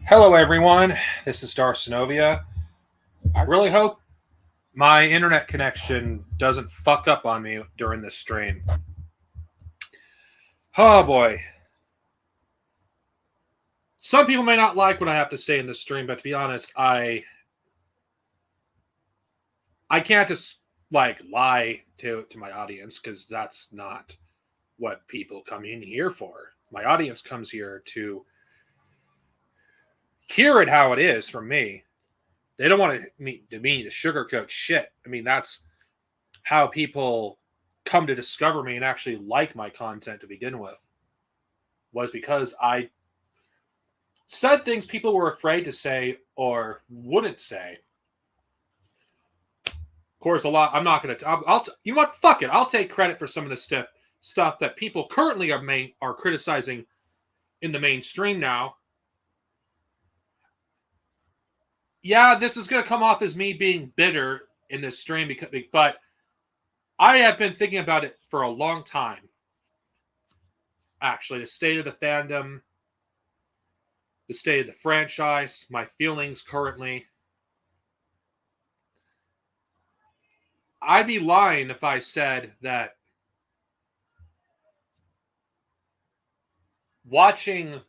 Hello, everyone. This is Darcinovia. I really hope my internet connection doesn't fuck up on me during this stream. Oh boy. Some people may not like what I have to say in this stream, but to be honest, I can't just lie to my audience because that's not what people come in here for. My audience comes here to hear it how it is from me. They don't want me to sugarcoat shit. I mean, that's how people come to discover me and actually like my content to begin with, was because I said things people were afraid to say or wouldn't say. Of course, a lot. I'm not going to. You know what? Fuck it. I'll take credit for some of the stuff that people currently are criticizing in the mainstream now. Yeah, this is going to come off as me being bitter in this stream, but I have been thinking about it for a long time. Actually, the state of the fandom, the state of the franchise, my feelings currently. I'd be lying if I said that watching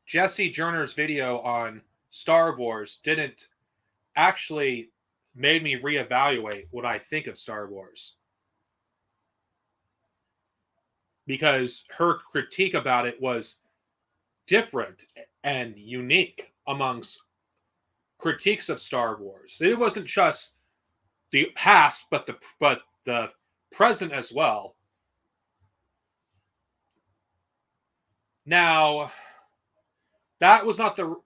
Jesse Journer's video on Star Wars didn't actually made me reevaluate what I think of Star Wars. Because her critique about it was different and unique amongst critiques of Star Wars. It wasn't just the past, but the present as well. Now, that was not the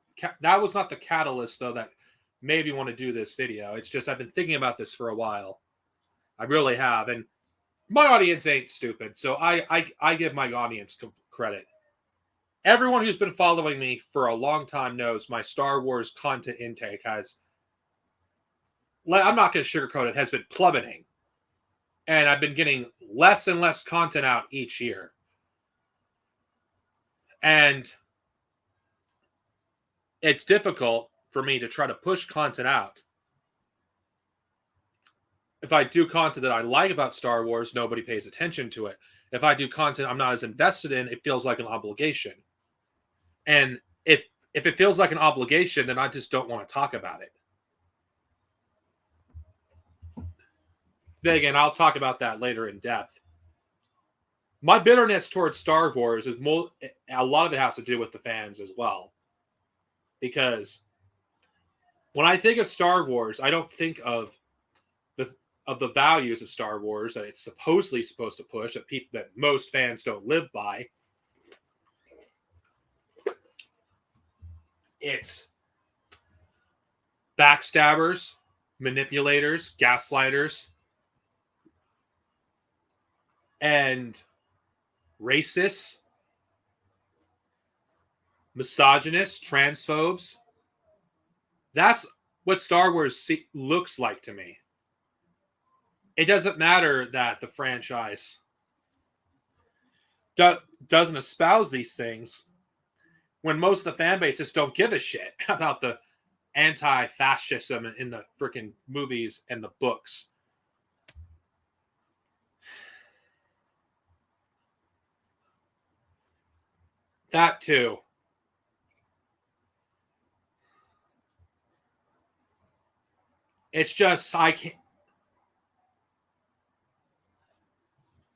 catalyst though that made me want to do this video. It's just I've been thinking about this for a while. I really have, and my audience ain't stupid, so I give my audience credit. Everyone who's been following me for a long time knows my Star Wars content intake has, I'm not going to sugarcoat it, has been plummeting. And I've been getting less and less content out each year. And it's difficult for me to try to push content out. If I do content that I like about Star Wars, nobody pays attention to it. If I do content I'm not as invested in, it feels like an obligation. And if it feels like an obligation, then I just don't want to talk about it. Then again, I'll talk about that later in depth. My bitterness towards Star Wars is a lot of it has to do with the fans as well. Because when I think of Star Wars, I don't think of the values of Star Wars that it's supposedly supposed to push, that most fans don't live by. It's backstabbers, manipulators, gaslighters, and racists, misogynists, transphobes. That's what Star Wars looks like to me. It doesn't matter that the franchise doesn't espouse these things when most of the fan bases don't give a shit about the anti-fascism in the freaking movies and the books. That too. It's just, I can't.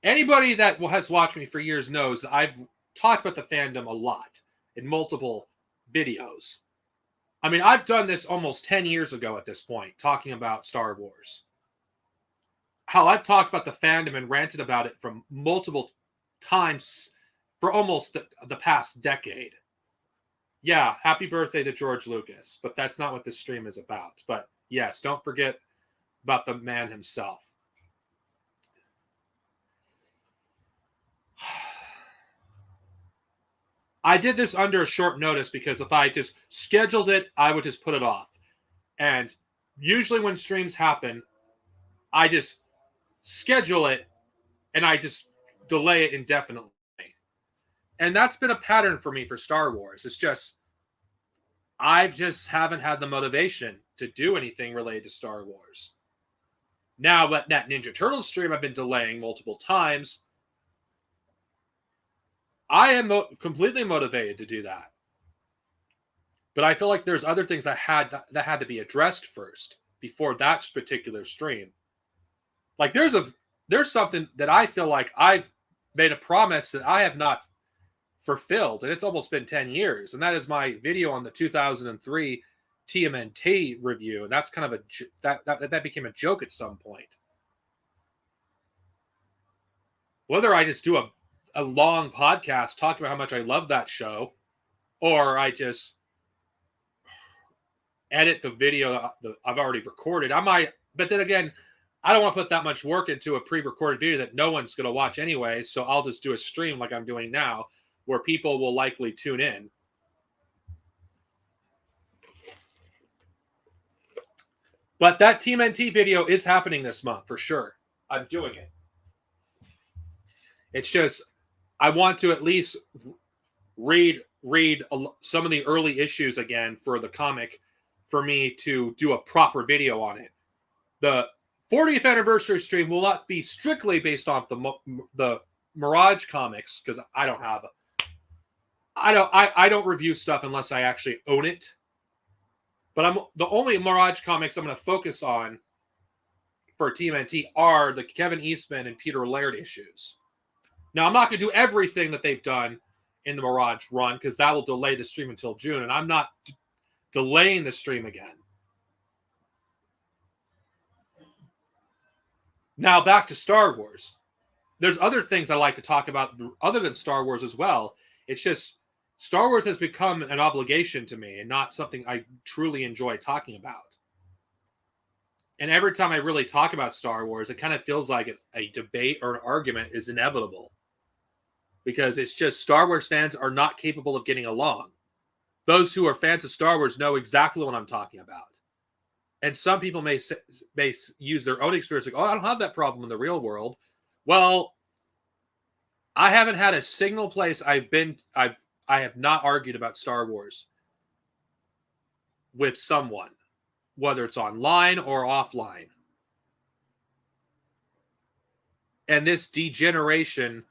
Anybody that has watched me for years knows that I've talked about the fandom a lot in multiple videos. I mean, I've done this almost 10 years ago at this point, talking about Star Wars. How I've talked about the fandom and ranted about it from multiple times for almost the past decade. Yeah, happy birthday to George Lucas, but that's not what this stream is about. But yes, don't forget about the man himself. I did this under a short notice because if I just scheduled it, I would just put it off. And usually when streams happen, I just schedule it and I just delay it indefinitely. And that's been a pattern for me for Star Wars. It's just I just haven't had the motivation to do anything related to Star Wars. Now, that Ninja Turtles stream I've been delaying multiple times, I am completely motivated to do that. But I feel like there's other things that had to be addressed first before that particular stream. Like there's something that I feel like I've made a promise that I have not fulfilled, and it's almost been 10 years, and that is my video on the 2003 TMNT review, and that's kind of that became a joke at some point. Whether I just do a long podcast talking about how much I love that show, or I just edit the video that I've already recorded, I might, but then again, I don't want to put that much work into a pre-recorded video that no one's going to watch anyway, so I'll just do a stream like I'm doing now, where people will likely tune in. But that TMNT video is happening this month for sure. I'm doing it. It's just, I want to at least read some of the early issues again for the comic for me to do a proper video on it. The 40th anniversary stream will not be strictly based off the Mirage comics, because I don't review stuff unless I actually own it. But the only Mirage comics I'm going to focus on for TMNT are the Kevin Eastman and Peter Laird issues. Now, I'm not going to do everything that they've done in the Mirage run, because that will delay the stream until June, and I'm not delaying the stream again. Now, back to Star Wars. There's other things I like to talk about other than Star Wars as well. It's just Star Wars has become an obligation to me and not something I truly enjoy talking about. And every time I really talk about Star Wars, it kind of feels like a debate or an argument is inevitable. Because it's just Star Wars fans are not capable of getting along. Those who are fans of Star Wars know exactly what I'm talking about. And some people may use their own experience like, oh, I don't have that problem in the real world. Well, I haven't had a single place I have not argued about Star Wars with someone, whether it's online or offline. And this degeneration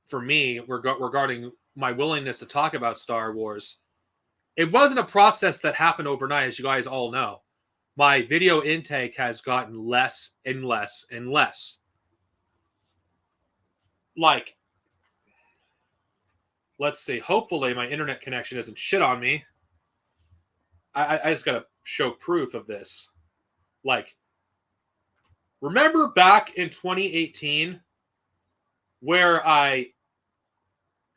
for me regarding my willingness to talk about Star Wars, it wasn't a process that happened overnight, as you guys all know. My video intake has gotten less and less and less. Like, let's see, hopefully my internet connection doesn't shit on me. I just gotta show proof of this. Like, remember back in 2018 where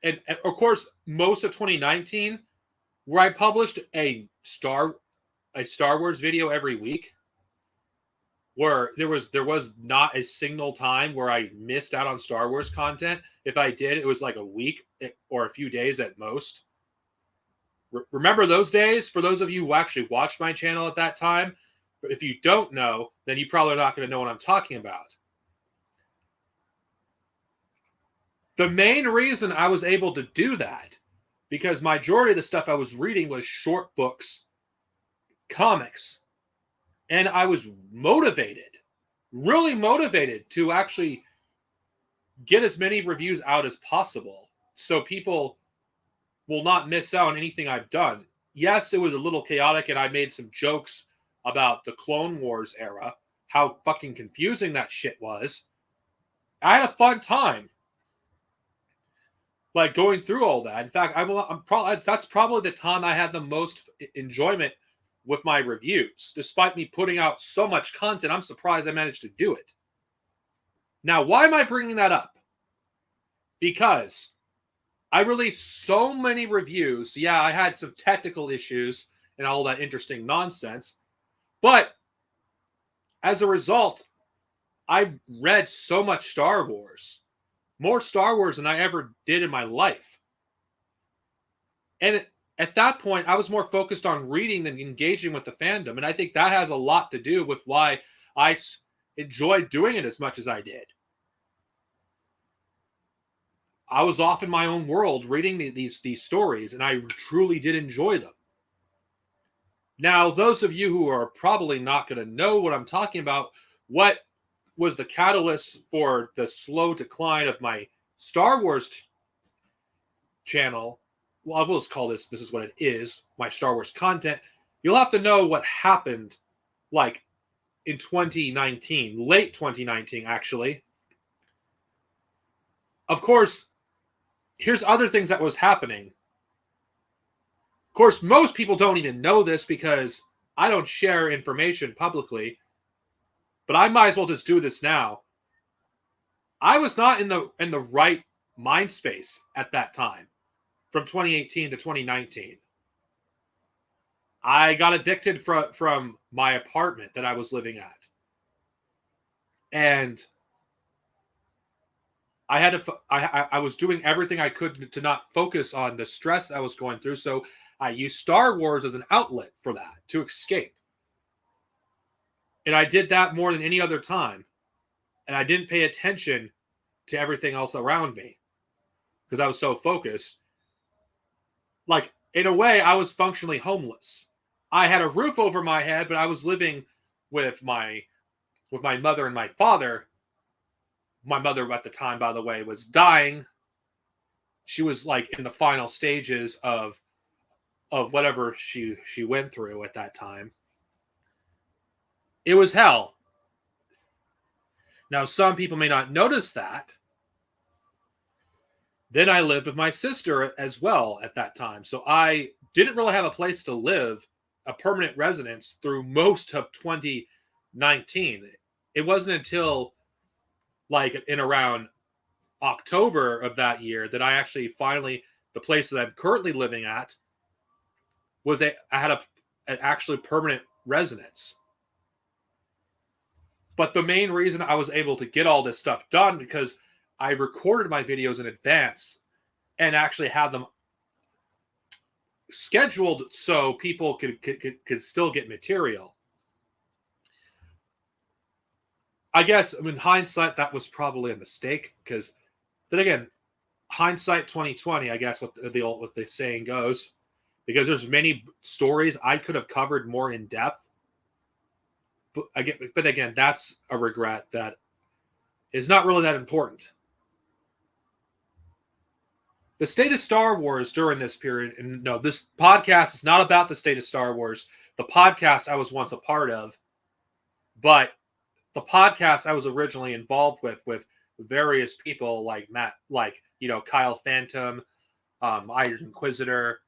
and of course most of 2019 where I published a Star Wars video every week, where there was not a single time where I missed out on Star Wars content. If I did, it was like a week or a few days at most. Remember those days? For those of you who actually watched my channel at that time, if you don't know, then you probably are not going to know what I'm talking about. The main reason I was able to do that, because majority of the stuff I was reading was short books, comics, and I was motivated, really motivated to actually get as many reviews out as possible so people will not miss out on anything I've done. Yes, it was a little chaotic, and I made some jokes about the Clone Wars era, how fucking confusing that shit was. I had a fun time, like, going through all that. In fact, that's probably the time I had the most enjoyment with my reviews. Despite me putting out so much content, I'm surprised I managed to do it. Now, why am I bringing that up? Because I released so many reviews. Yeah, I had some technical issues and all that interesting nonsense. But as a result, I read so much Star Wars. More Star Wars than I ever did in my life. And at that point, I was more focused on reading than engaging with the fandom. And I think that has a lot to do with why I enjoyed doing it as much as I did. I was off in my own world reading these stories, and I truly did enjoy them. Now, those of you who are probably not going to know what I'm talking about, what was the catalyst for the slow decline of my Star Wars channel? Well, I will just call this is what it is, my Star Wars content. You'll have to know what happened like in 2019, late 2019, actually. Of course, here's other things that was happening. Of course, most people don't even know this because I don't share information publicly, but I might as well just do this now. I was not in the right mind space at that time, from 2018 to 2019. I got evicted from my apartment that I was living at, and I had to. I was doing everything I could to not focus on the stress I was going through. So I used Star Wars as an outlet for that, to escape. And I did that more than any other time. And I didn't pay attention to everything else around me because I was so focused. Like, in a way, I was functionally homeless. I had a roof over my head, but I was living with my mother and my father. My mother at the time, by the way, was dying. She was like in the final stages of whatever she went through at that time. It was hell. Now, some people may not notice that. Then I lived with my sister as well at that time. So I didn't really have a place to live, a permanent residence, through most of 2019. It wasn't until like in around October of that year that I actually finally, the place that I'm currently living at, I had an actually permanent residence. But the main reason I was able to get all this stuff done because I recorded my videos in advance and actually had them scheduled so people could still get material. I guess in hindsight that was probably a mistake because then again, hindsight 2020, I guess what the saying goes, because there's many stories I could have covered more in depth. But again, that's a regret that is not really that important. The state of Star Wars during this period, and no, this podcast is not about the state of Star Wars. The podcast I was once a part of, but the podcast I was originally involved with various people like Matt, Kyle Phantom, Iron Inquisitor,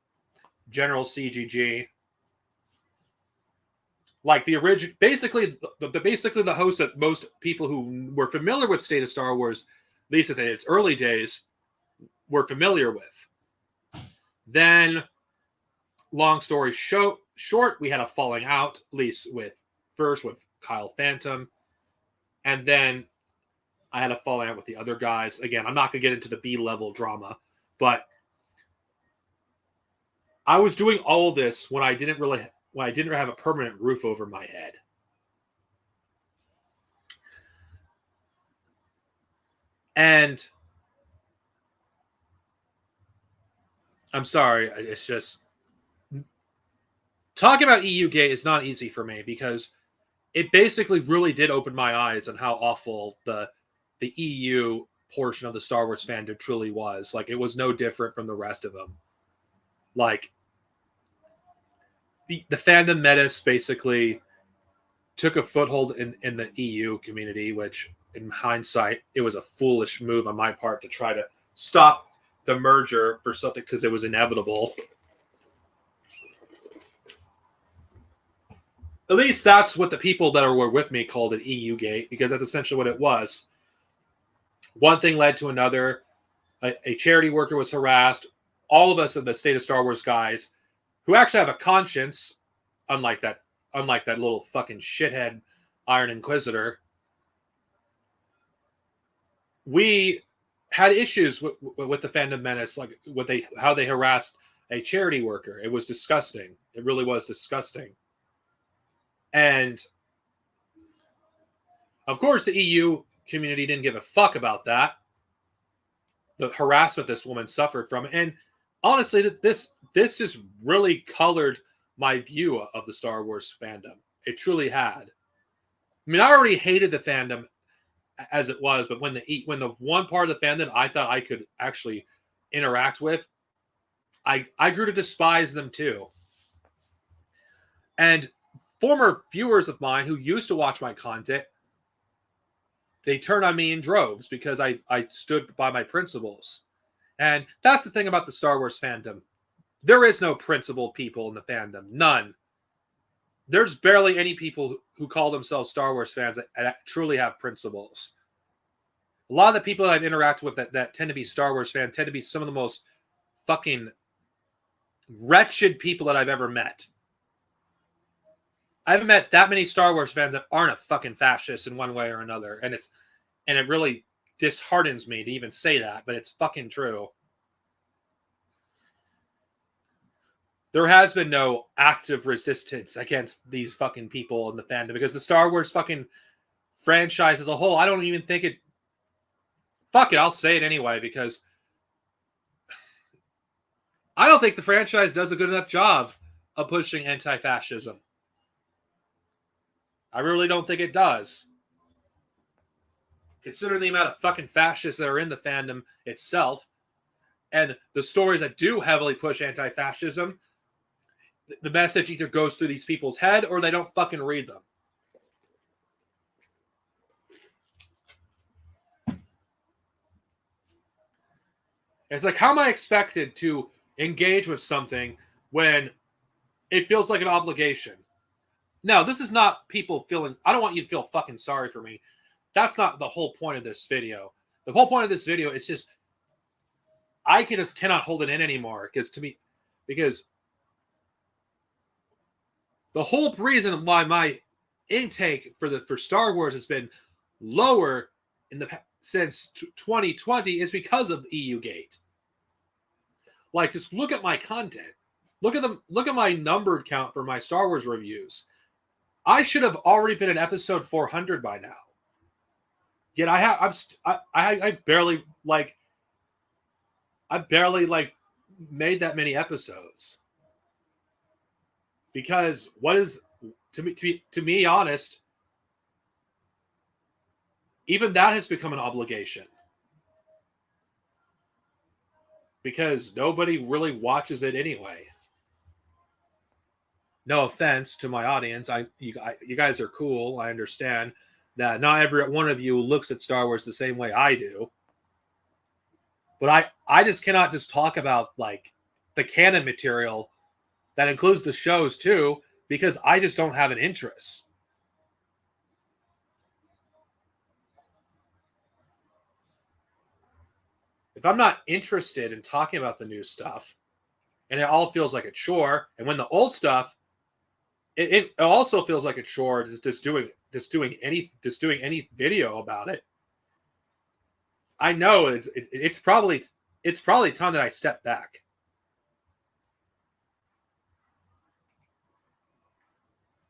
General CGG. Like the original, basically the host that most people who were familiar with State of Star Wars, at least in its early days, were familiar with. Then, long story short, we had a falling out, at least with Kyle Phantom, and then I had a falling out with the other guys. Again, I'm not going to get into the B-level drama, but I was doing all of this when I didn't have a permanent roof over my head. And I'm sorry, it's just talking about EU Gate is not easy for me because it basically really did open my eyes on how awful the EU portion of the Star Wars fandom truly was. Like, it was no different from the rest of them. Like, the fandom menace basically took a foothold in the EU community, which in hindsight, it was a foolish move on my part to try to stop the merger for something because it was inevitable. At least that's what the people that were with me called it EU Gate, because that's essentially what it was. One thing led to another. A charity worker was harassed. All of us in the State of Star Wars guys, who actually have a conscience, unlike that little fucking shithead Iron Inquisitor, we had issues with the fandom menace, like how they harassed a charity worker. It was disgusting. It really was disgusting. And of course, the EU community didn't give a fuck about that. The harassment this woman suffered from. And honestly, this just really colored my view of the Star Wars fandom. It truly had. I mean, I already hated the fandom as it was, but when the one part of the fandom I thought I could actually interact with, I grew to despise them too. And former viewers of mine who used to watch my content, they turned on me in droves because I stood by my principles. And that's the thing about the Star Wars fandom. There is no principled people in the fandom. None. There's barely any people who call themselves Star Wars fans that truly have principles. A lot of the people that I've interacted with that tend to be Star Wars fans tend to be some of the most fucking wretched people that I've ever met. I haven't met that many Star Wars fans that aren't a fucking fascist in one way or another, and it really disheartens me to even say that, but it's fucking true. There has been no active resistance against these fucking people in the fandom because the Star Wars fucking franchise as a whole, I don't even think it. Fuck it, I'll say it anyway because I don't think the franchise does a good enough job of pushing anti-fascism. I really don't think it does. Considering the amount of fucking fascists that are in the fandom itself, and the stories that do heavily push anti-fascism, the message either goes through these people's head or they don't fucking read them. It's like, how am I expected to engage with something when it feels like an obligation? No, this is not people feeling, I don't want you to feel fucking sorry for me. That's not the whole point of this video. The whole point of this video is just, I just cannot hold it in anymore because the whole reason why my intake for Star Wars has been lower since 2020 is because of EU Gate. Like, just look at my content. Look at my numbered count for my Star Wars reviews. I should have already been at episode 400 by now. Yet I barely made that many episodes. Because what is to me honest, even that has become an obligation. Because nobody really watches it anyway. No offense to my audience, you guys are cool. I understand that not every one of you looks at Star Wars the same way I do. But I just cannot just talk about like the canon material that includes the shows too, because I just don't have an interest. If I'm not interested in talking about the new stuff, and it all feels like a chore, and when the old stuff, it also feels like a chore just doing any video about it. I know it's probably time that I step back.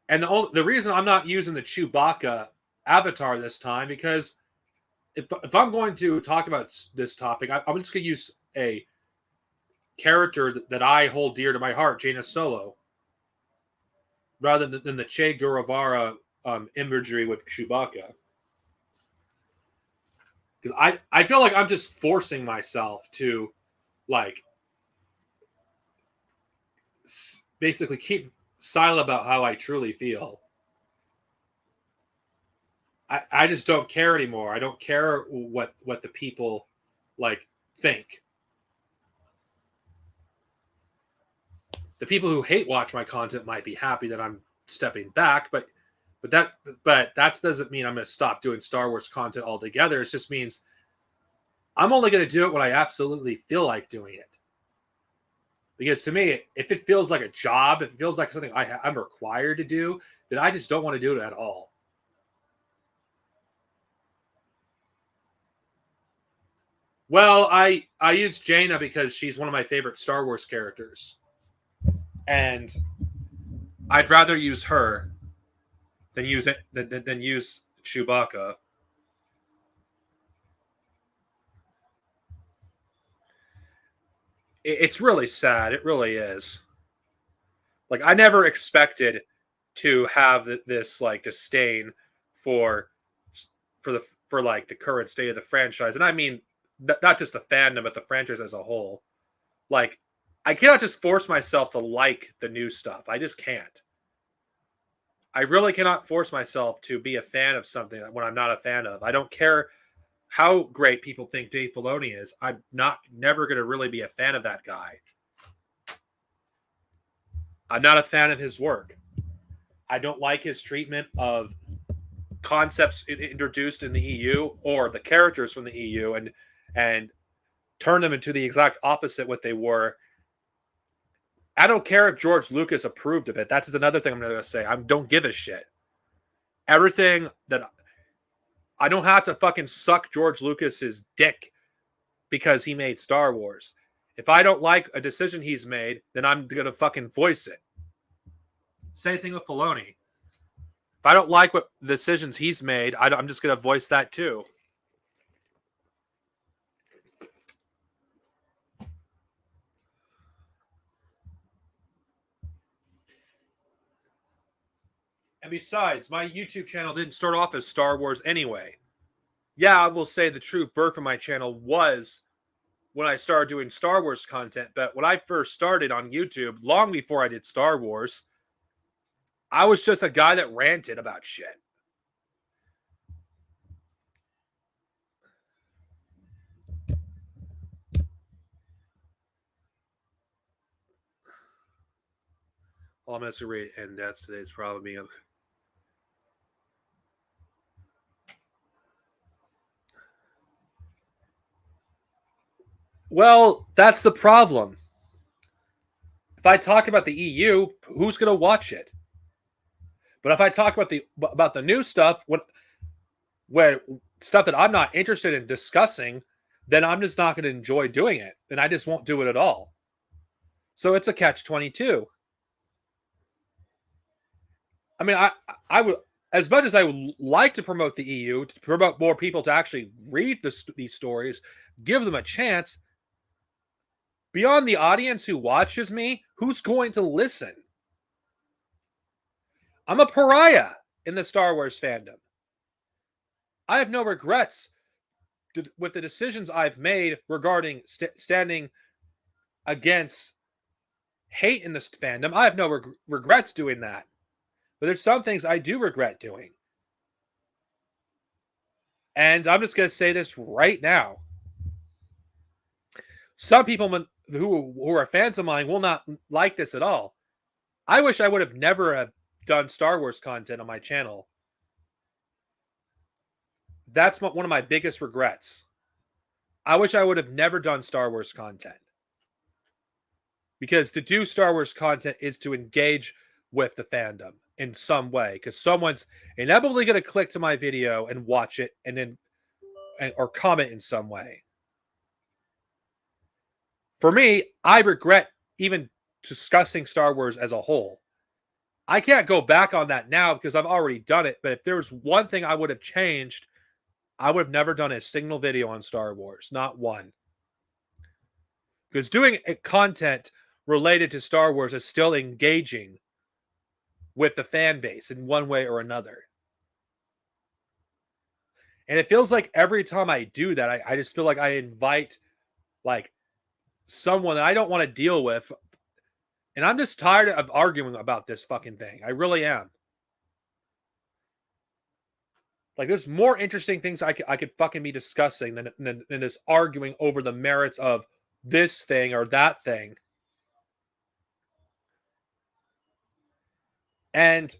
And the reason I'm not using the Chewbacca avatar this time because if I'm going to talk about this topic, I'm just going to use a character that I hold dear to my heart, Jaina Solo, rather than the Che Guevara imagery with Chewbacca. Because I feel like I'm just forcing myself to like basically keep silent about how I truly feel. I just don't care anymore. I don't care what the people like think. The people who hate watch my content might be happy that I'm stepping back, but that doesn't mean I'm going to stop doing Star Wars content altogether. It just means I'm only going to do it when I absolutely feel like doing it. Because to me, if it feels like a job, if it feels like something I'm required to do, then I just don't want to do it at all. Well, I use Jaina because she's one of my favorite Star Wars characters. And I'd rather use her than use Chewbacca. It's really sad. It really is. Like, I never expected to have this like disdain for for like the current state of the franchise, and I mean not just the fandom, but the franchise as a whole. Like, I cannot just force myself to like the new stuff. I just can't. I really cannot force myself to be a fan of something when I'm not a fan of. I don't care how great people think Dave Filoni is. I'm not never going to really be a fan of that guy. I'm not a fan of his work. I don't like his treatment of concepts introduced in the EU or the characters from the EU and turn them into the exact opposite what they were. I don't care if George Lucas approved of it. That's another thing I'm going to say. I don't give a shit. Everything that I don't have to fucking suck George Lucas's dick because he made Star Wars. If I don't like a decision he's made, then I'm going to fucking voice it. Same thing with Filoni. If I don't like what decisions he's made, I'm just going to voice that too. And besides, my YouTube channel didn't start off as Star Wars anyway. Yeah, I will say the true birth of my channel was when I started doing Star Wars content. But when I first started on YouTube, long before I did Star Wars, I was just a guy that ranted about shit. All I'm going to read, and that's today's problem. Well, that's the problem. If I talk about the EU, who's going to watch it? But if I talk about the new stuff, when stuff that I'm not interested in discussing, then I'm just not going to enjoy doing it, and I just won't do it at all. So it's a catch-22. I mean, I would, as much as I would like to promote the EU, to promote more people to actually read these stories, give them a chance. Beyond the audience who watches me, who's going to listen? I'm a pariah in the Star Wars fandom. I have no regrets with the decisions I've made regarding standing against hate in this fandom. I have no regrets doing that. But there's some things I do regret doing. And I'm just going to say this right now. Some people who are fans of mine will not like this at all. I wish I would have never have done Star Wars content on my channel. That's one of my biggest regrets. I wish I would have never done Star Wars content. Because to do Star Wars content is to engage with the fandom in some way. Because someone's inevitably going to click to my video and watch it and then or comment in some way. For me, I regret even discussing Star Wars as a whole. I can't go back on that now because I've already done it. But if there was one thing I would have changed, I would have never done a single video on Star Wars. Not one. Because doing content related to Star Wars is still engaging with the fan base in one way or another. And it feels like every time I do that, I just feel like I invite like someone that I don't want to deal with. And I'm just tired of arguing about this fucking thing. I really am. Like, there's more interesting things I could fucking be discussing than this arguing over the merits of this thing or that thing. And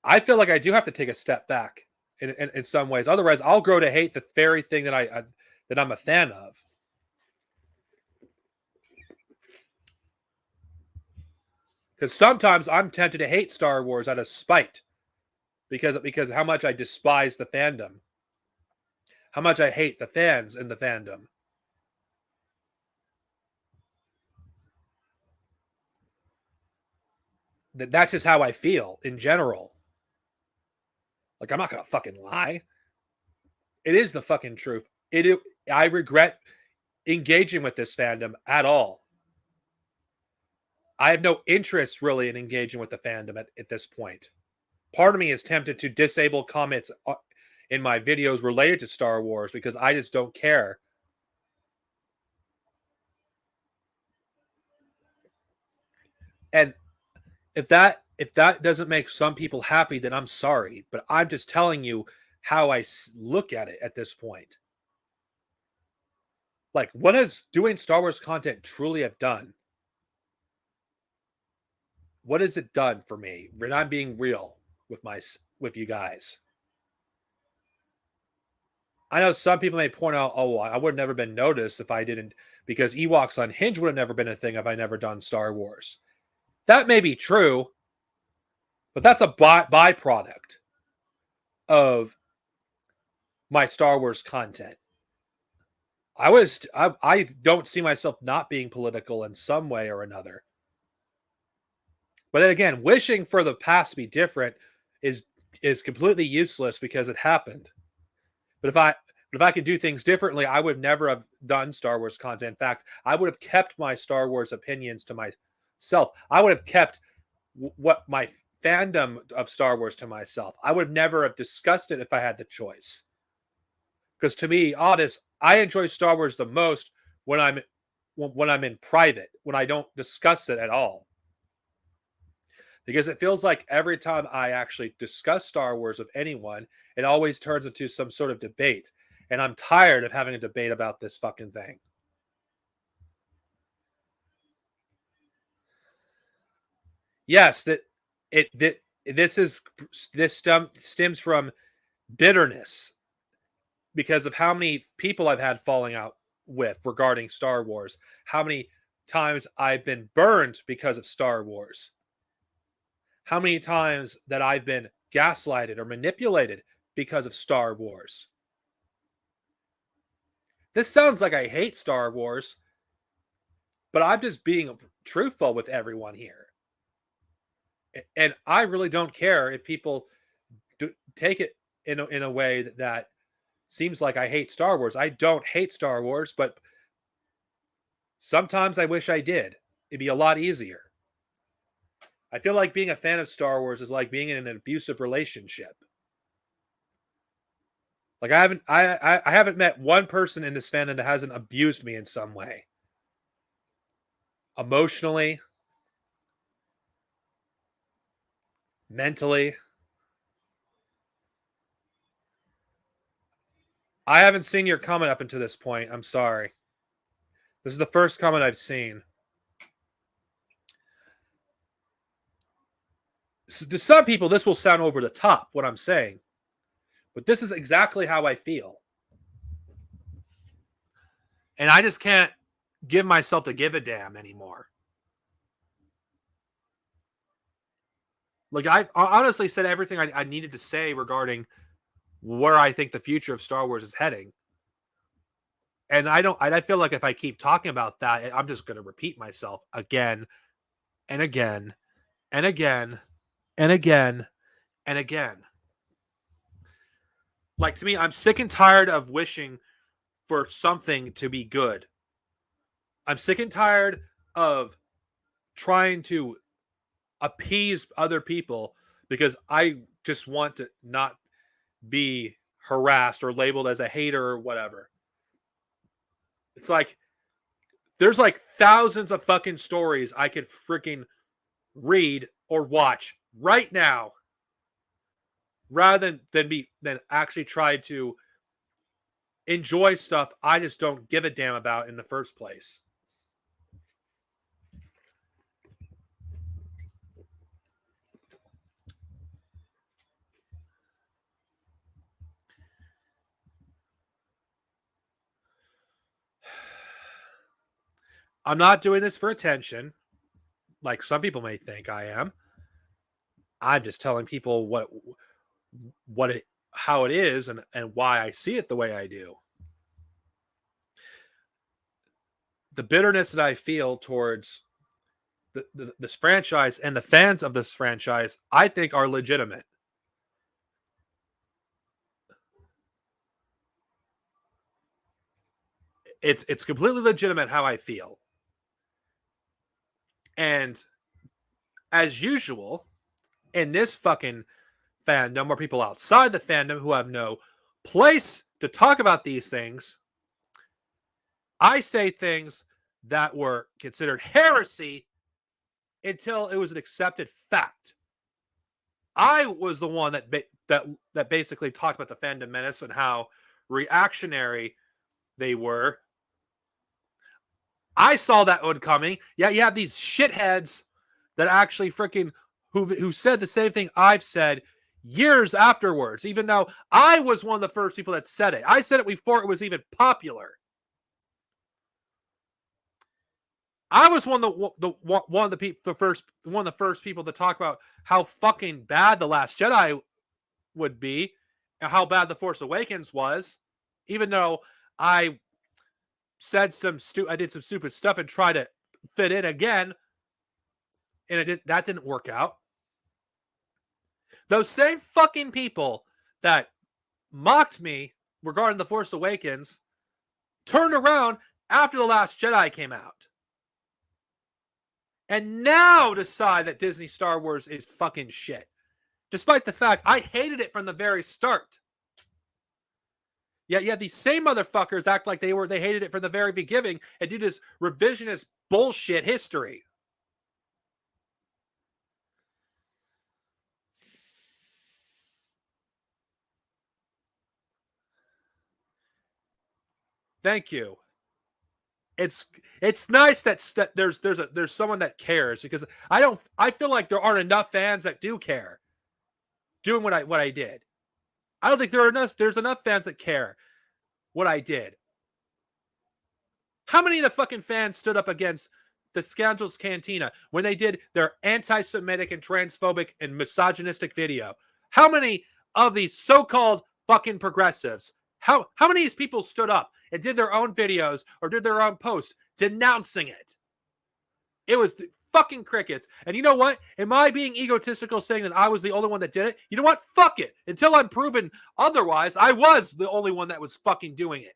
I feel like I do have to take a step back in some ways. Otherwise, I'll grow to hate the very thing that I'm a fan of. Because sometimes I'm tempted to hate Star Wars out of spite, because how much I despise the fandom, how much I hate the fans in the fandom. That's just how I feel in general. Like, I'm not gonna fucking lie. It is the fucking truth. I regret engaging with this fandom at all. I have no interest really in engaging with the fandom at this point. Part of me is tempted to disable comments in my videos related to Star Wars because I just don't care. And if that doesn't make some people happy, then I'm sorry. But I'm just telling you how I look at it at this point. Like, what has doing Star Wars content truly have done? What has it done for me? When I'm being real with you guys. I know some people may point out, oh, I would have never been noticed if I didn't, because Ewoks Unhinged would have never been a thing if I never done Star Wars. That may be true, but that's a byproduct of my Star Wars content. I don't see myself not being political in some way or another. But then again, wishing for the past to be different is completely useless because it happened. But if I could do things differently, I would never have done Star Wars content. In fact, I would have kept my Star Wars opinions to myself. I would have kept what my fandom of Star Wars to myself. I would never have discussed it if I had the choice. Because to me, honest, I enjoy Star Wars the most when I'm in private, when I don't discuss it at all. Because it feels like every time I actually discuss Star Wars with anyone, it always turns into some sort of debate. And I'm tired of having a debate about this fucking thing. Yes, this stems from bitterness because of how many people I've had falling out with regarding Star Wars, how many times I've been burned because of Star Wars, how many times that I've been gaslighted or manipulated because of Star Wars. This sounds like I hate Star Wars, but I'm just being truthful with everyone here. And I really don't care if people take it in a way that seems like I hate Star Wars. I don't hate Star Wars, but sometimes I wish I did. It'd be a lot easier. I feel like being a fan of Star Wars is like being in an abusive relationship. Like I haven't met one person in this fandom that hasn't abused me in some way. Emotionally, mentally. I haven't seen your comment up until this point. I'm sorry. This is the first comment I've seen. To some people, this will sound over the top, what I'm saying. But this is exactly how I feel. And I just can't give myself to give a damn anymore. Like, I honestly said everything I needed to say regarding where I think the future of Star Wars is heading. And I feel like if I keep talking about that, I'm just going to repeat myself again and again and again and again and again. Like, to me, I'm sick and tired of wishing for something to be good. I'm sick and tired of trying to appease other people because I just want to not be harassed or labeled as a hater or whatever. It's like there's like thousands of fucking stories I could freaking read or watch right now rather than actually try to enjoy stuff I just don't give a damn about in the first place. I'm not doing this for attention, like some people may think I am. I'm just telling people how it is and why I see it the way I do. The bitterness that I feel towards this franchise and the fans of this franchise, I think are legitimate. It's completely legitimate how I feel. And as usual, in this fucking fandom, or people outside the fandom who have no place to talk about these things, I say things that were considered heresy until it was an accepted fact. I was the one that basically talked about the fandom menace and how reactionary they were. I saw that one coming. Yeah, you have these shitheads that actually freaking who said the same thing I've said years afterwards, even though I was one of the first people that said it. I said it before it was even popular. I was one of the first people to talk about how fucking bad The Last Jedi would be and how bad The Force Awakens was, even though I said I did some stupid stuff and tried to fit in again, and that didn't work out. Those same fucking people that mocked me regarding The Force Awakens turned around after The Last Jedi came out. And now decide that Disney Star Wars is fucking shit. Despite the fact I hated it from the very start. Yeah, these same motherfuckers act like they hated it from the very beginning and do this revisionist bullshit history. Thank you. It's nice that there's someone that cares, because I feel like there aren't enough fans that do care doing what I did. I don't think there's enough fans that care what I did. How many of the fucking fans stood up against the Scoundrels Cantina when they did their anti-Semitic and transphobic and misogynistic video? How many of these so-called fucking progressives, how many of these people stood up and did their own videos or did their own posts denouncing it? It was fucking crickets. And you know what? Am I being egotistical saying that I was the only one that did it? You know what? Fuck it. Until I'm proven otherwise, I was the only one that was fucking doing it.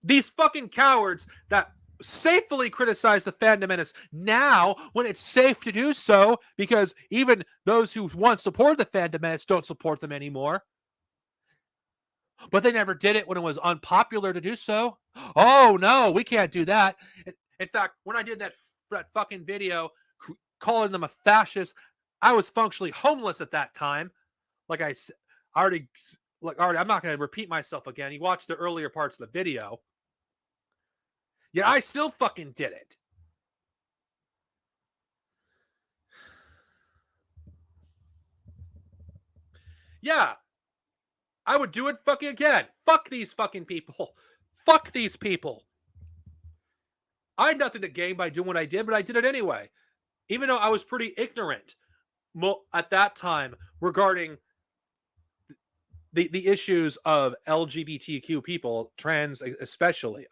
These fucking cowards that safely criticize the fandom menace now when it's safe to do so, because even those who once supported the fandom menace don't support them anymore. But they never did it when it was unpopular to do so. Oh no, we can't do that. In fact, when I did that fucking video calling them a fascist, I was functionally homeless at that time. Like I already, I'm not going to repeat myself again. You watched the earlier parts of the video. Yeah, I still fucking did it. Yeah, I would do it fucking again. Fuck these fucking people. Fuck these people. I had nothing to gain by doing what I did, but I did it anyway. Even though I was pretty ignorant at that time regarding the issues of LGBTQ people, trans especially.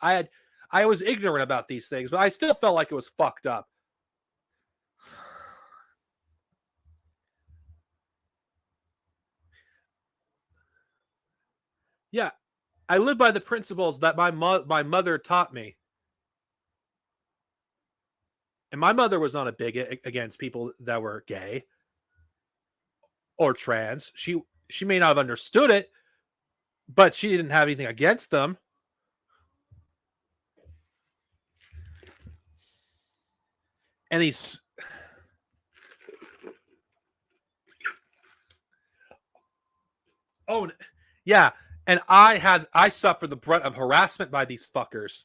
I was ignorant about these things, but I still felt like it was fucked up. Yeah, I live by the principles that my mother taught me. And my mother was not a bigot against people that were gay or trans. She may not have understood it, but she didn't have anything against them. And these yeah, and I suffered the brunt of harassment by these fuckers.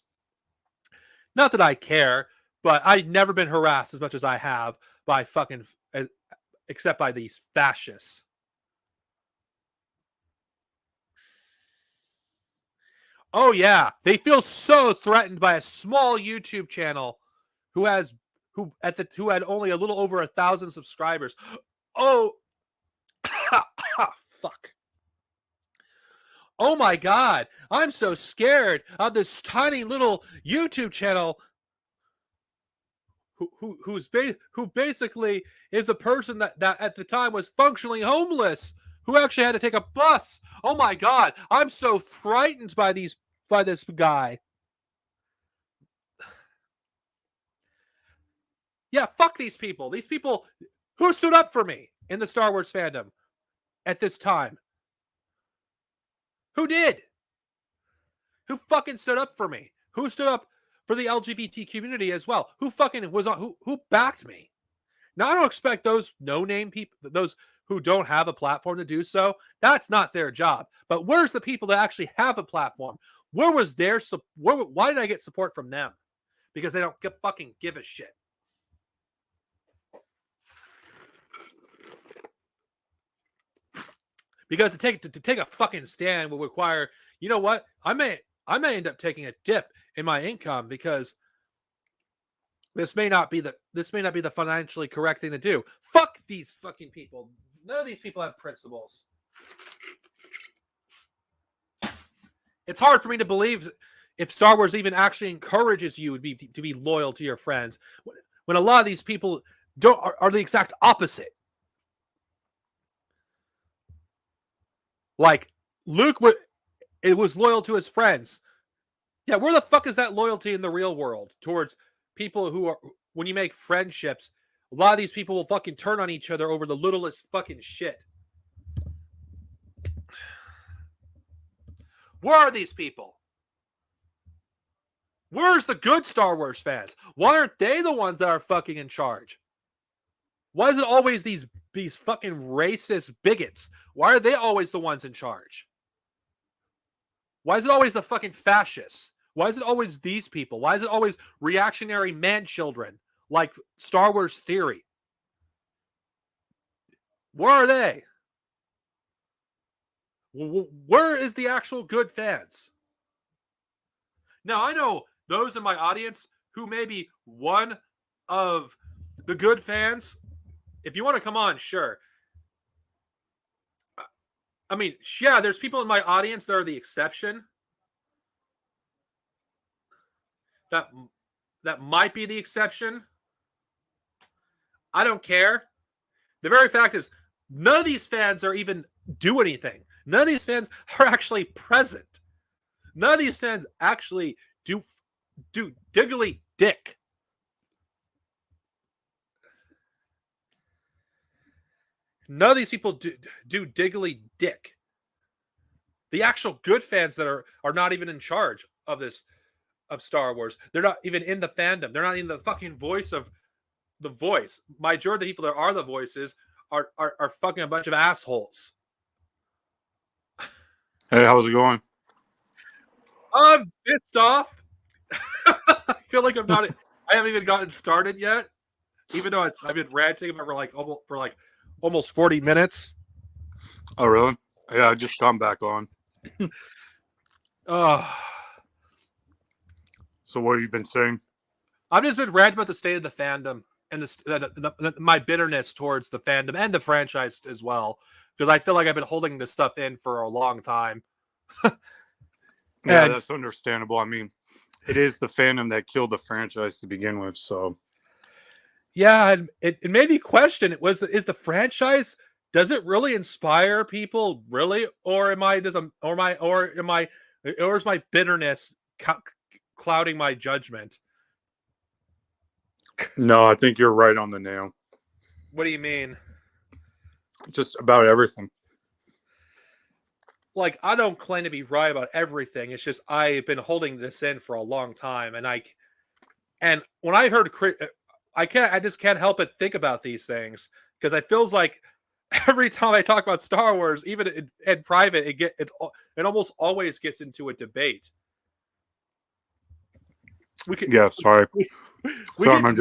Not that I care, but I've never been harassed as much as I have by fucking, except by these fascists. Oh yeah, they feel so threatened by a small YouTube channel who had only a little over 1,000 subscribers. Oh, fuck. Oh my god, I'm so scared of this tiny little YouTube channel who basically is a person that at the time was functionally homeless, who actually had to take a bus. Oh my god, I'm so frightened by these by this guy. Yeah, fuck these people. These people who stood up for me in the Star Wars fandom at this time. Who did? Who fucking stood up for me? Who stood up for the LGBT community as well? Who fucking was on? Who backed me? Now I don't expect those no-name people, those who don't have a platform to do so. That's not their job. But where's the people that actually have a platform? Where was their support? Why did I get support from them? Because they don't fucking give a shit. Because to take a fucking stand will require, you know what? I may end up taking a dip in my income because this may not be the financially correct thing to do. Fuck these fucking people. None of these people have principles. It's hard for me to believe if Star Wars even actually encourages you to be loyal to your friends, when a lot of these people are the exact opposite. Like Luke was loyal to his friends. Yeah, where the fuck is that loyalty in the real world towards people who are, when you make friendships, a lot of these people will fucking turn on each other over the littlest fucking shit. Where are these people? Where's the good Star Wars fans? Why aren't they the ones that are fucking in charge? Why is it always these fucking racist bigots? Why are they always the ones in charge? Why is it always the fucking fascists? Why is it always these people? Why is it always reactionary man children like Star Wars Theory? Where are they? Where is the actual good fans? Now, I know those in my audience who may be one of the good fans. If you want to come on, sure. I mean, yeah, there's people in my audience that are the exception. That might be the exception. I don't care. The very fact is, none of these fans are even do anything. None of these fans are actually present. None of these fans actually do diggly dick. None of these people do diggly dick. The actual good fans that are not even in charge of this, of Star Wars. They're not even in the fandom. They're not even the fucking voice of the voice. Majority of the people that are the voices are fucking a bunch of assholes. Hey, how's it going? I'm pissed off. I feel like I haven't even gotten started yet, even though I've been ranting for almost 40 minutes. Oh, really? Yeah, I just got back on. So what have you been saying? I've just been ranting about the state of the fandom and my bitterness towards the fandom and the franchise as well, because I feel like I've been holding this stuff in for a long time. Yeah, that's understandable. I mean, it is the fandom that killed the franchise to begin with, so. Yeah, it made me question, is the franchise, does it really inspire people, really, or is my bitterness clouding my judgment? No, I think you're right on the nail. What do you mean? Just about everything. Like, I don't claim to be right about everything. It's just I've been holding this in for a long time, and when I heard I just can't help but think about these things, because it feels like every time I talk about Star Wars, even in private, it almost always gets into a debate. Sorry. We can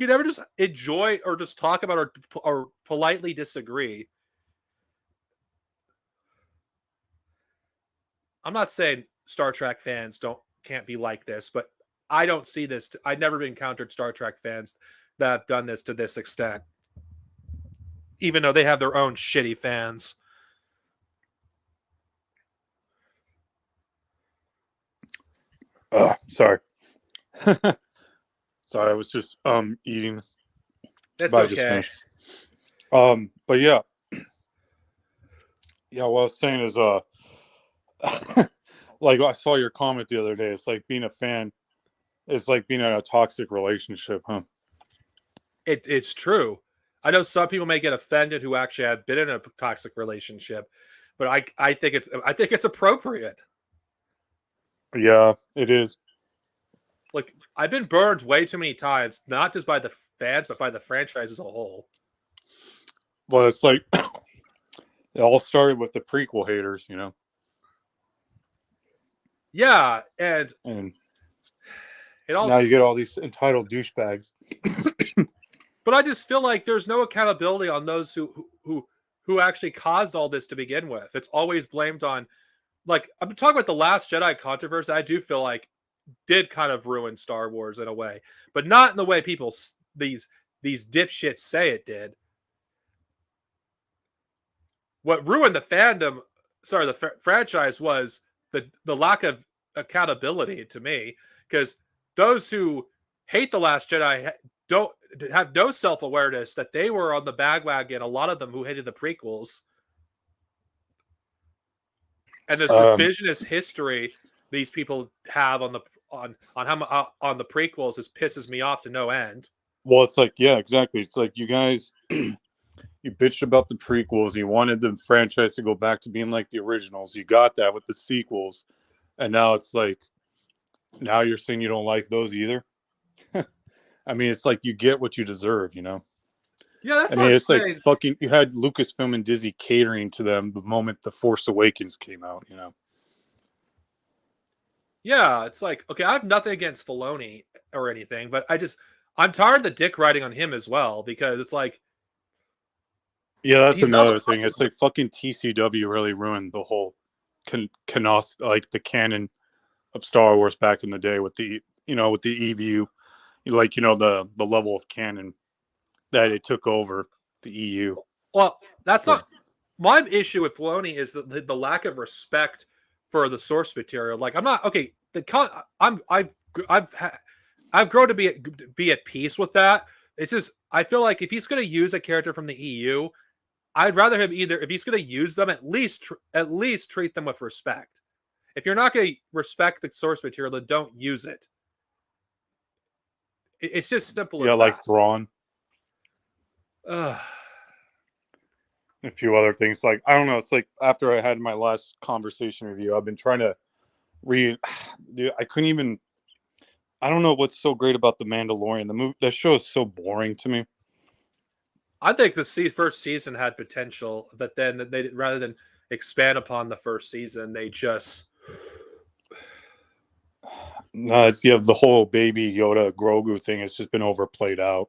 never just enjoy or just talk about or politely disagree. I'm not saying Star Trek fans can't be like this, but I don't see this. I've never encountered Star Trek fans that have done this to this extent, even though they have their own shitty fans. Sorry. Sorry, I was just eating. That's okay. But yeah. Yeah, what I was saying is like I saw your comment the other day. It's like being a fan. It's like being in a toxic relationship, huh? It's true. I know some people may get offended who actually have been in a toxic relationship, but I think it's appropriate. Yeah, it is. Like I've been burned way too many times, not just by the fans, but by the franchise as a whole. Well, it's like it all started with the prequel haters, you know, Yeah, and and it all. now you get all these entitled douchebags. But I just feel like there's no accountability on those who actually caused all this to begin with. It's always blamed on, like I'm talking about the Last Jedi controversy. I do feel like did kind of ruin Star Wars in a way, but not in the way people these dipshits say it did. What ruined the fandom, sorry, the franchise was the lack of accountability to me, because those who hate the Last Jedi don't have no self awareness that they were on the bandwagon. A lot of them who hated the prequels, and this revisionist history these people have on the on the prequels just pisses me off to no end. Well, it's like, yeah, exactly. It's like you guys, you bitched about the prequels. You wanted the franchise to go back to being like the originals. You got that with the sequels, and now it's like, now you're saying you don't like those either. I mean, it's like you get what you deserve, you know. Yeah, that's I what mean, I'm it's like saying. fucking. You had Lucasfilm and Disney catering to them the moment the Force Awakens came out, you know. Yeah, it's like, okay, I have nothing against Filoni or anything, but I'm tired of the dick riding on him as well, because it's like Yeah, that's he's not the another thing. It's like fucking TCW really ruined the whole like the canon of Star Wars back in the day with the, you know, with the EU, like, you know, the level of canon that it took over the EU. well, that's Was not my issue with Filoni is the lack of respect for the source material. Like I'm not okay. I've I've grown to be at peace with that. It's just I feel like if he's going to use a character from the EU, I'd rather him either, if he's going to use them, at least treat them with respect. If you're not going to respect the source material, then don't use it. It's just simple yeah, as like that. Thrawn, Ugh. a few other things. Like, I don't know. It's like after I had my last conversation with you, I've been trying to read. Dude, I couldn't even. I don't know what's so great about the Mandalorian. The movie, that show is so boring to me. I think the first season had potential, but then they, rather than expand upon the first season, they just No, it's, yeah, the whole baby Yoda Grogu thing has just been overplayed out.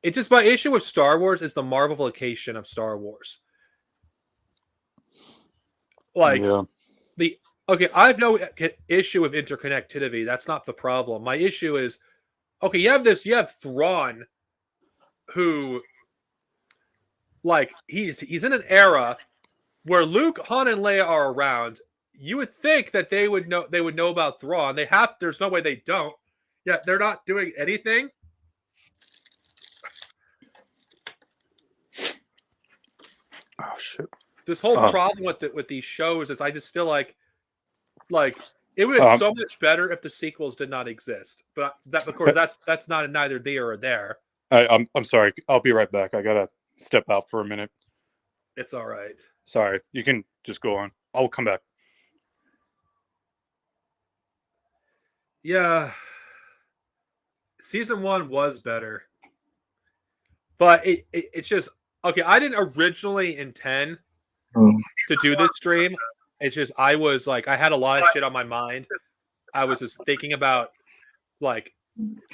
it's just my issue with Star Wars is the Marvelification of Star Wars. Like Yeah. the okay, I have no issue with interconnectivity. That's not the problem. My issue is okay. You have Thrawn, who like he's in an era where Luke, Han, and Leia are around. You would think that they would know about Thrawn. There's no way they don't. Yeah, they're not doing anything. Oh shit. This whole problem with these shows is I just feel like it would have so much better if the sequels did not exist. But that, of course, that's not a neither there or there. I'm sorry. I'll be right back. I gotta step out for a minute. It's all right. Sorry. You can just go on. I'll come back. Yeah, season 1 was better, but it's just okay. I didn't originally intend to do this stream. It's just I was like I had a lot of shit on my mind. I was just thinking about like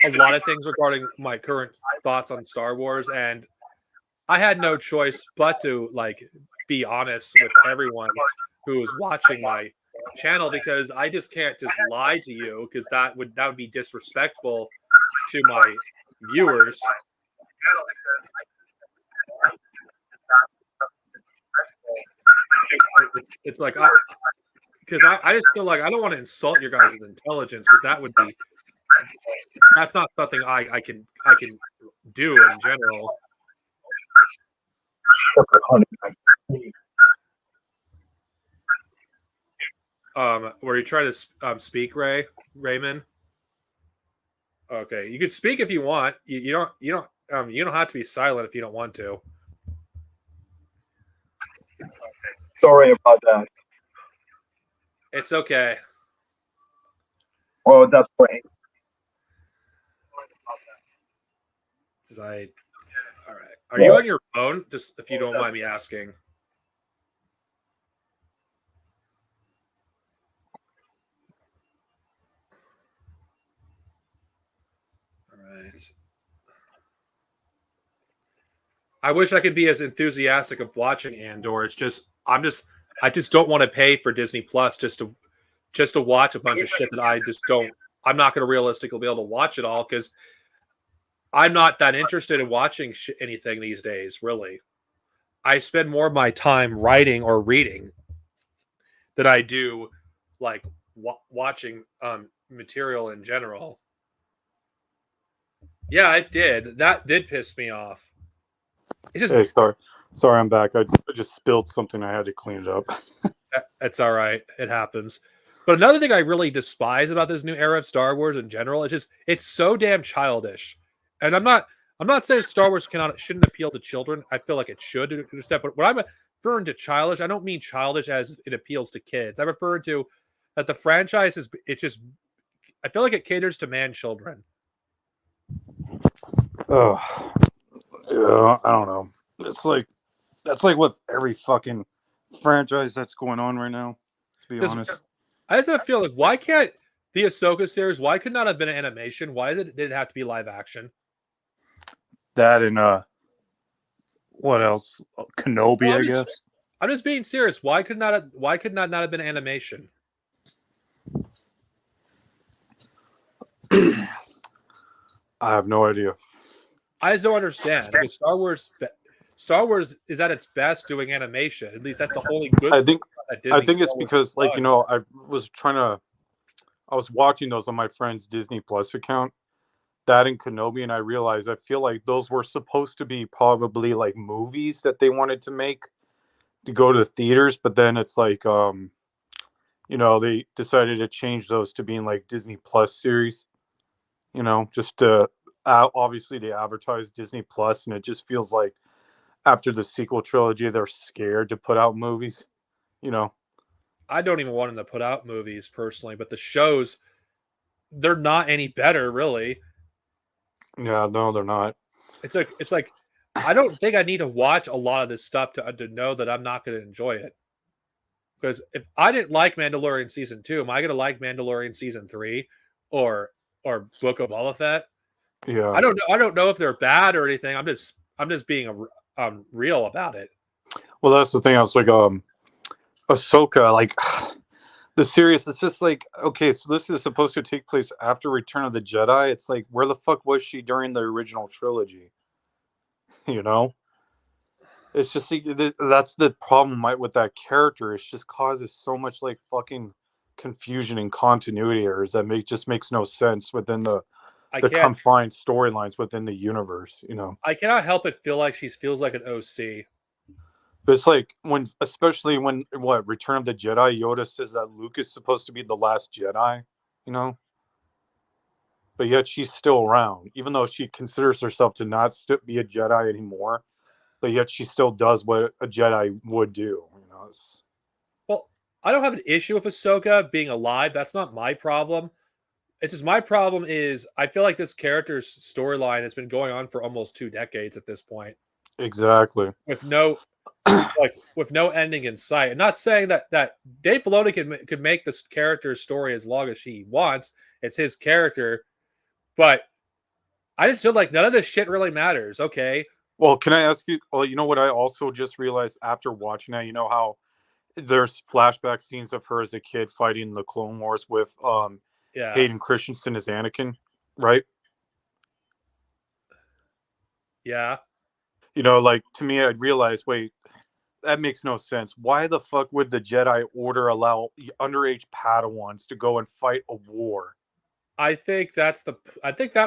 a lot of things regarding my current thoughts on Star Wars, and I had no choice but to like be honest with everyone who was watching my channel, because I just can't just lie to you, because that would be disrespectful to my viewers. It's like because I just feel like I don't want to insult your guys' intelligence, because that's not something I can do in general. Were you trying to speak, Raymond? Okay, you could speak if you want. You don't have to be silent if you don't want to. Sorry about that. It's okay. Well, that's great. All right. Are you Well, on your phone? Just if you don't mind me asking. All right. I wish I could be as enthusiastic of watching Andor. I just don't want to pay for Disney Plus just to watch a bunch of shit that I just don't. I'm not going to realistically be able to watch it all because I'm not that interested in watching anything these days. Really, I spend more of my time writing or reading than I do like watching material in general. Yeah, it did. That did piss me off. It's just Hey, sorry, I'm back. I just spilled something. I had to clean it up. That's all right. It happens. But another thing I really despise about this new era of Star Wars in general, it's so damn childish. And I'm not saying Star Wars shouldn't appeal to children. I feel like it should to an extent. But when I'm referring to childish, I don't mean childish as it appeals to kids. I'm referring to that the franchise is it's just I feel like it caters to man children. Oh, yeah, I don't know. It's like that's like with every fucking franchise that's going on right now. To be Because honest, I just feel like why can't the Ahsoka series? Why could not have been an animation? Did it have to be live action? that and what else? Kenobi, Well, I guess. I'm just being serious. Why could not have been animation? I have no idea. I just don't understand because Star Wars is at its best doing animation. At least that's the only good I thing think that Disney it's Star Wars because has like done. I was watching those on my friend's Disney Plus account, that and Kenobi, and I realized I feel like those were supposed to be probably like movies that they wanted to make to go to the theaters, but then it's like they decided to change those to being like Disney Plus series, just to obviously they advertise Disney Plus, and it just feels like after the sequel trilogy they're scared to put out movies, you know. I don't even want them to put out movies personally, but the shows they're not any better really. Yeah, no, they're not. It's like I don't think I need to watch a lot of this stuff to know that I'm not going to enjoy it. Because if I didn't like Mandalorian season 2, am I going to like Mandalorian season 3 or Book of Boba Fett? Yeah. I don't know if they're bad or anything. I'm just being real about it. Well, that's the thing. I was like, Ahsoka, like the series. It's just like, okay, so this is supposed to take place after Return of the Jedi. It's like, where the fuck was she during the original trilogy? You know, it's just that's the problem with that character. It just causes so much like fucking confusion and continuity errors that just makes no sense within I the can't confined storylines within the universe. I cannot help but feel like she feels like an OC. But it's like especially when what Return of the Jedi, Yoda says that Luke is supposed to be the last Jedi, you know, but yet she's still around, even though she considers herself to not be a Jedi anymore. But yet she still does what a Jedi would do. Well, I don't have an issue with Ahsoka being alive. That's not my problem. It's just my problem is I feel like this character's storyline has been going on for almost 2 decades at this point, Exactly. with no ending in sight. I'm not saying that Dave Filoni could make this character's story as long as he wants. It's his character, but I just feel like none of this shit really matters. Okay, Well, can I ask you? Well, you know what I also just realized after watching that. You know how there's flashback scenes of her as a kid fighting the Clone Wars with yeah, Hayden Christensen as Anakin, right? yeah. Like to me, I'd realize, wait, that makes no sense. Why the fuck would the Jedi Order allow underage Padawans to go and fight a war? I think that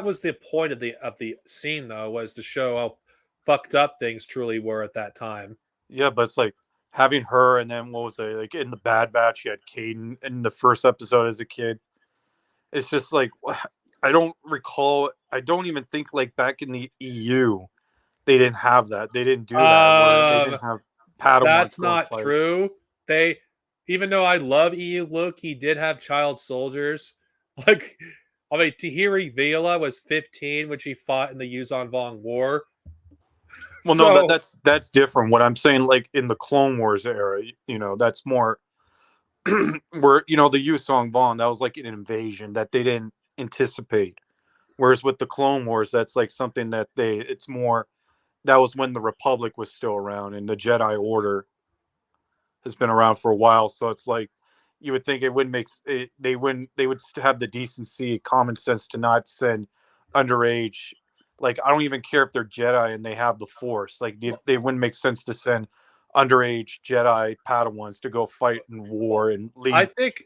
was the point of the scene though, was to show how fucked up things truly were at that time. Yeah, but it's like, having her, and then what was it, like in the Bad Batch, you had Caden in the first episode as a kid. It's just like I don't recall. I don't even think like back in the EU they didn't have that. They didn't do that where they didn't have Padawans That's go and not fight. true. They, even though I love EU Luke, he did have child soldiers. Like, I mean, Tahiri Vila was 15 when she fought in the Yuzon Vong War. Well, no, that's different. What I'm saying, like in the Clone Wars era, that's more where the Yusong Vong, that was like an invasion that they didn't anticipate. Whereas with the Clone Wars, that's like something that it's more. That was when the Republic was still around, and the Jedi Order has been around for a while. So it's like you would think it wouldn't make they would have the decency, common sense to not send underage. Like, I don't even care if they're Jedi and they have the Force. Like, they wouldn't make sense to send underage Jedi Padawans to go fight in war and lead. I think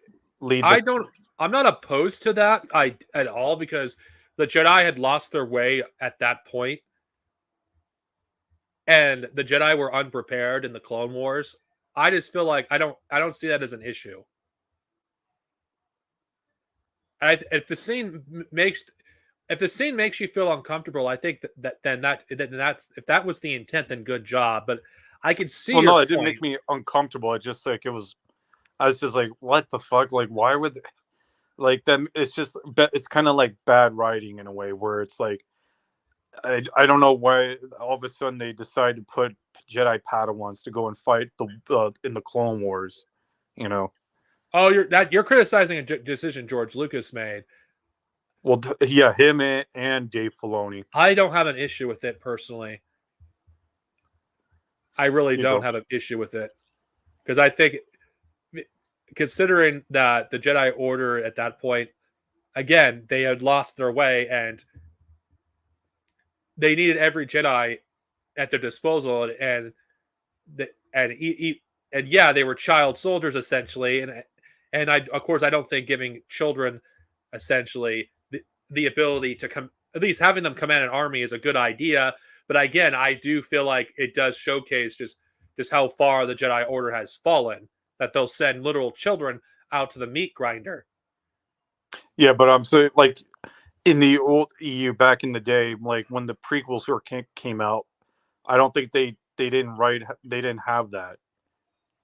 I'm not opposed to that at all, because the Jedi had lost their way at that point, and the Jedi were unprepared in the Clone Wars. I just feel like I don't see that as an issue. If the scene makes you feel uncomfortable, I think that's if that was the intent, then good job. But I could see. Well, no, it didn't make me uncomfortable. It just like I was just like, what the fuck? Like, why would like them? It's kind of like bad writing in a way where it's like I don't know why all of a sudden they decide to put Jedi Padawans to go and fight in the Clone Wars, Oh, you're criticizing a decision George Lucas made. Well, yeah, him and Dave Filoni. I don't have an issue with it personally. I really don't have an issue with it, because I think, considering that the Jedi Order at that point, again, they had lost their way and they needed every Jedi at their disposal, and yeah, they were child soldiers essentially, and of course I don't think giving children essentially the ability to at least having them command an army is a good idea. But again, I do feel like it does showcase just how far the Jedi Order has fallen, that they'll send literal children out to the meat grinder. Yeah, but I'm saying, like, in the old EU back in the day, like when the prequels came out, I don't think they didn't have that.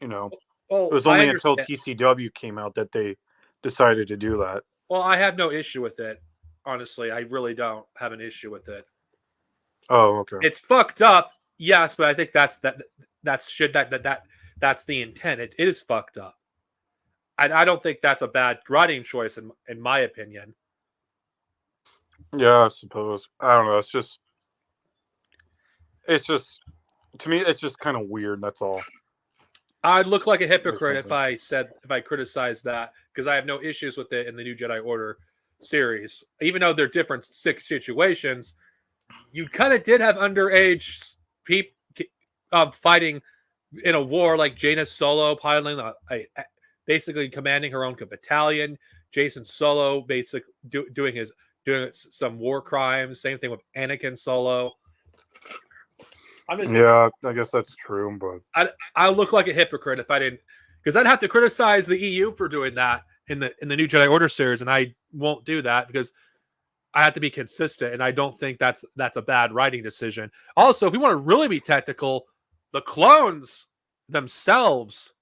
Well, it was only until TCW came out that they decided to do that. Well, I have no issue with it. Honestly, I really don't have an issue with it. Oh, okay. It's fucked up, yes, but I think that's the intent. It is fucked up. I don't think that's a bad writing choice in my opinion. Yeah, I suppose. I don't know. It's just to me, it's just kind of weird. That's all. I'd look like a hypocrite if I criticized that, because I have no issues with it in the New Jedi Order series. Even though they're different situations, you kind of did have underage people fighting in a war, like Jaina Solo piloting basically commanding her own battalion. Jason Solo basically doing some war crimes. Same thing with Anakin Solo. Yeah, I guess that's true, but I look like a hypocrite if I didn't, because I'd have to criticize the EU for doing that in the New Jedi Order series, and I won't do that because I have to be consistent, and I don't think that's a bad writing decision. Also, if we want to really be technical, the clones themselves,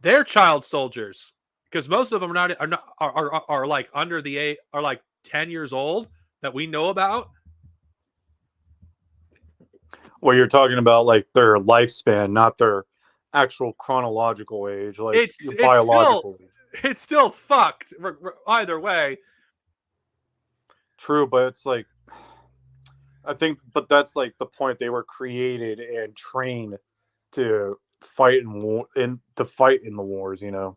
they're child soldiers, because most of them are like under the age, are like 10 years old that we know about. Well, you're talking about like their lifespan, not their actual chronological age, like biological. It's still fucked either way. True, but it's like, I think, but that's like the point. They were created and trained to fight in the wars, to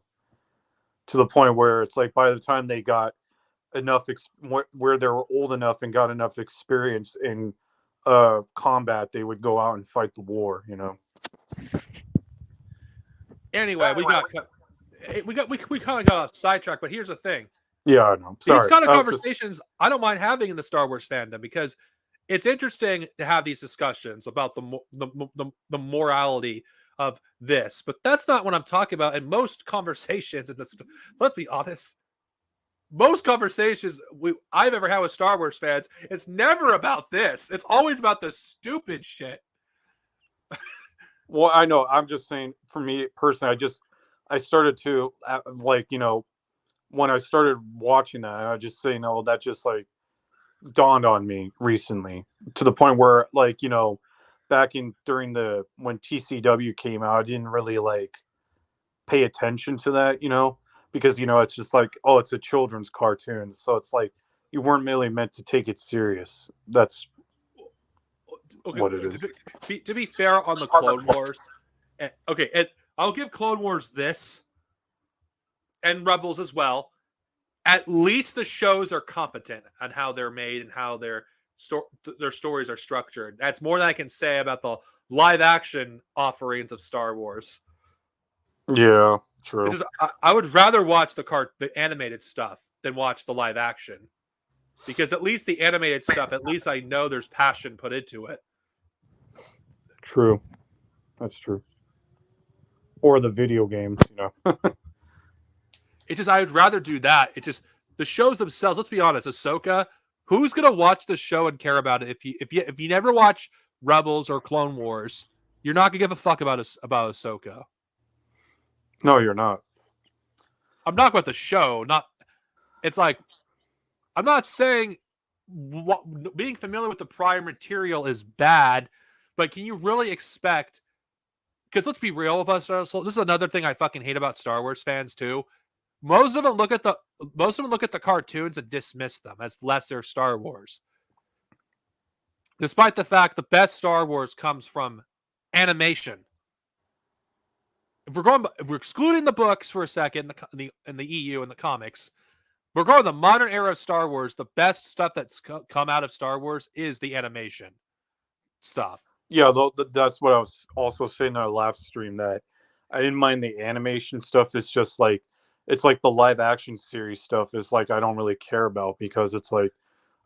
the point where it's like by the time they got enough where they were old enough and got enough experience in combat, they would go out and fight the war. Anyway, we kind of got off sidetrack, but here's the thing. Yeah, I know. Sorry. These kind of conversations I don't mind having in the Star Wars fandom, because it's interesting to have these discussions about the morality of this, but that's not what I'm talking about. In most conversations, let's be honest, most conversations I've ever had with Star Wars fans, it's never about this. It's always about the stupid shit. Well, I know. I'm just saying, for me personally, I started to like, when I started watching that, I just saying, oh, that just like dawned on me recently, to the point where, like, back in during when TCW came out, I didn't really like pay attention to that, because it's just like, oh, it's a children's cartoon, so it's like you weren't really meant to take it serious. That's Okay, what it is. to be fair on the Clone Wars, okay, and I'll give Clone Wars this, and Rebels as well. At least the shows are competent on how they're made and how their stories are structured. That's more than I can say about the live action offerings of Star Wars. Yeah, true. Because I would rather watch the animated stuff than watch the live action, because at least the animated stuff, at least I know there's passion put into it. True, that's true. Or the video games, It's just I would rather do that. It's just the shows themselves. Let's be honest, Ahsoka. Who's gonna watch the show and care about it if you never watch Rebels or Clone Wars? You're not gonna give a fuck about Ahsoka. No, you're not. I'm not about the show. It's like, I'm not saying being familiar with the prior material is bad, but can you really expect? Because let's be real with us. This is another thing I fucking hate about Star Wars fans too. Most of them look at the cartoons and dismiss them as lesser Star Wars, despite the fact the best Star Wars comes from animation. If we're excluding the books for a second, in the EU and the comics, we're going the modern era of Star Wars. The best stuff that's come out of Star Wars is the animation stuff. Yeah, that's what I was also saying in our last stream, that I didn't mind the animation stuff. It's just like, it's like the live action series stuff is like I don't really care about, because it's like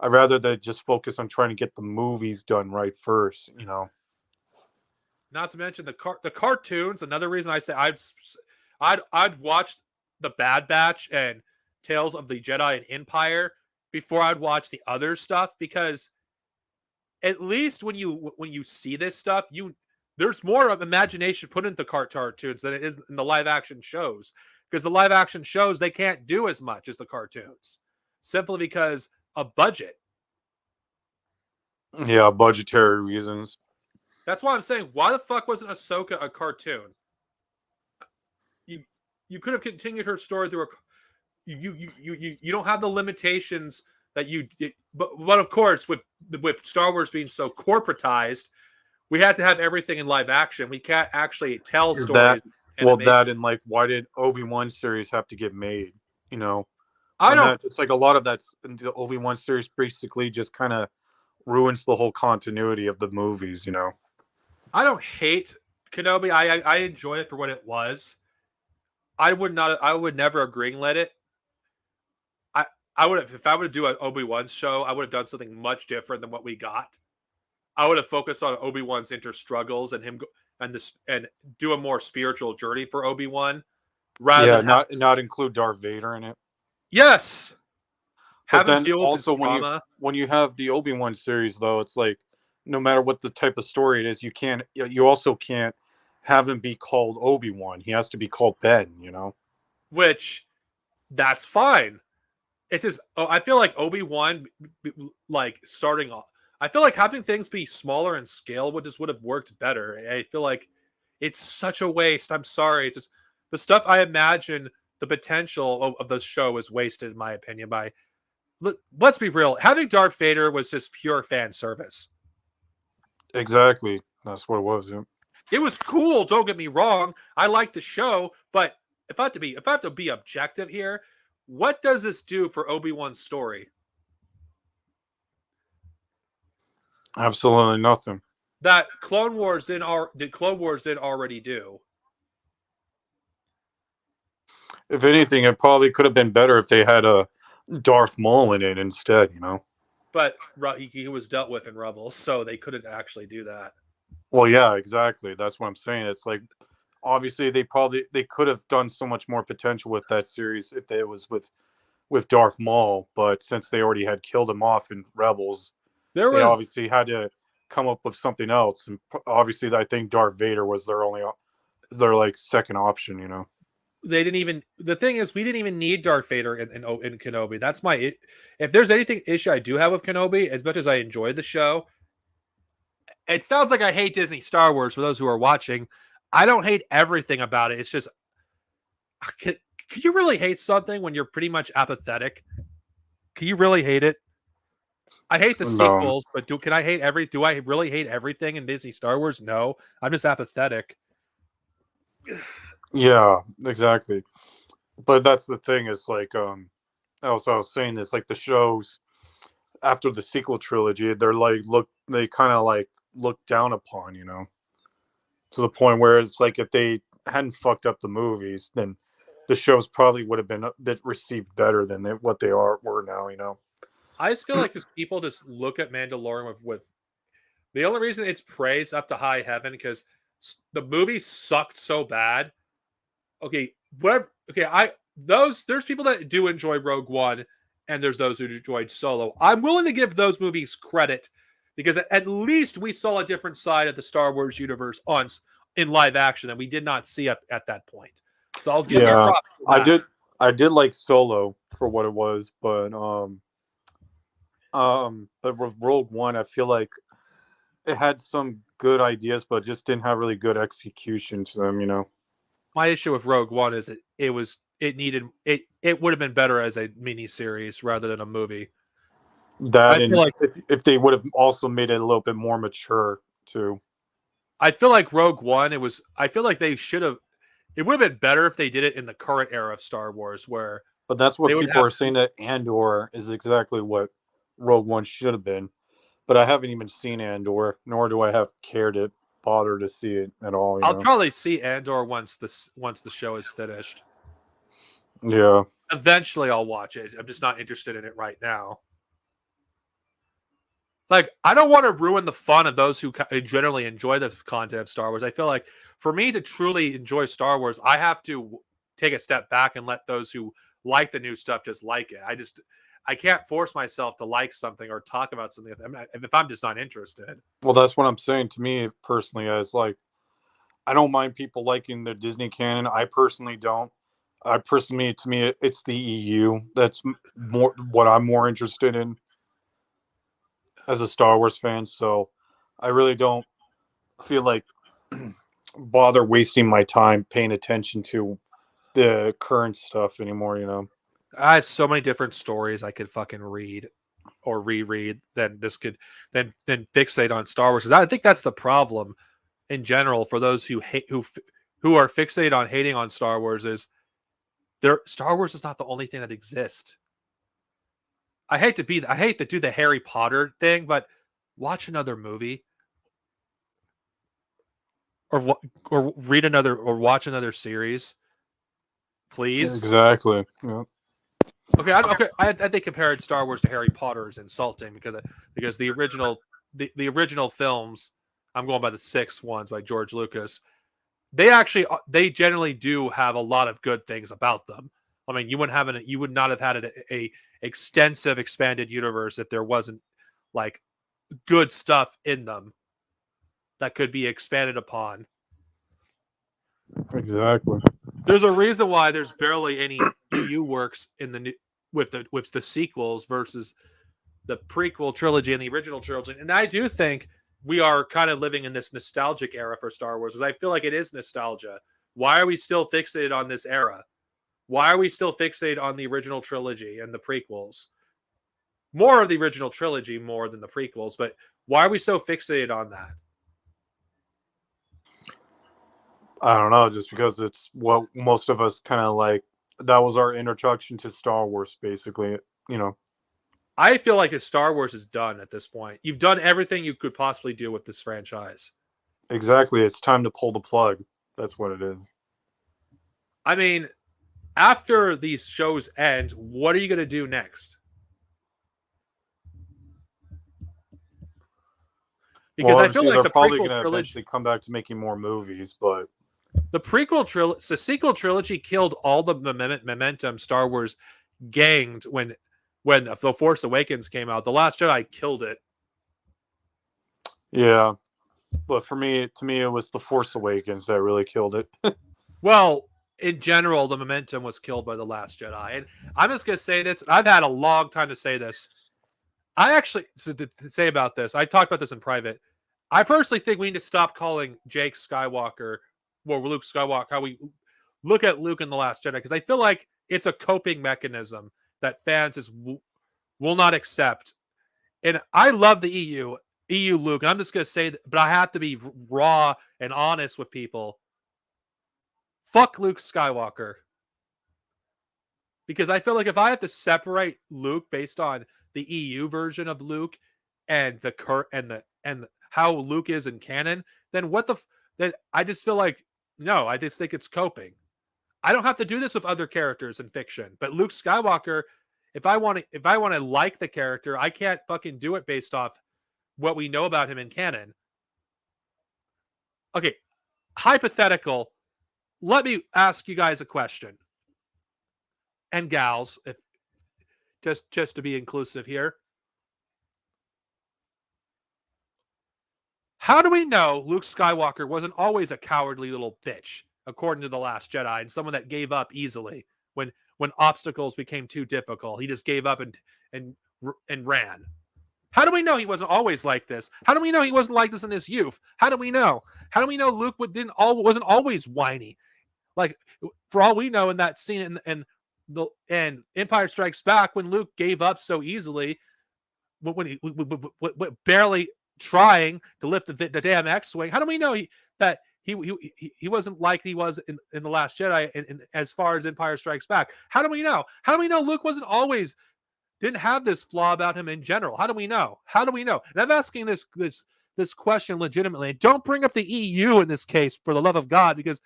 I'd rather they just focus on trying to get the movies done right first, Not to mention the cartoons. Another reason I say I'd watch the Bad Batch and Tales of the Jedi and Empire before I'd watch the other stuff, because at least when you see this stuff, there's more of imagination put into cartoons than it is in the live action shows. Because the live action shows, they can't do as much as the cartoons, simply because of budget. Yeah, budgetary reasons. That's why I'm saying, why the fuck wasn't Ahsoka a cartoon? You could have continued her story through you don't have the limitations that but of course with Star Wars being so corporatized, we had to have everything in live action. We can't actually tell stories. That and like, why did Obi-Wan series have to get made? I don't. It's like a lot of that's the Obi-Wan series basically just kind of ruins the whole continuity of the movies. I don't hate Kenobi. I enjoy it for what it was. I would never greenlit it. I would have, if I would do an Obi-Wan show, I would have done something much different than what we got. I would have focused on Obi-Wan's inner struggles and him and do a more spiritual journey for Obi-Wan, rather than not include Darth Vader in it. Yes. But then also when you have the Obi-Wan series, though, it's like no matter what the type of story it is, you also can't have him be called Obi-Wan. He has to be called Ben, Which, that's fine. It's just, I feel like Obi-Wan, like starting off, I feel like having things be smaller in scale would have worked better. I feel like it's such a waste. I'm sorry. It's just the stuff I imagine the potential of the show is wasted, in my opinion. Let's be real. Having Darth Vader was just pure fan service. Exactly. That's what it was. Yeah. It was cool. Don't get me wrong. I liked the show, but if I have to be objective here, what does this do for Obi-Wan's story? Absolutely nothing. That Clone Wars didn't already do. If anything, it probably could have been better if they had a Darth Maul in it instead, But he was dealt with in Rebels, so they couldn't actually do that. Well, yeah, exactly. That's what I'm saying. It's like obviously they could have done so much more potential with that series if it was with Darth Maul, but since they already had killed him off in Rebels, There they was obviously had to come up with something else. And obviously, I think Darth Vader was their like second option. You know. they didn't even. The thing is, we didn't even need Darth Vader in Kenobi. That's my. If there's anything issue I do have with Kenobi, as much as I enjoyed the show, it sounds like I hate Disney Star Wars. For those who are watching, I don't hate everything about it. It's just, can, can you really hate something when you're pretty much apathetic? Can you really hate it? I hate the No. sequels, but do I really hate everything in Disney Star Wars? No. I'm just apathetic. Yeah, exactly. But that's the thing is like else I was saying is like the shows after the sequel trilogy, they kind of like look down upon, you know, to the point where it's like if they hadn't fucked up the movies, then the shows probably would have been a bit received better than what they were now, you know. I just feel like just people just look at Mandalorian with the only reason it's praised up to high heaven because the movie sucked so bad. Okay, whatever. Okay, there's people that do enjoy Rogue One, and there's those who enjoyed Solo. I'm willing to give those movies credit because at least we saw a different side of the Star Wars universe in live action that we did not see at that point. So I'll give them Yeah, props for I that. did. I did like Solo for what it was, but with Rogue One, I feel like it had some good ideas, but just didn't have really good execution to them. You know, My issue with Rogue One is it would have been better as a mini series rather than a movie. that I feel and like if they would have also made it a little bit more mature too. Rogue One. I feel like they should have. It would have been better if they did it in the current era of Star Wars, where But that's they what would people have. are saying that Andor is exactly what Rogue One should have been. But I haven't even seen Andor, nor do I have care to bother to see it at all. You I'll know. probably see Andor once the show is finished. Yeah. Eventually, I'll watch it. I'm just not interested in it right now. Like, I don't want to ruin the fun of those who generally enjoy the content of Star Wars. I feel like for me to truly enjoy Star Wars, I have to take a step back and let those who like the new stuff just like it. I can't force myself to like something or talk about something if I'm just not interested. Well, that's what I'm saying. To me personally, as like I don't mind people liking the Disney canon. I personally don't. I personally, to me, it's the EU that's more what I'm more interested in as a Star Wars fan. So I really don't feel like bother wasting my time paying attention to the current stuff anymore. You know. I have so many different stories I could fucking read or reread than this could than fixate on Star Wars. Because I think that's the problem in general for those who hate who are fixated on hating on Star Wars is Star Wars is not the only thing that exists. I hate to do the Harry Potter thing, but watch another movie or or read another or watch another series, please. Exactly. Yeah. Okay, I think comparing Star Wars to Harry Potter is insulting because the original films, I'm going by the six ones by George Lucas. They generally do have a lot of good things about them. I mean, you would not have had a extensive expanded universe if there wasn't like good stuff in them that could be expanded upon. Exactly. There's a reason why there's barely any EU works in the new with the sequels versus the prequel trilogy and the original trilogy. And I do think we are kind of living in this nostalgic era for Star Wars, because I feel like it is nostalgia. Why are we still fixated on this era? Why are we still fixated on the original trilogy and the prequels? More of the original trilogy more than the prequels, but why are we so fixated on that? I don't know, just because it's what most of us kind of like. That was our introduction to Star Wars, basically. You know, I feel like Star Wars is done at this point. You've done everything you could possibly do with this franchise. exactly. It's time to pull the plug. That's what it is. I mean, after these shows end, what are you going to do next? Because Well, I feel obviously like they're the probably prequel going to trilogy, eventually come back to making more movies, but the sequel trilogy killed all the momentum Star Wars gained when The Force Awakens came out. The Last Jedi killed it. yeah. But to me, it was The Force Awakens that really killed it. Well, in general, the momentum was killed by The Last Jedi. And I'm just going to say this. I've had a long time to say this. I actually, to say about this, I talked about this in private. I personally think we need to stop calling Jake Skywalker, well, Luke Skywalker, how we look at Luke in The Last Jedi, because I feel like it's a coping mechanism that fans will not accept. And I love the EU Luke. And I'm just going to say that, but I have to be raw and honest with people. Fuck Luke Skywalker. Because I feel like if I have to separate Luke based on the EU version of Luke and how Luke is in canon, then then I just feel like no, I just think it's coping. I don't have to do this with other characters in fiction, but Luke Skywalker, if I want to like the character, I can't fucking do it based off what we know about him in canon. Okay, hypothetical. Let me ask you guys a question. And gals, if just to be inclusive here. How do we know Luke Skywalker wasn't always a cowardly little bitch, according to The Last Jedi, and someone that gave up easily when obstacles became too difficult? He just gave up and ran. How do we know he wasn't always like this? How do we know he wasn't like this in his youth? How do we know? How do we know Luke wasn't always whiny? Like, for all we know, in that scene in Empire Strikes Back, when Luke gave up so easily, when he barely trying to lift the damn X-wing, how do we know that he wasn't like he was in The Last Jedi as far as Empire Strikes Back? How do we know? How do we know Luke didn't have this flaw about him in general? How do we know? How do we know? And I'm asking this question legitimately. Don't bring up the EU in this case, for the love of God, because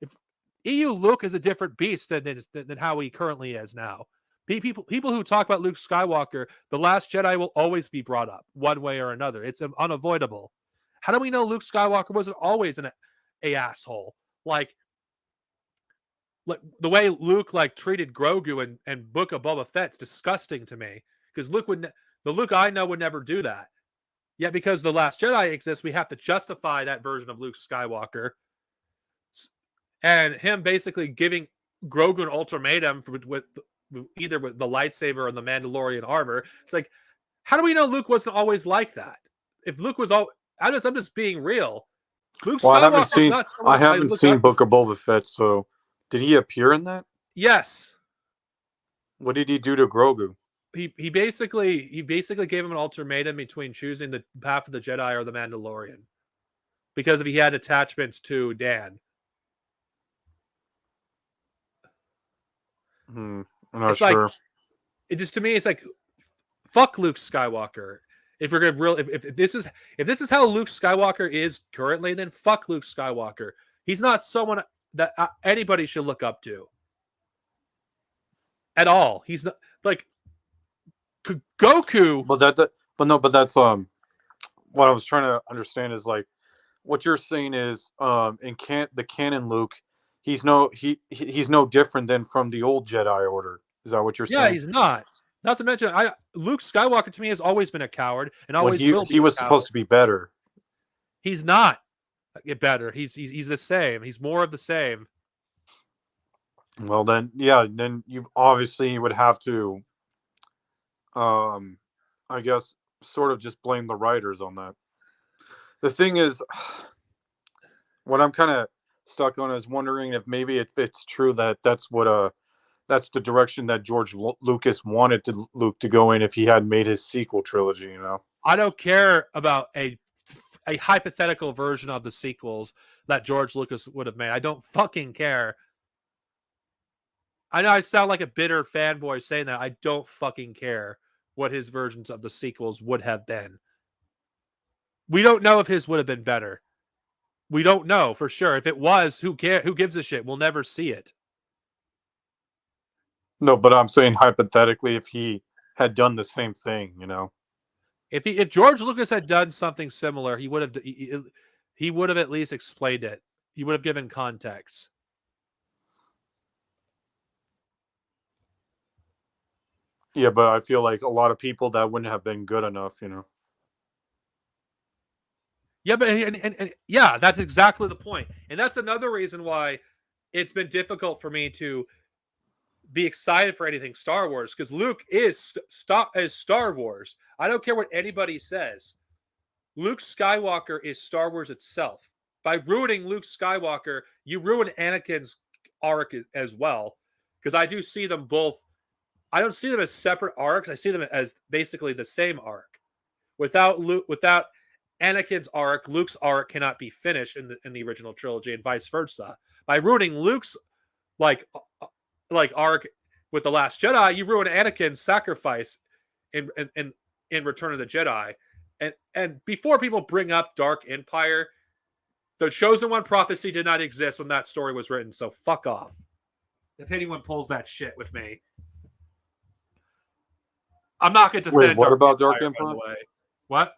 if EU Luke is a different beast than how he currently is now. People who talk about Luke Skywalker, The Last Jedi will always be brought up one way or another. It's unavoidable. How do we know Luke Skywalker wasn't always a asshole? Like the way Luke treated Grogu and Book of Boba Fett's disgusting to me, because the Luke I know would never do that. Yet because The Last Jedi exists, we have to justify that version of Luke Skywalker, and him basically giving Grogu an ultimatum with either with the lightsaber or the Mandalorian armor. It's like, how do we know Luke wasn't always like that? If Luke was I'm just being real. Luke Skywalker is not someone I haven't look seen up Book of Boba Fett. So, did he appear in that? Yes. What did he do to Grogu? He basically gave him an ultimatum between choosing the path of the Jedi or the Mandalorian, because if he had attachments to Dan. I'm not It's sure. like, it just, to me, it's like, fuck Luke Skywalker. If we're gonna if this is how Luke Skywalker is currently, then fuck Luke Skywalker. He's not someone that anybody should look up to at all. He's not like Goku. But that's what I was trying to understand is like what you're saying is the canon Luke, he's no different than from the old Jedi Order. Is that what you're Yeah, saying? he's not. Not to mention, Luke Skywalker to me has always been a coward and When always will be he a was coward. supposed to be better. He's not get better. He's the same. He's more of the same. Well, then you obviously would have to, I guess, sort of just blame the writers on that. The thing is, what I'm kind of stuck on is wondering if maybe it's true that that's the direction that George Lucas wanted Luke to go in if he had made his sequel trilogy. You know, I don't care about a hypothetical version of the sequels that George Lucas would have made. I don't fucking care. I know I sound like a bitter fanboy saying that. I don't fucking care what his versions of the sequels would have been. We don't know if his would have been better. We don't know for sure. If it was, who gives a shit? We'll never see it. no, but I'm saying hypothetically, if he had done the same thing, you know. If George Lucas had done something similar, he would have at least explained it. He would have given context. Yeah, but I feel like a lot of people that wouldn't have been good enough, Yeah, but and yeah, that's exactly the point. And that's another reason why it's been difficult for me to be excited for anything Star Wars, because Luke is Star Wars. I don't care what anybody says. Luke Skywalker is Star Wars itself. By ruining Luke Skywalker, you ruin Anakin's arc as well, because I do see them both. I don't see them as separate arcs. I see them as basically the same arc. Without Anakin's arc, Luke's arc cannot be finished in the original trilogy, and vice versa. By ruining Luke's like arc with the Last Jedi, you ruin Anakin's sacrifice in Return of the Jedi. And before people bring up Dark Empire, the Chosen One prophecy did not exist when that story was written. So fuck off. If anyone pulls that shit with me, I'm not going to defend. Wait, what about Dark Empire? By the way, what?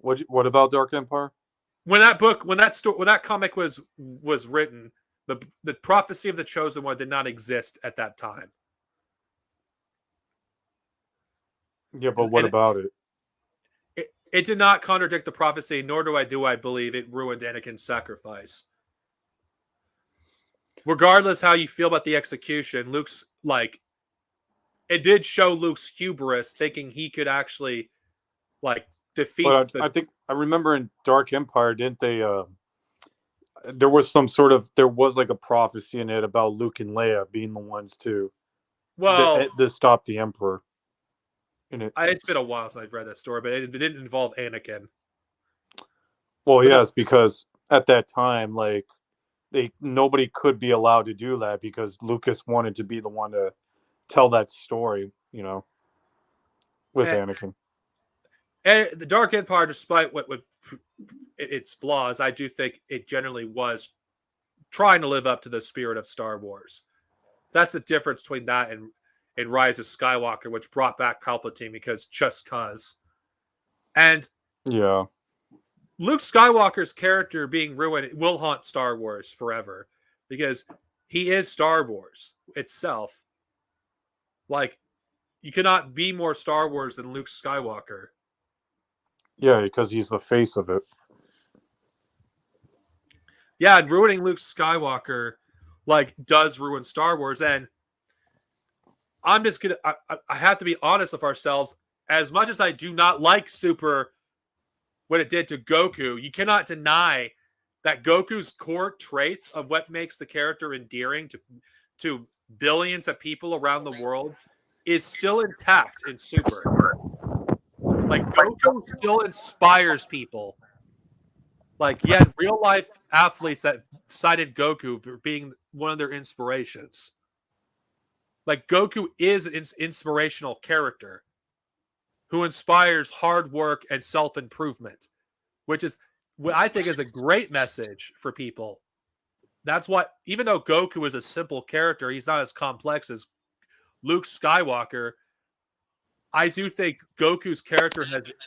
What about Dark Empire? When that comic was written, the prophecy of the Chosen One did not exist at that time. Yeah, but what about it? It did not contradict the prophecy, nor do I believe it ruined Anakin's sacrifice. Regardless how you feel about the execution, Luke's it did show Luke's hubris, thinking he could actually defeat. But I think I remember in Dark Empire, didn't they? There was like a prophecy in it about Luke and Leia being the ones to stop the Emperor. It's been a while since I've read that story, but it didn't involve Anakin. Well, yes, because at that time, nobody could be allowed to do that because Lucas wanted to be the one to tell that story, with Anakin. And the Dark Empire, despite what its flaws, I do think it generally was trying to live up to the spirit of Star Wars. That's the difference between that and Rise of Skywalker, which brought back Palpatine just cause. And yeah, Luke Skywalker's character being ruined will haunt Star Wars forever because he is Star Wars itself. You cannot be more Star Wars than Luke Skywalker. Yeah, because he's the face of it. Yeah, and ruining Luke Skywalker does ruin Star Wars. And I'm just gonna I have to be honest with ourselves. As much as I do not like Super what it did to Goku, you cannot deny that Goku's core traits of what makes the character endearing to billions of people around the world is still intact in Super. Goku still inspires people. You had real life athletes that cited Goku for being one of their inspirations. Goku is an inspirational character who inspires hard work and self-improvement, which is what I think is a great message for people. That's why, even though Goku is a simple character, he's not as complex as Luke Skywalker. I do think Goku's character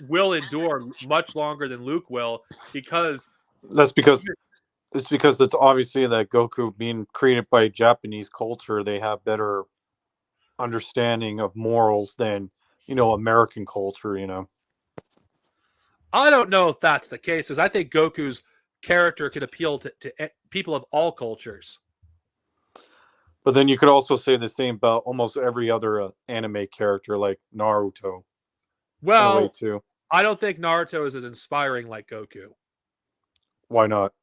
will endure much longer than Luke will because it's obviously that Goku being created by Japanese culture, they have better understanding of morals than American culture. I don't know if that's the case, because I think Goku's character could appeal to people of all cultures. But then you could also say the same about almost every other anime character, like Naruto. Well, too. I don't think Naruto is as inspiring like Goku. Why not?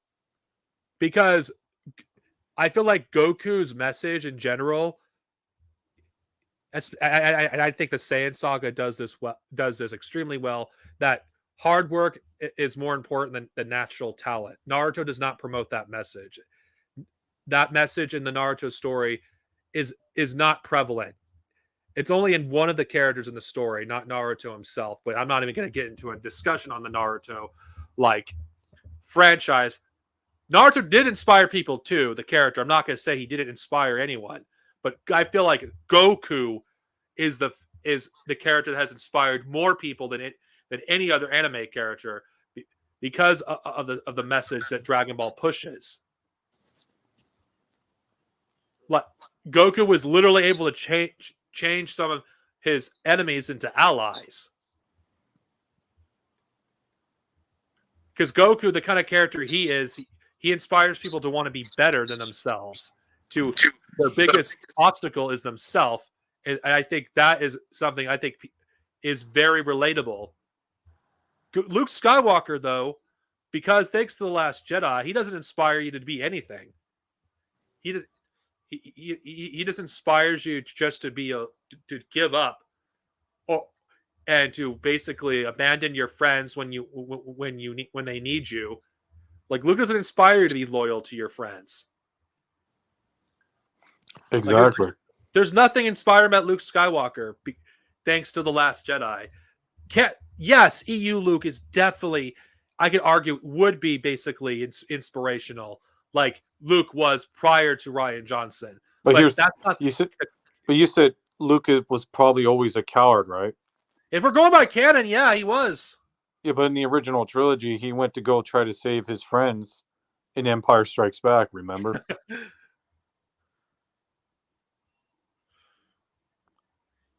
Because I feel like Goku's message in general, I think the Saiyan Saga does this extremely well, that hard work is more important than natural talent. Naruto does not promote that message. That message in the Naruto story is not prevalent. It's only in one of the characters in the story, not Naruto himself. But I'm not even going to get into a discussion on the Naruto franchise. Naruto did inspire people too, the character. I'm not going to say he didn't inspire anyone, but I feel like Goku is the character that has inspired more people than than any other anime character because of the message that Dragon Ball pushes. Like Goku was literally able to change some of his enemies into allies. Because Goku, the kind of character he is, he inspires people to want to be better than themselves. To their biggest obstacle is themselves, and I think that is something I think is very relatable. Luke Skywalker, though, because thanks to the Last Jedi, he doesn't inspire you to be anything. He does. He just inspires you just to be to give up, and to basically abandon your friends when they need you. Like Luke doesn't inspire you to be loyal to your friends. Exactly. Like, there's nothing inspiring about Luke Skywalker, thanks to the Last Jedi. Yes, EU Luke is definitely, I could argue, would be basically inspirational, like Luke was prior to Rian Johnson. But That's not. You said Luke was probably always a coward, right? If we're going by canon, yeah, he was. Yeah, but in the original trilogy, he went to go try to save his friends in Empire Strikes Back, remember?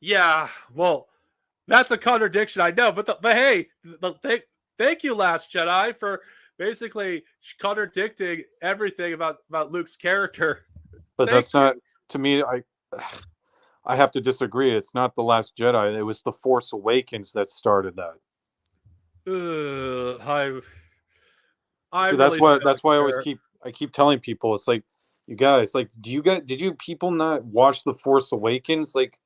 Yeah, well, that's a contradiction, I know. But hey, thank you, Last Jedi, for basically contradicting everything about Luke's character. But that's not, to me, I have to disagree. It's not the Last Jedi. It was the Force Awakens that started that. So that's why I keep telling people, it's like, you guys, like, did you people not watch the Force Awakens? Like,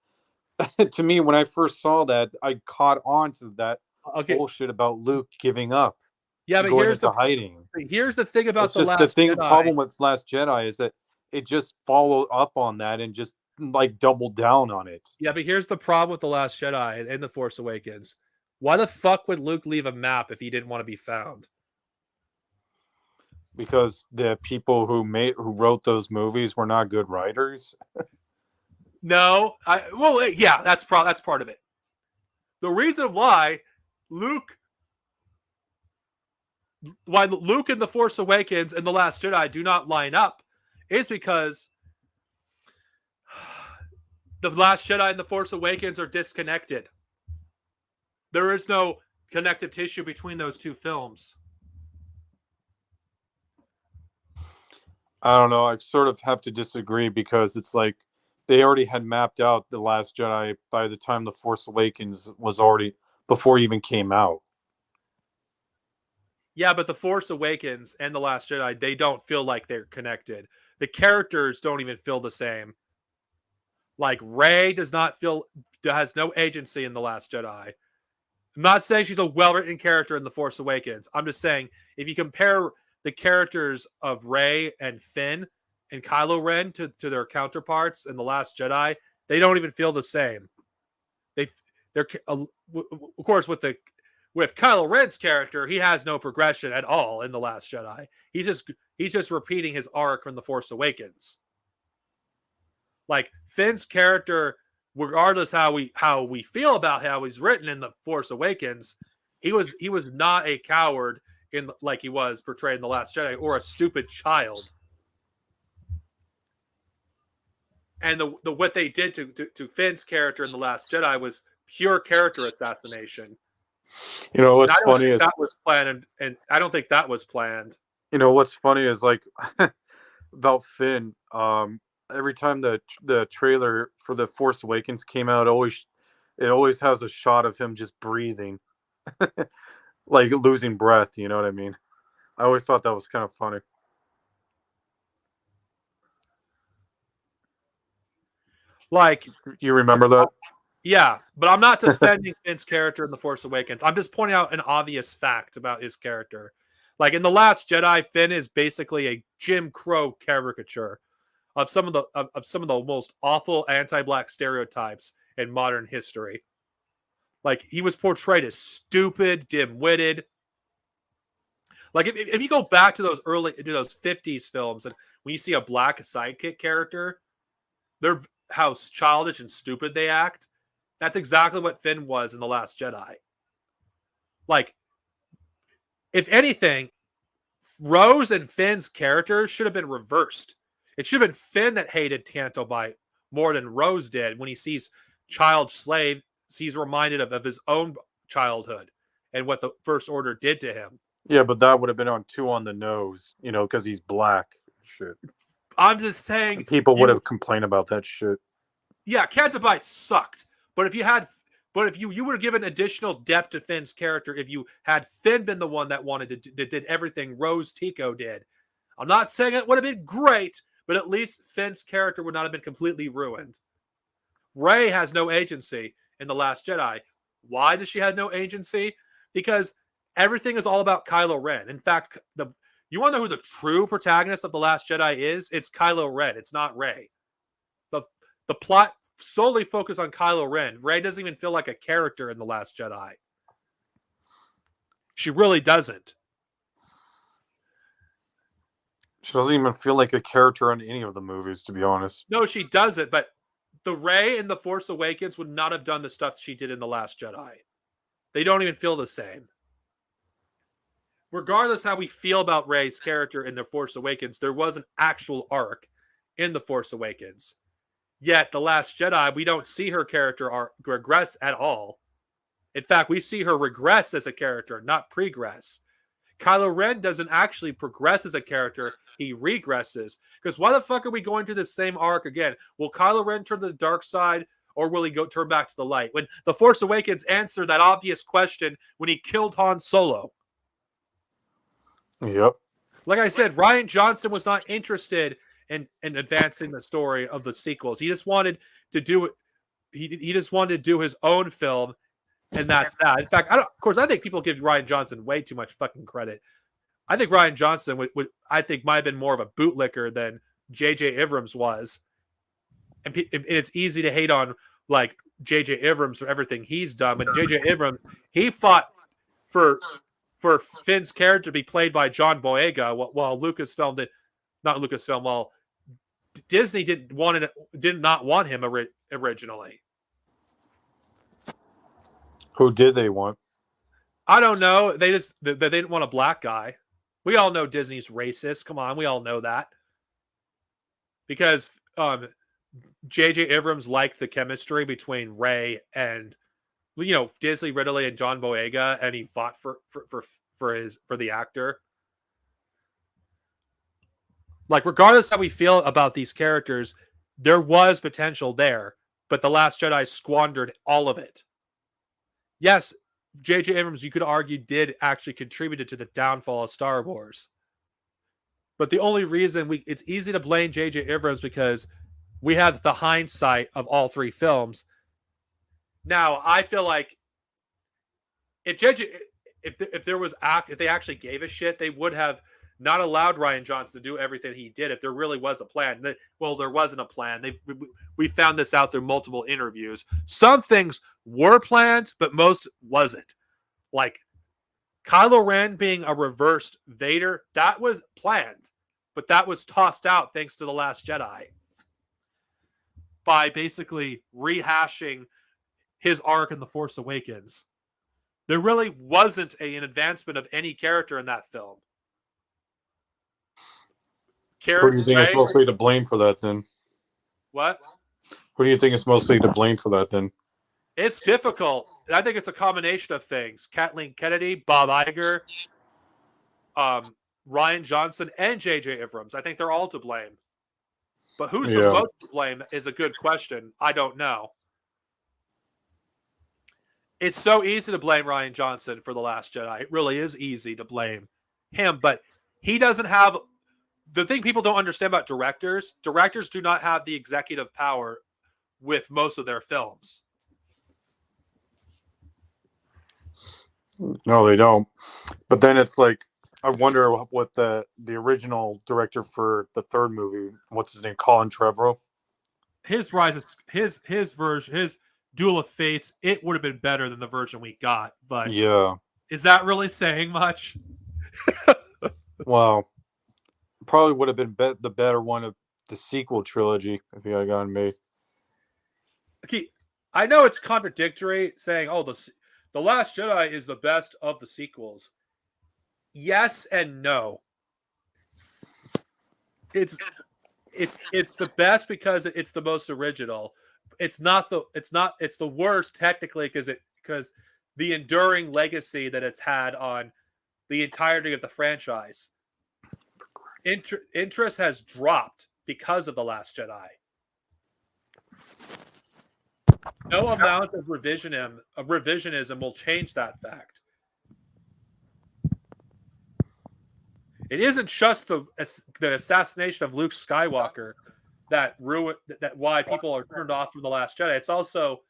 to me, when I first saw that, I caught on to that bullshit about Luke giving up. Yeah, but going into hiding. Here's the thing about the problem with Last Jedi is that it just followed up on that and just like doubled down on it. Yeah, but here's the problem with the Last Jedi and the Force Awakens. Why the fuck would Luke leave a map if he didn't want to be found? Because the people who wrote those movies were not good writers. No, yeah, that's part of it. The reason why Luke in the Force Awakens and the Last Jedi do not line up is because the Last Jedi and the Force Awakens are disconnected. There is no connective tissue between those two films. I don't know. I sort of have to disagree because it's like they already had mapped out the Last Jedi by the time the Force Awakens was already before it even came out. Yeah, but the Force Awakens and the Last Jedi, they don't feel like they're connected. The characters don't even feel the same. Like Rey has no agency in the Last Jedi. I'm not saying she's a well-written character in the Force Awakens. I'm just saying if you compare the characters of Rey and Finn and Kylo Ren to their counterparts in the Last Jedi, they don't even feel the same. They're of course with Kylo Ren's character, he has no progression at all in the Last Jedi. He's just repeating his arc from the Force Awakens. Like Finn's character, regardless how we feel about how he's written in the Force Awakens, he was not a coward like he was portrayed in the Last Jedi, or a stupid child. And the what they did to Finn's character in the Last Jedi was pure character assassination. You know what's funny is that was planned, and I don't think that was planned. You know what's funny is like about Finn. Every time the trailer for the Force Awakens came out, it always has a shot of him just breathing, like losing breath. You know what I mean? I always thought that was kind of funny. Like, you remember that? Yeah, but I'm not defending Finn's character in The Force Awakens. I'm just pointing out an obvious fact about his character. Like in The Last Jedi, Finn is basically a Jim Crow caricature of some of the most awful anti-black stereotypes in modern history. Like he was portrayed as stupid, dim-witted. Like if you go back to those 50s films, and when you see a black sidekick character, they're how childish and stupid they act. That's exactly what Finn was in The Last Jedi. Like, if anything, Rose and Finn's characters should have been reversed. It should have been Finn that hated Canto Bight more than Rose did when he sees child slave. He's reminded of his own childhood and what the First Order did to him. Yeah, but that would have been too on the nose, because he's black. Shit. I'm just saying, people would have complained about that shit. Yeah, Canto Bight sucked, but if you would have given additional depth to Finn's character if you had Finn been the one that that did everything Rose Tico did. I'm not saying it would have been great, but at least Finn's character would not have been completely ruined. Rey has no agency in The Last Jedi. Why does she have no agency? Because everything is all about Kylo Ren. In fact, you want to know who the true protagonist of The Last Jedi is? It's Kylo Ren. It's not Rey. The plot solely focused on Kylo Ren. Rey doesn't even feel like a character in The Last Jedi. She really doesn't. She doesn't even feel like a character in any of the movies, to be honest. No, she doesn't, but the Rey in The Force Awakens would not have done the stuff she did in The Last Jedi. They don't even feel the same. Regardless how we feel about Rey's character in The Force Awakens, there was an actual arc in The Force Awakens. Yet, The Last Jedi, we don't see her character regress at all. In fact, we see her regress as a character, not progress. Kylo Ren doesn't actually progress as a character. He regresses. Because why the fuck are we going through the same arc again? Will Kylo Ren turn to the dark side, or will he turn back to the light? When The Force Awakens answered that obvious question when he killed Han Solo. Yep. Like I said, Rian Johnson was not interested in advancing the story of the sequels. He just wanted to do it. He just wanted to do his own film, and that's that. In fact, I think people give Rian Johnson way too much fucking credit. I think Rian Johnson might have been more of a bootlicker than J.J. Abrams was, and it's easy to hate on like J.J. Abrams for everything he's done. But J.J. Abrams, he fought for Finn's character to be played by John Boyega, while while Disney did not want him originally. Who did they want? I don't know. They didn't want a black guy. We all know Disney's racist. Come on, we all know that. Because J.J. Abrams liked the chemistry between Rey and Disney Ridley and John Boyega, and he fought for the actor. Like, regardless how we feel about these characters, there was potential there, but The Last Jedi squandered all of it. Yes, J.J. Abrams, you could argue, did actually contribute to the downfall of Star Wars. But the only reason it's easy to blame J.J. Abrams because we have the hindsight of all three films. Now, I feel like if they actually gave a shit, they would have not allowed Rian Johnson to do everything he did if there really was a plan. Well, there wasn't a plan. We found this out through multiple interviews. Some things were planned, but most wasn't. Like Kylo Ren being a reversed Vader, that was planned, but that was tossed out thanks to The Last Jedi by basically rehashing his arc in The Force Awakens. There really wasn't an advancement of any character in that film. Who do you think is mostly to blame for that then? What? Who do you think is mostly to blame for that then? It's difficult. I think it's a combination of things. Kathleen Kennedy, Bob Iger, Rian Johnson, and J.J. Abrams. I think they're all to blame. But who's the most to blame is a good question. I don't know. It's so easy to blame Rian Johnson for The Last Jedi. It really is easy to blame him, but he doesn't have... The thing people don't understand about directors do not have the executive power with most of their films. No, they don't. But then it's like, I wonder what the original director for the third movie, what's his name, Colin Trevorrow? His version, his Duel of Fates, it would have been better than the version we got. But yeah, is that really saying much? Wow. Probably would have been the better one of the sequel trilogy if he had gotten made. Okay, I know it's contradictory saying, The Last Jedi is the best of the sequels. Yes and no. It's the best because it's the most original. It's the worst technically because the enduring legacy that it's had on the entirety of the franchise. Interest has dropped because of The Last Jedi. No amount of revisionism will change that fact. It isn't just the assassination of Luke Skywalker that why people are turned off from The Last Jedi. It's also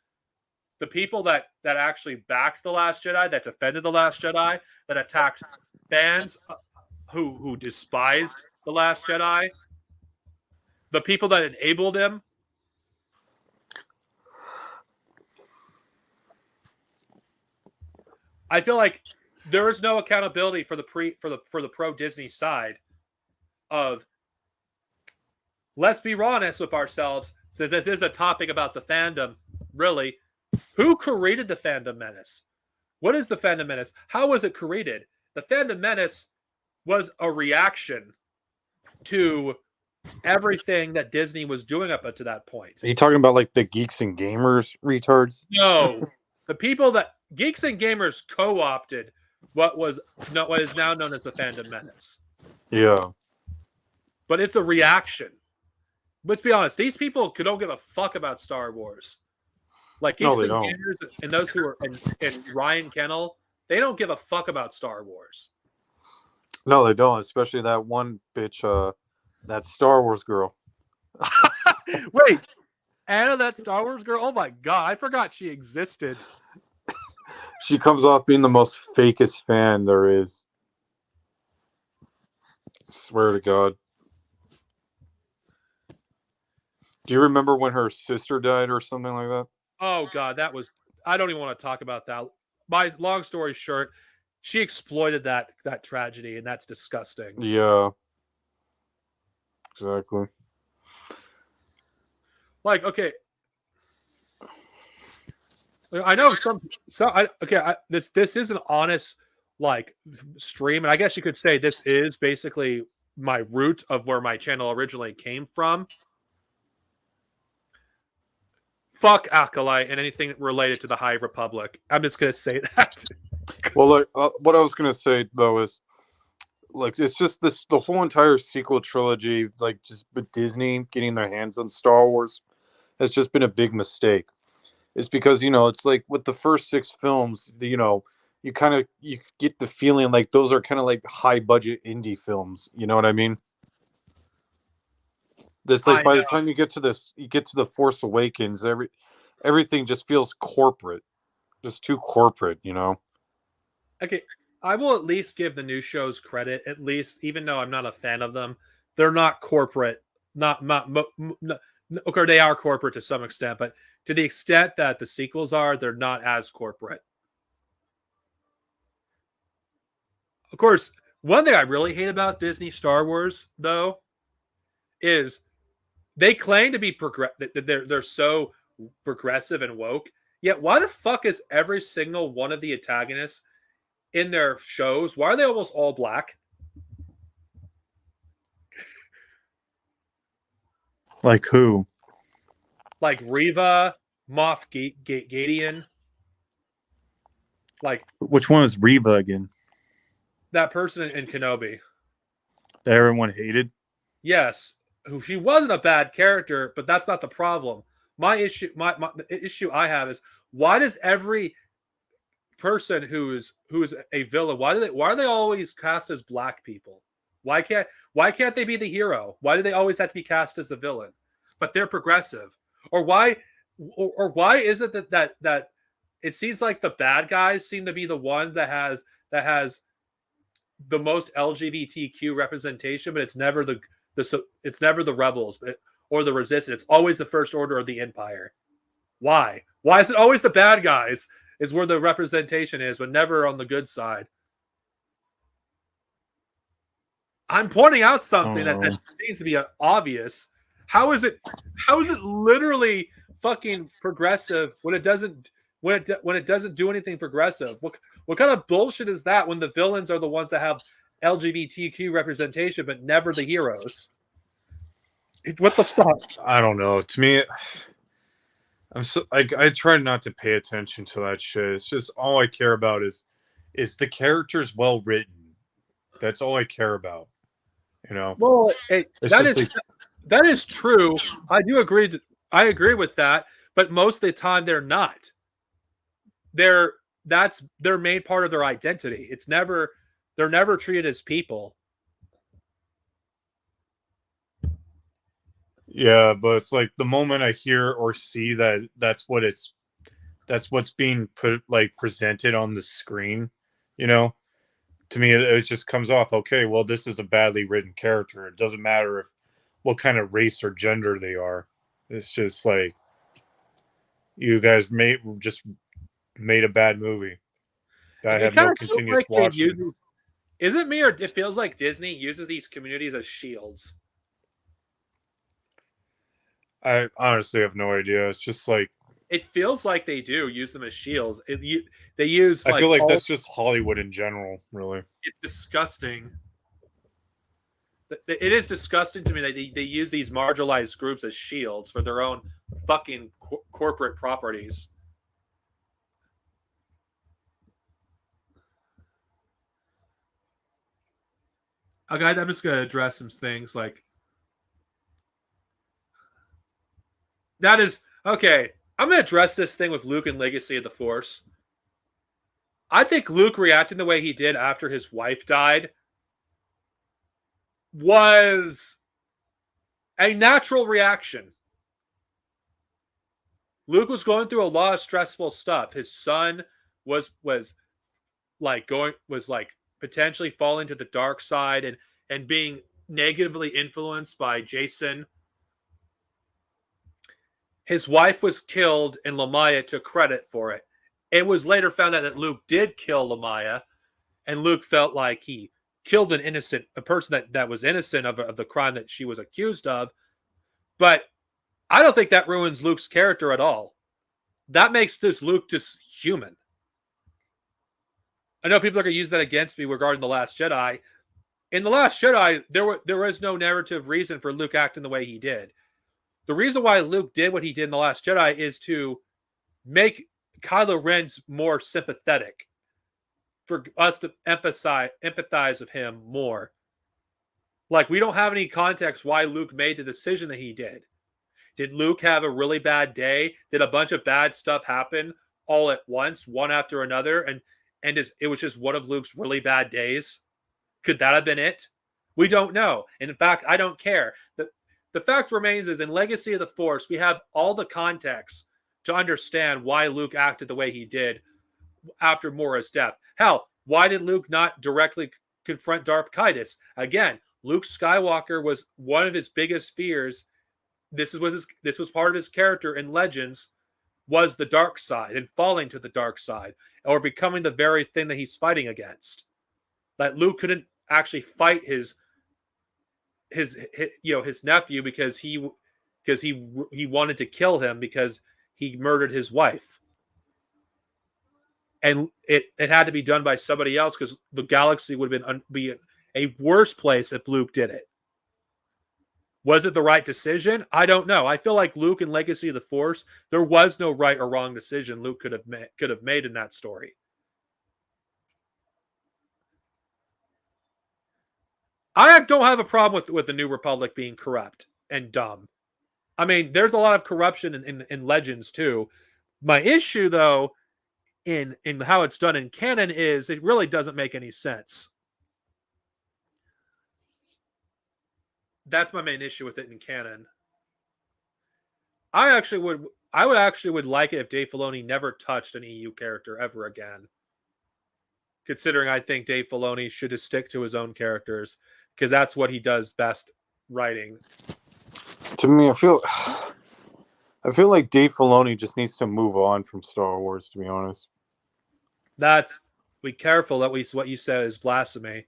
the people that actually backed The Last Jedi, that defended The Last Jedi, that attacked fans who despised The Last Jedi, the people that enabled him. I feel like there is no accountability for the pro Disney side of, let's be honest with ourselves, since this is a topic about the fandom, really. Who created the Fandom Menace? What is the Fandom Menace? How was it created? The Fandom Menace was a reaction to everything that Disney was doing up to that point. Are you talking about like the Geeks and Gamers retards? No. The people that Geeks and Gamers co-opted what is now known as the Fandom Menace. Yeah. But it's a reaction. Let's be honest, these people don't give a fuck about Star Wars. Like Geeks and Gamers and those who are and Ryan Kennel, they don't give a fuck about Star Wars. No, they don't, especially that one bitch, that Star Wars girl. Wait, Anna, that Star Wars girl? Oh my god, I forgot she existed. She comes off being the most fakest fan there is. I swear to God. Do you remember when her sister died or something like that? Oh god, I don't even want to talk about that. My long story short, she exploited that tragedy, and that's disgusting. Yeah. Exactly. Like, okay, I know this is an honest like stream, and I guess you could say this is basically my root of where my channel originally came from. Fuck Acolyte and anything related to the High Republic. I'm just gonna say that. Well, like, what I was gonna say though is, like, it's just the whole entire sequel trilogy, like, just with Disney getting their hands on Star Wars, has just been a big mistake. It's because, it's like with the first 6 films, you get the feeling like those are kind of like high budget indie films. You know what I mean? This, like, by the time you get to the Force Awakens, everything just feels corporate, just too corporate. Okay, I will at least give the new shows credit. At least, even though I'm not a fan of them, they're not corporate. Okay, they are corporate to some extent, but to the extent that the sequels are, they're not as corporate. Of course, one thing I really hate about Disney Star Wars, though, is they claim to be they're so progressive and woke. Yet, why the fuck is every single one of the antagonists in their shows, why are they almost all black? Like who? Like Reva, Moff Gideon. Like, which one was Reva again? That person in Kenobi. That everyone hated? Yes. She wasn't a bad character, but that's not the problem. The issue I have is, why does every person who's a villain, why are they always cast as black people? Why can't they be the hero? Why do they always have to be cast as the villain? But they're progressive. Or why is it that it seems like the bad guys seem to be the one that has the most LGBTQ representation, but it's never it's never the rebels or the resistance. It's always the First Order or the Empire. Why? Why is it always the bad guys is where the representation is, but never on the good side? I'm pointing out something that seems to be obvious. How is it literally fucking progressive when it doesn't when it doesn't do anything progressive. What kind of bullshit is that when the villains are the ones that have LGBTQ representation but never the heroes? What the fuck? I don't know. To me, I'm so like I try not to pay attention to that shit. It's just all I care about is the characters well written. That's all I care about. You know, Well, it's that just is that is true. I do agree. I agree with that, but most of the time they're not. That's their main part of their identity. They're never treated as people. yeah, but it's like the moment I hear or see that that's what's being presented on the screen, you know, to me it just comes off okay. Well, this is a badly written character. It doesn't matter if what kind of race or gender they are. It's just like you guys made a bad movie that I It have kind no of feels continuous like they watching. use. Is it me or it feels like Disney uses these communities as shields? I honestly have no idea. It's just like It feels like they do use them as shields. They use I like feel like all. that's just Hollywood in general, really. It's disgusting. It is disgusting to me that they use these marginalized groups as shields for their own fucking corporate properties. Okay, I'm just going to address some things like that is okay. I'm going to address this thing with Luke and Legacy of the Force. I think Luke reacting the way he did after his wife died was a natural reaction. Luke was going through a lot of stressful stuff. His son was potentially falling to the dark side and being negatively influenced by Jason. His wife was killed and Lamaya took credit for it. It was later found out that Luke did kill Lamaya, and Luke felt like he killed a person that was innocent of the crime that she was accused of. But I don't think that ruins Luke's character at all. That makes this Luke just human. I know people are going to use that against me regarding The Last Jedi. In The Last Jedi, there was no narrative reason for Luke acting the way he did. The reason why Luke did what he did in The Last Jedi is to make Kylo Ren more sympathetic, for us to empathize with him more. Like, we don't have any context why Luke made the decision that he did. Did Luke have a really bad day? Did a bunch of bad stuff happen all at once, one after another, and it was just one of Luke's really bad days? Could that have been it? We don't know. And in fact, I don't care. The fact remains is in Legacy of the Force, we have all the context to understand why Luke acted the way he did after Mora's death. Hell, why did Luke not directly confront Darth Caedus? Again, Luke Skywalker was one of his biggest fears. This was part of his character in Legends, was the dark side and falling to the dark side, or becoming the very thing that he's fighting against. That Luke couldn't actually fight his nephew because he wanted to kill him because he murdered his wife. And it had to be done by somebody else because the galaxy would have be a worse place if Luke did it. Was it the right decision? I don't know. I feel like Luke in Legacy of the Force, there was no right or wrong decision Luke could have made in that story. I don't have a problem with the New Republic being corrupt and dumb. I mean, there's a lot of corruption in Legends too. My issue, though, in how it's done in canon is it really doesn't make any sense. That's my main issue with it in canon. I would actually like it if Dave Filoni never touched an EU character ever again. Considering I think Dave Filoni should just stick to his own characters because that's what he does best writing. To me, I feel like Dave Filoni just needs to move on from Star Wars, to be honest. Be careful that what you said is blasphemy.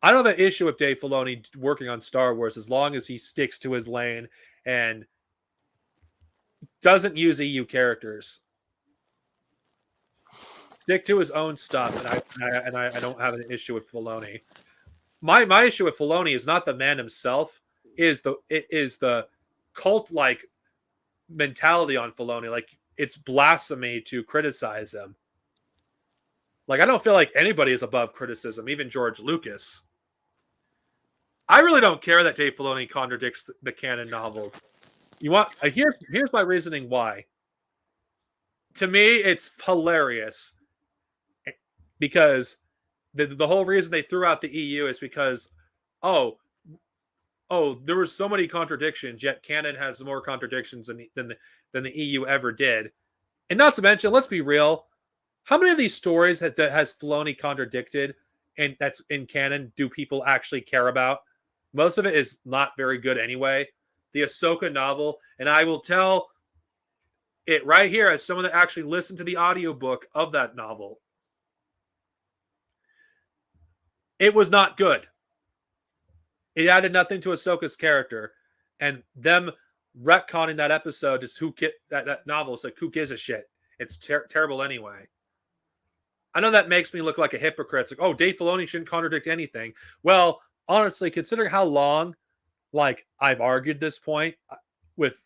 I don't have an issue with Dave Filoni working on Star Wars as long as he sticks to his lane and doesn't use EU characters. stick to his own stuff, and I don't have an issue with Filoni. My issue with Filoni is not the man himself, is the cult like mentality on Filoni. Like, it's blasphemy to criticize him. Like, I don't feel like anybody is above criticism, even George Lucas. I really don't care that Dave Filoni contradicts the canon novels. You want here's my reasoning why. To me, it's hilarious because the whole reason they threw out the EU is because oh, there were so many contradictions, yet canon has more contradictions than the EU ever did. And not to mention, let's be real, how many of these stories has Filoni contradicted and that's in canon do people actually care about? Most of it is not very good anyway. The Ahsoka novel, and I will tell it right here as someone that actually listened to the audiobook of that novel. It was not good. It added nothing to Ahsoka's character, and them retconning that episode is that novel. It's like, who gives a shit? It's terrible anyway. I know that makes me look like a hypocrite. It's like, oh, Dave Filoni shouldn't contradict anything. Well, honestly, considering how long, like, I've argued this point with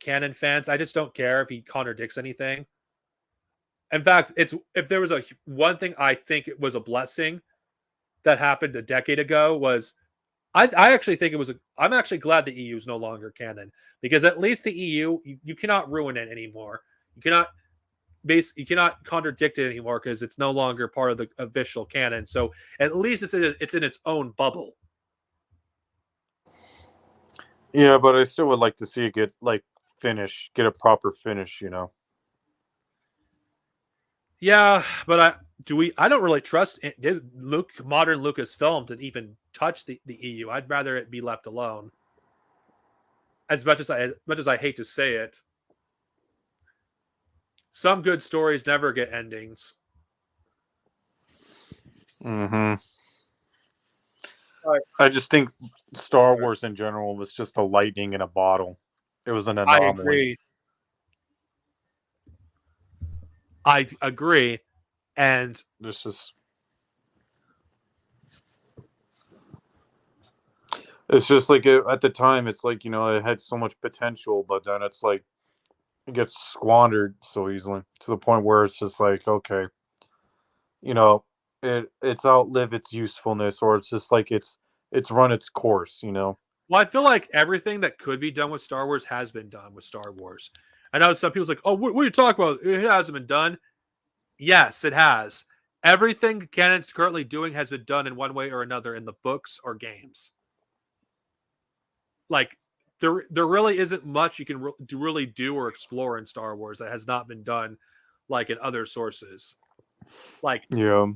canon fans, I just don't care if he contradicts anything. In fact, if there was one thing I think it was a blessing that happened a decade ago was I actually think I'm actually glad the EU is no longer canon, because at least the EU you cannot ruin it anymore. You cannot contradict it anymore because it's no longer part of the official canon. So at least it's in its own bubble. Yeah, but I still would like to see it get a proper finish, Yeah, but I don't really trust modern Lucasfilm to even touch the EU. I'd rather it be left alone. As much as I hate to say it, some good stories never get endings. Mm-hmm. Right. I just think Star Wars in general was just a lightning in a bottle. It was an anomaly. I agree. And This is. It's just like at the time, it's like, it had so much potential, but then it's like it gets squandered so easily to the point where it's just like, okay, it's outlived its usefulness, or it's just like it's run its course, Well, I feel like everything that could be done with Star Wars has been done with Star Wars. I know some people's like, oh, what are you talking about? It hasn't been done. Yes, it has. Everything canon's currently doing has been done in one way or another in the books or games. Like, there really isn't much you can really do or explore in Star Wars that has not been done, like, in other sources. Like, yeah,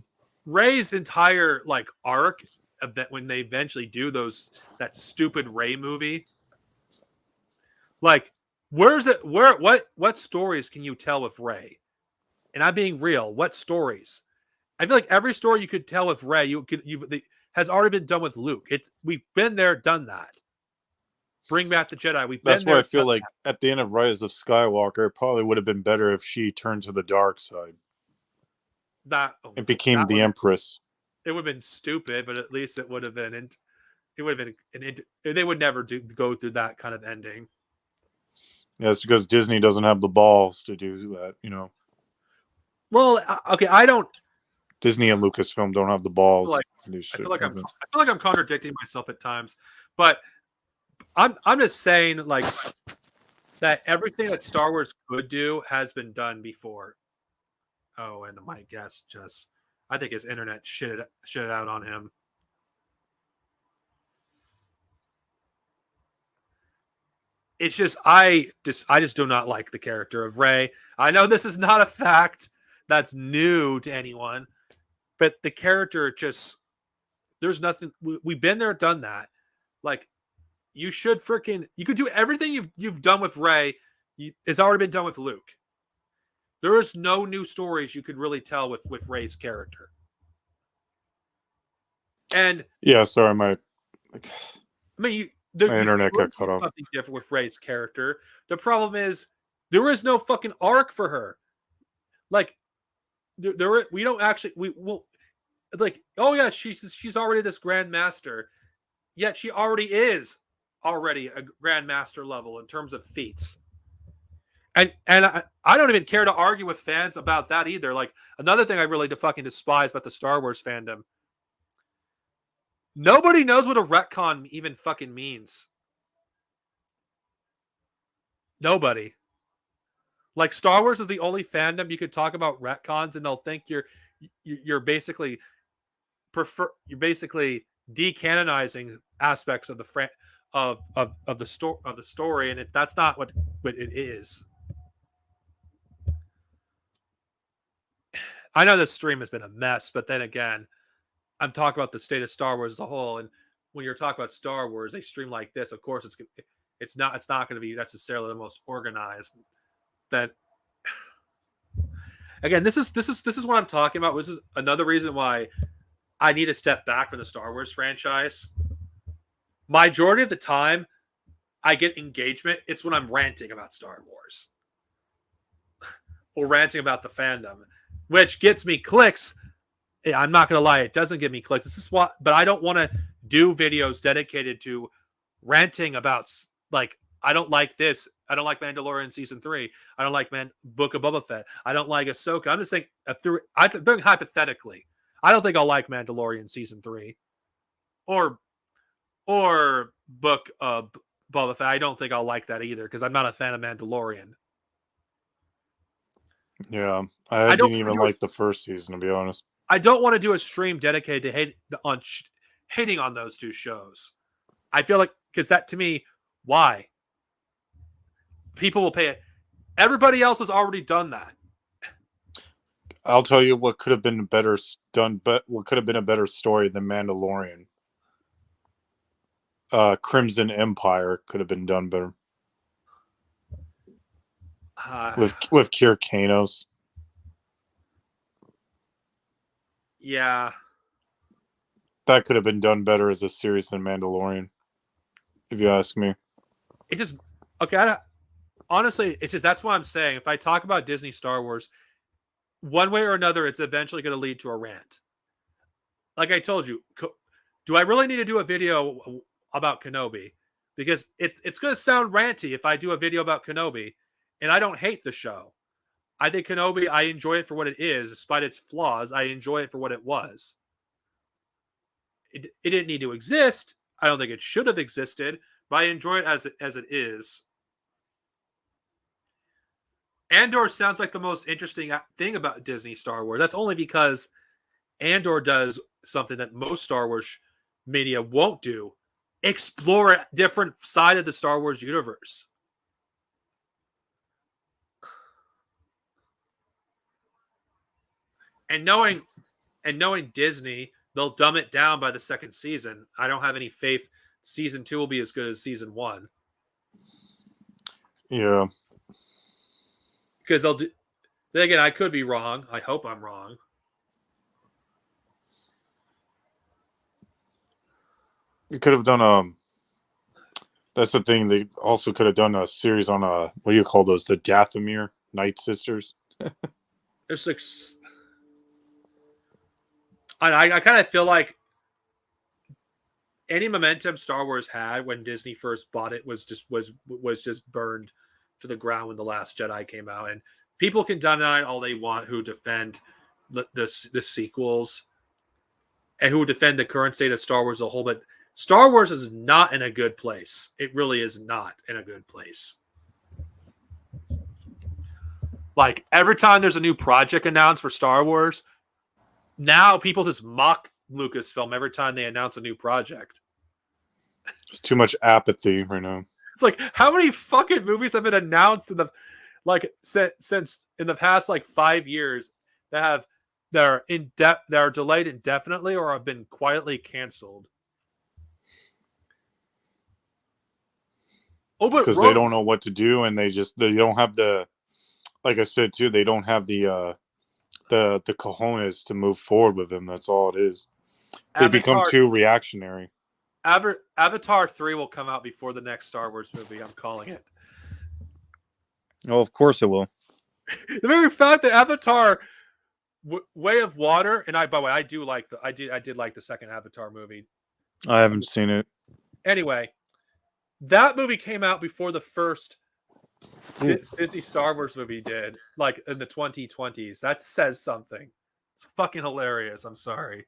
Rey's entire arc of that when they eventually do that stupid Rey movie. Like, where's it? What stories can you tell with Rey? And I'm being real. What stories? I feel like every story you could tell with Rey, has already been done with Luke. We've been there, done that. Bring back the Jedi. That's why I feel like at the end of Rise of Skywalker, it probably would have been better if she turned to the dark side. It became the Empress. It would have been stupid, but at least it would have been. And it would have been. They would never go through that kind of ending. Yeah, it's because Disney doesn't have the balls to do that. Well, okay, I don't. Disney and Lucasfilm don't have the balls. I feel like I'm contradicting myself at times, but I'm just saying that everything that Star Wars could do has been done before. Oh, and my guest I think his internet shit it out on him. It's just I just do not like the character of Rey. I know this is not a fact that's new to anyone, but the character there's nothing. We've been there, done that. Like, you could do everything you've done with Rey. It's already been done with Luke. There is no new stories you could really tell with Rey's character. And yeah, sorry, my internet got cut off. Something different with Rey's character. The problem is there is no fucking arc for her. Like, we don't actually we will like, oh yeah, she's already this grandmaster, yet she already is already a grandmaster level in terms of feats. And I don't even care to argue with fans about that either. Like, another thing I really fucking despise about the Star Wars fandom, nobody knows what a retcon even fucking means. Nobody. Like, Star Wars is the only fandom you could talk about retcons and they'll think you're basically you're basically decanonizing aspects of the of the story, and that's not what it is. I know this stream has been a mess, but then again, I'm talking about the state of Star Wars as a whole. And when you're talking about Star Wars, a stream like this, of course, it's not going to be necessarily the most organized. That again, this is what I'm talking about. This is another reason why I need to step back from the Star Wars franchise. Majority of the time, I get engagement. It's when I'm ranting about Star Wars or ranting about the fandom, which gets me clicks. I'm not going to lie. It doesn't give me clicks. This is what, but I don't want to do videos dedicated to ranting about, like, I don't like this. I don't like Mandalorian season 3. I don't like Book of Boba Fett. I don't like Ahsoka. I'm just saying, hypothetically, I don't think I'll like Mandalorian season 3 or Book of Boba Fett. I don't think I'll like that either because I'm not a fan of Mandalorian. Yeah, I didn't even like the first season, to be honest. I don't want to do a stream dedicated to hating on those two shows. I feel like, because that, to me, why? People will pay it. Everybody else has already done that. I'll tell you what could have been better done, but what could have been a better story than Mandalorian. Crimson Empire could have been done better. With Kier Kanos. Yeah. That could have been done better as a series than Mandalorian, if you ask me. It just, okay, honestly, it's just, that's what I'm saying. If I talk about Disney Star Wars, one way or another, it's eventually going to lead to a rant. Like I told you, do I really need to do a video about Kenobi? Because it's going to sound ranty if I do a video about Kenobi, and I don't hate the show. I think Kenobi, I enjoy it for what it is, despite its flaws. I enjoy it for what it was. It didn't need to exist. I don't think it should have existed, but I enjoy it as it is. Andor sounds like the most interesting thing about Disney Star Wars. That's only because Andor does something that most Star Wars media won't do: explore a different side of the Star Wars universe. And knowing Disney, they'll dumb it down by the second season. I don't have any faith season 2 will be as good as season 1. Yeah. Because they'll do. Then again, I could be wrong. I hope I'm wrong. You could have done that's the thing. They also could have done a series on what do you call those? The Dathomir Night Sisters. There's like, I kind of feel like any momentum Star Wars had when Disney first bought it was just burned to the ground when The Last Jedi came out. And people can deny all they want who defend the sequels and who defend the current state of Star Wars as a whole, but Star Wars is not in a good place. It really is not in a good place. Like, every time there's a new project announced for Star Wars, now people just mock Lucasfilm every time they announce a new project. There's too much apathy right now. It's like, how many fucking movies have been announced in the since in the past 5 years that are delayed indefinitely or have been quietly canceled? Oh, but because they don't know what to do, and they don't have the, like I said too, they don't have the cojones to move forward with them. That's all it is. They become too reactionary. Avatar 3 will come out before the next Star Wars movie. I'm calling it. Oh, of course it will. The very fact that Avatar Way of Water, and by the way, I did like the second Avatar movie. I haven't seen it. Anyway, that movie came out before the first Disney Star Wars movie did, like in the 2020s. That says something. It's fucking hilarious. I'm sorry.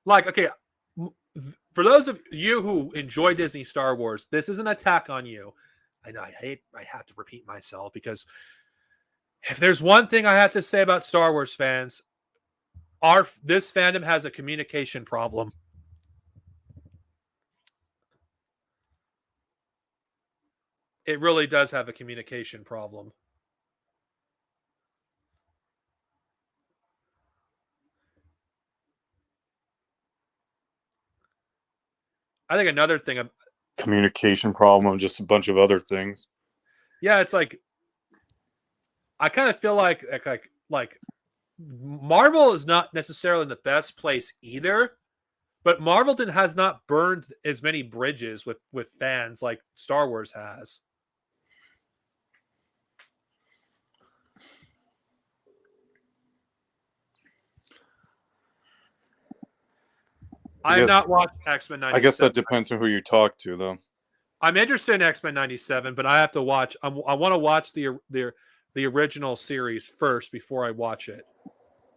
Like, okay, for those of you who enjoy Disney Star Wars, this is an attack on you. I know I have to repeat myself because if there's one thing I have to say about Star Wars fans, this fandom has a communication problem. It really does have a communication problem. I think another thing, Communication problem, just a bunch of other things. yeah, it's like I kind of feel like Marvel is not necessarily in the best place either, but Marvel has not burned as many bridges with fans like Star Wars has. I have not watched X-Men 97. I guess that depends on who you talk to, though. I'm interested in X-Men 97, but I have to watch. I want to watch the original series first before I watch it.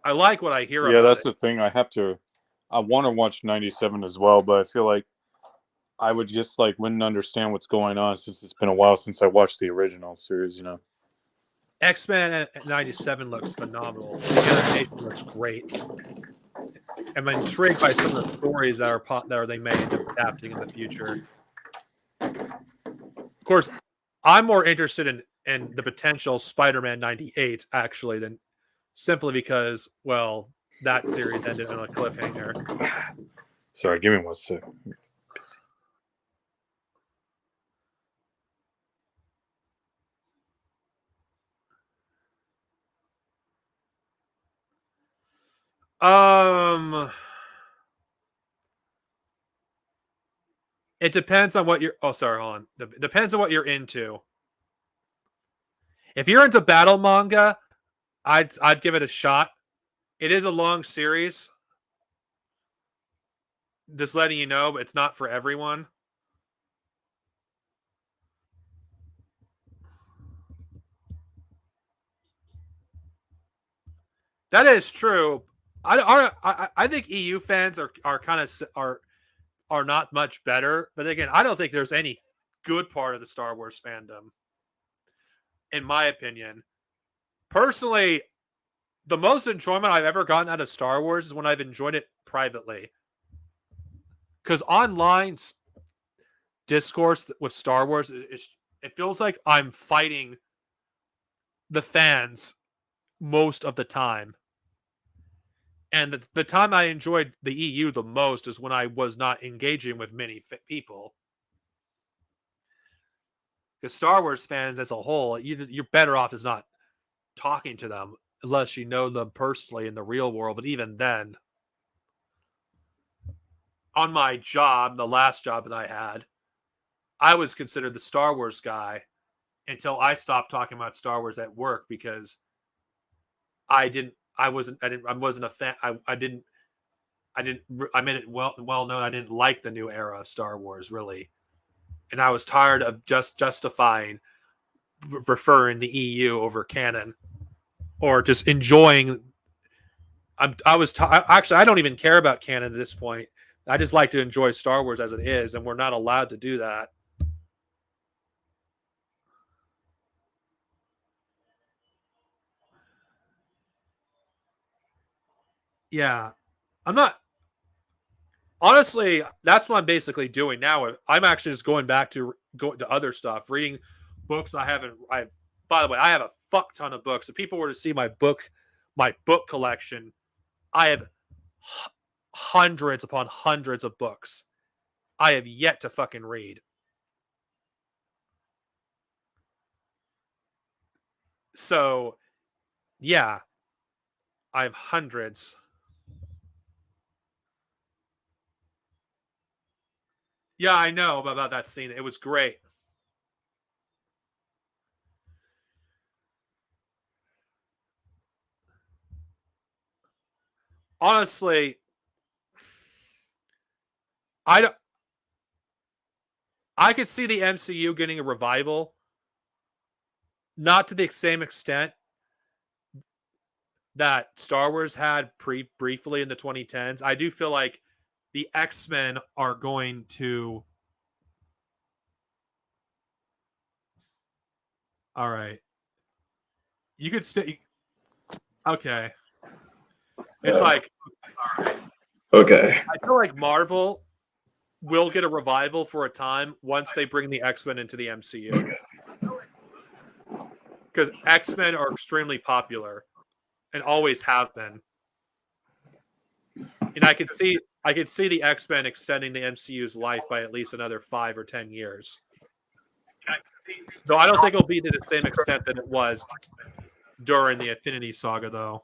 I like what I hear about it. Yeah, that's the thing. I want to watch 97 as well, but I feel like I would just wouldn't understand what's going on since it's been a while since I watched the original series, you know. X-Men 97 looks phenomenal. The animation looks great. I'm intrigued by some of the stories that they may end up adapting in the future. Of course, I'm more interested in the potential Spider-Man 98 actually than simply because, well, that series ended on a cliffhanger. Sorry, give me 1 sec. It depends on what you're. Oh, sorry, hold on. Depends on what you're into. If you're into battle manga, I'd give it a shot. It is a long series. Just letting you know, but it's not for everyone. That is true. I think EU fans are kind of are not much better, but again, I don't think there's any good part of the Star Wars fandom, in my opinion. Personally, the most enjoyment I've ever gotten out of Star Wars is when I've enjoyed it privately, because online discourse with Star Wars, it feels like I'm fighting the fans most of the time. And the time I enjoyed the EU the most is when I was not engaging with many people. Because Star Wars fans as a whole, you're better off as not talking to them unless you know them personally in the real world. But even then, on my job, the last job that I had, I was considered the Star Wars guy until I stopped talking about Star Wars at work because I wasn't a fan. I made it well known I didn't like the new era of Star Wars really, and I was tired of just justifying referring the EU over canon or just enjoying. Actually, I don't even care about canon at this point. I just like to enjoy Star Wars as it is, and we're not allowed to do that. Yeah, I'm not. Honestly, that's what I'm basically doing now. I'm actually just going back to other stuff, reading books I haven't. By the way, I have a fuck ton of books. If people were to see my book collection, I have hundreds upon hundreds of books I have yet to fucking read. So, yeah, I have hundreds. Yeah, I know about that scene. It was great. honestly, I could see the MCU getting a revival, not to the same extent that Star Wars had briefly in the 2010s. I do feel like the X-Men are going to. All right, you could stay. Okay, it's like Okay. I feel like Marvel will get a revival for a time once they bring the X-Men into the MCU, because X-Men are extremely popular and always have been. And I could see the X-Men extending the MCU's life by at least another 5 or 10 years. Though I don't think it'll be to the same extent that it was during the Infinity Saga, though.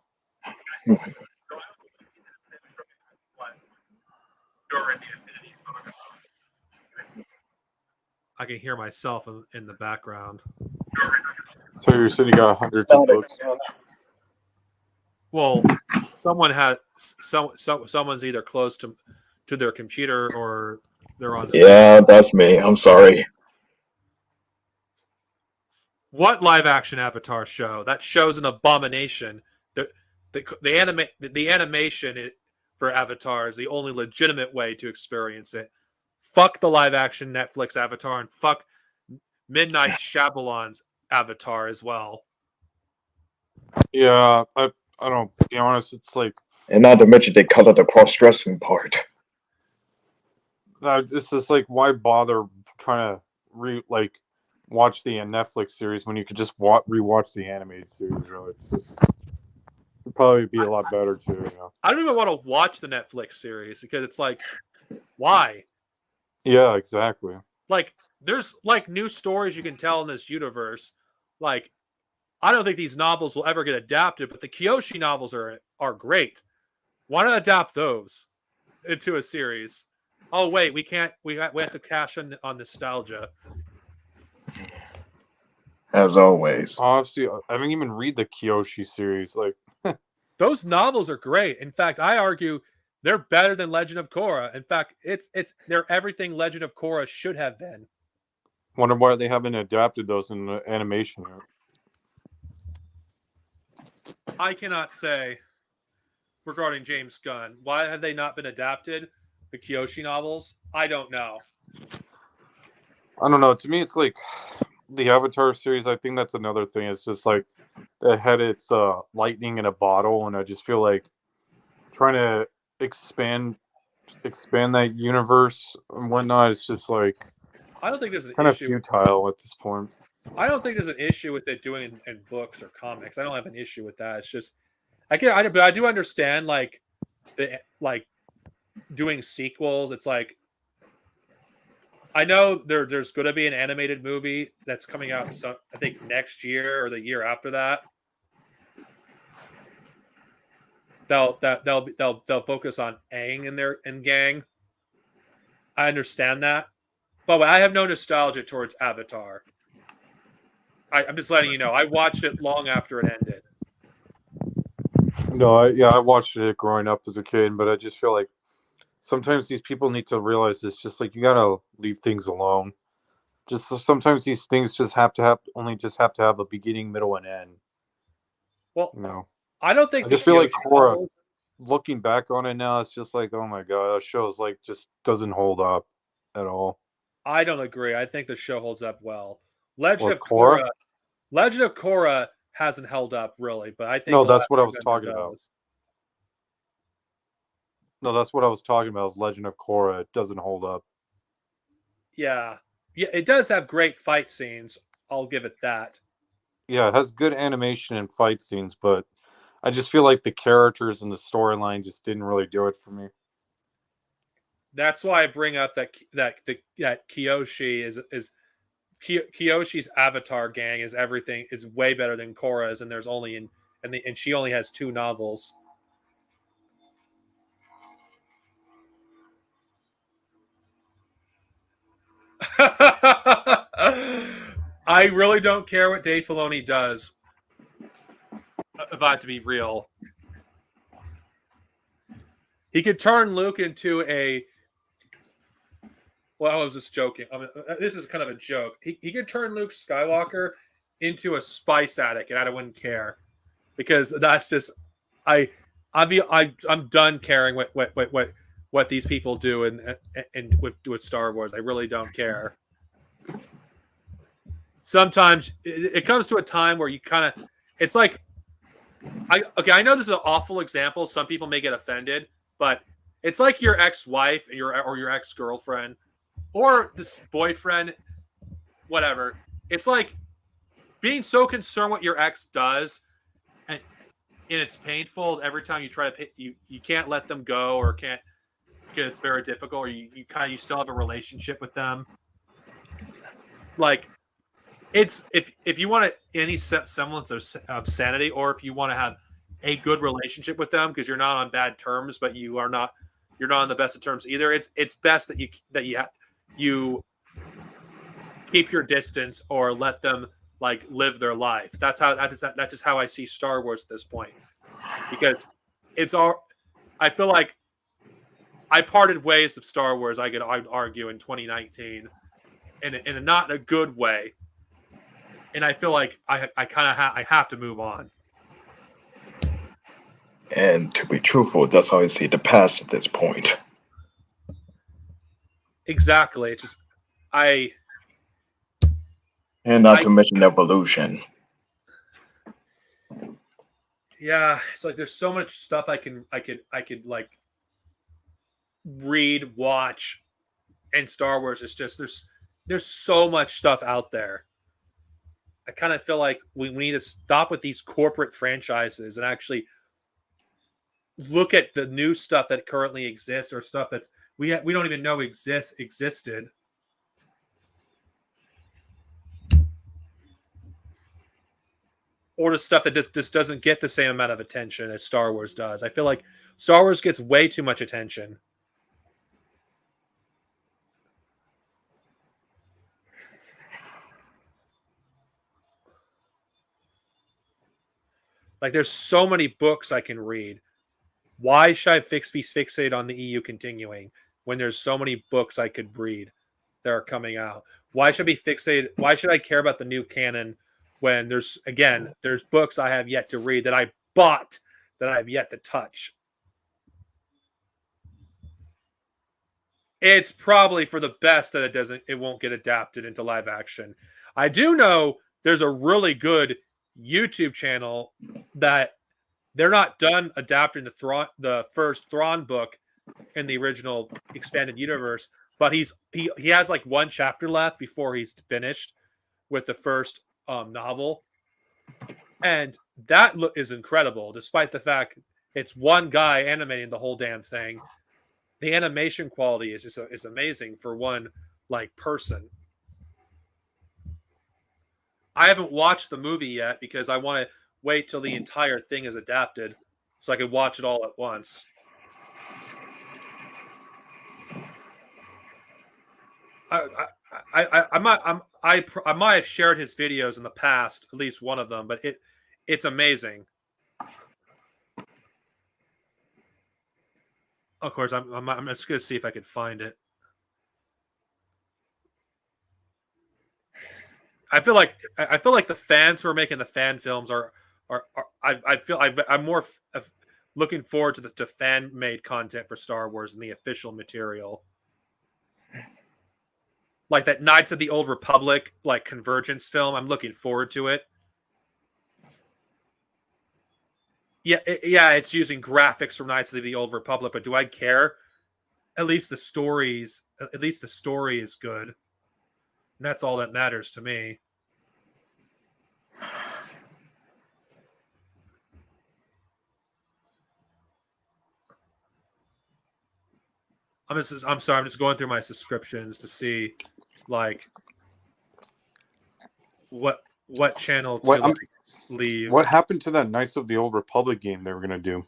I can hear myself in the background. So you said you got hundreds of books. Well, someone's either close to their computer or they're on stage. Yeah, that's me. I'm sorry. What live action Avatar show? That show's an abomination. The animation for Avatar is the only legitimate way to experience it. Fuck the live action Netflix Avatar and fuck Midnight Shyamalan's Avatar as well. Yeah, I don't. To be honest, it's like, And not to mention they cut out the cross-dressing part. it's just like, why bother trying to watch the Netflix series when you could just rewatch the animated series? Really, it's just it'd probably be a lot better too. You know? I don't even want to watch the Netflix series because it's like, why? Yeah, exactly. Like, there's like new stories you can tell in this universe. Like, I don't think these novels will ever get adapted, but the Kyoshi novels are great. Why not adapt those into a series? Oh wait, we can't. We have to cash in on nostalgia. As always. Honestly, I didn't even read the Kyoshi series. Like, Those novels are great. In fact, I argue they're better than Legend of Korra. In fact, they're everything Legend of Korra should have been. wonder why they haven't adapted those in the animation yet. I cannot say regarding James Gunn. Why have they not been adapted? The Kyoshi novels? I don't know. I don't know. To me, it's like the Avatar series. I think that's another thing. It's just like it had its lightning in a bottle, and I just feel like trying to expand that universe and whatnot. It's just like I don't think there's an kind of issue. futile at this point. I don't think there's an issue with it doing in books or comics. I don't have an issue with that. It's just but I do understand like doing sequels. It's like I know there's going to be an animated movie that's coming out. I think next year or the year after that. They'll focus on Aang and gang. I understand that, but I have no nostalgia towards Avatar. I'm just letting you know. I watched it long after it ended. No, I watched it growing up as a kid, but I just feel like sometimes these people need to realize this. Just like you gotta leave things alone. Just sometimes these things just have to have a beginning, middle, and end. Well, you know, I don't think I just feel like Korra. novels, Looking back on it now, it's just like, oh my god, that show is like just doesn't hold up at all. I don't agree. I think the show holds up well. Legend What, of Korra? Korra hasn't held up really, but I think No, The that's Last what I was Airbender talking about. does. No, that's what I was talking about. Is Legend of Korra? It doesn't hold up. Yeah, it does have great fight scenes. I'll give it that. Yeah, it has good animation and fight scenes, but I just feel like the characters and the storyline just didn't really do it for me. That's why I bring up that Kyoshi is Kyoshi's Avatar gang is way better than Korra's, and there's only and she only has 2 novels. I really don't care what Dave Filoni does. If I have to be real, He could turn Luke into a. Well, I was just joking. I mean, this is kind of a joke. He could turn Luke Skywalker into a spice addict, and I wouldn't care because that's just I'm done caring what these people do and with Star Wars. I really don't care. Sometimes it comes to a time where you kind of it's like I know this is an awful example. Some people may get offended, but it's like your ex-wife and your ex-girlfriend or this boyfriend, whatever. It's like being so concerned what your ex does, and it's painful every time you try to you can't let them go or can't because it's very difficult, or you still have a relationship with them. Like it's if you want any semblance of sanity, or if you want to have a good relationship with them because you're not on bad terms, but you're not on the best of terms either. It's best that you keep your distance or let them like live their life. That's just how I see Star Wars at this point, because it's all. I feel like I parted ways with Star Wars. I'd argue in 2019, in not a good way, and I feel like I have to move on. And to be truthful, that's how I see the past at this point. Exactly. It's just and not to mention evolution. Yeah, it's like there's so much stuff I could like read, watch, and Star Wars is just there's so much stuff out there. I kind of feel like we need to stop with these corporate franchises and actually look at the new stuff that currently exists, or stuff that we don't even know existed. Or the stuff that just doesn't get the same amount of attention as Star Wars does. I feel like Star Wars gets way too much attention. Like there's so many books I can read. Why should I be fixated on the EU continuing when there's so many books I could read that are coming out? Why should I be fixated? Why should I care about the new canon when there's books I have yet to read that I bought that I have yet to touch? It's probably for the best that it won't get adapted into live action. I do know there's a really good YouTube channel that they're not done adapting the first Thrawn book in the original expanded universe, but he has like one chapter left before he's finished with the first novel, and that is incredible. Despite the fact it's one guy animating the whole damn thing, the animation quality is amazing for one like person. I haven't watched the movie yet because I want to wait till the entire thing is adapted so I can watch it all at once. I might have shared his videos in the past, at least one of them, but it's amazing. Of course, I'm just gonna see if I could find it. I feel like the fans who are making the fan films I'm more looking forward to fan made content for Star Wars than the official material. Like that Knights of the Old Republic like Convergence film, I'm looking forward to it. Yeah, it's using graphics from Knights of the Old Republic, but do I care? At least the story is good. And that's all that matters to me. I'm sorry. I'm just going through my subscriptions to see, like, what channel to leave. What happened to that Knights of the Old Republic game they were gonna do?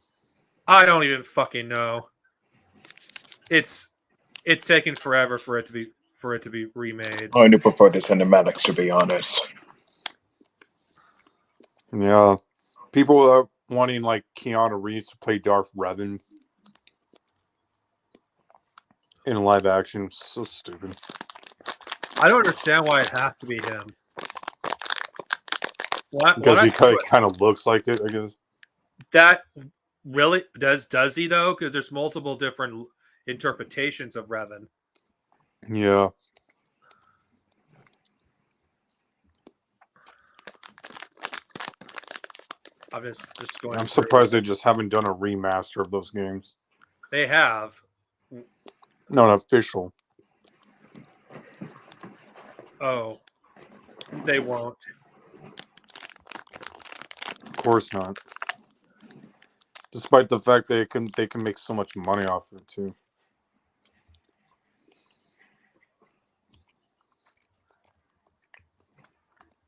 I don't even fucking know. It's taken forever for it to be remade. I only prefer the cinematics, to be honest. Yeah, people are wanting like Keanu Reeves to play Darth Revan. in live action. It's so stupid. I don't understand why it has to be him. Because he kind of looks like it, I guess. That really does he though? Because there's multiple different interpretations of Revan. Yeah. I'm just going. I'm surprised they just haven't done a remaster of those games. They have. No, an official. Oh, they won't. Of course not. Despite the fact they can make so much money off of it too.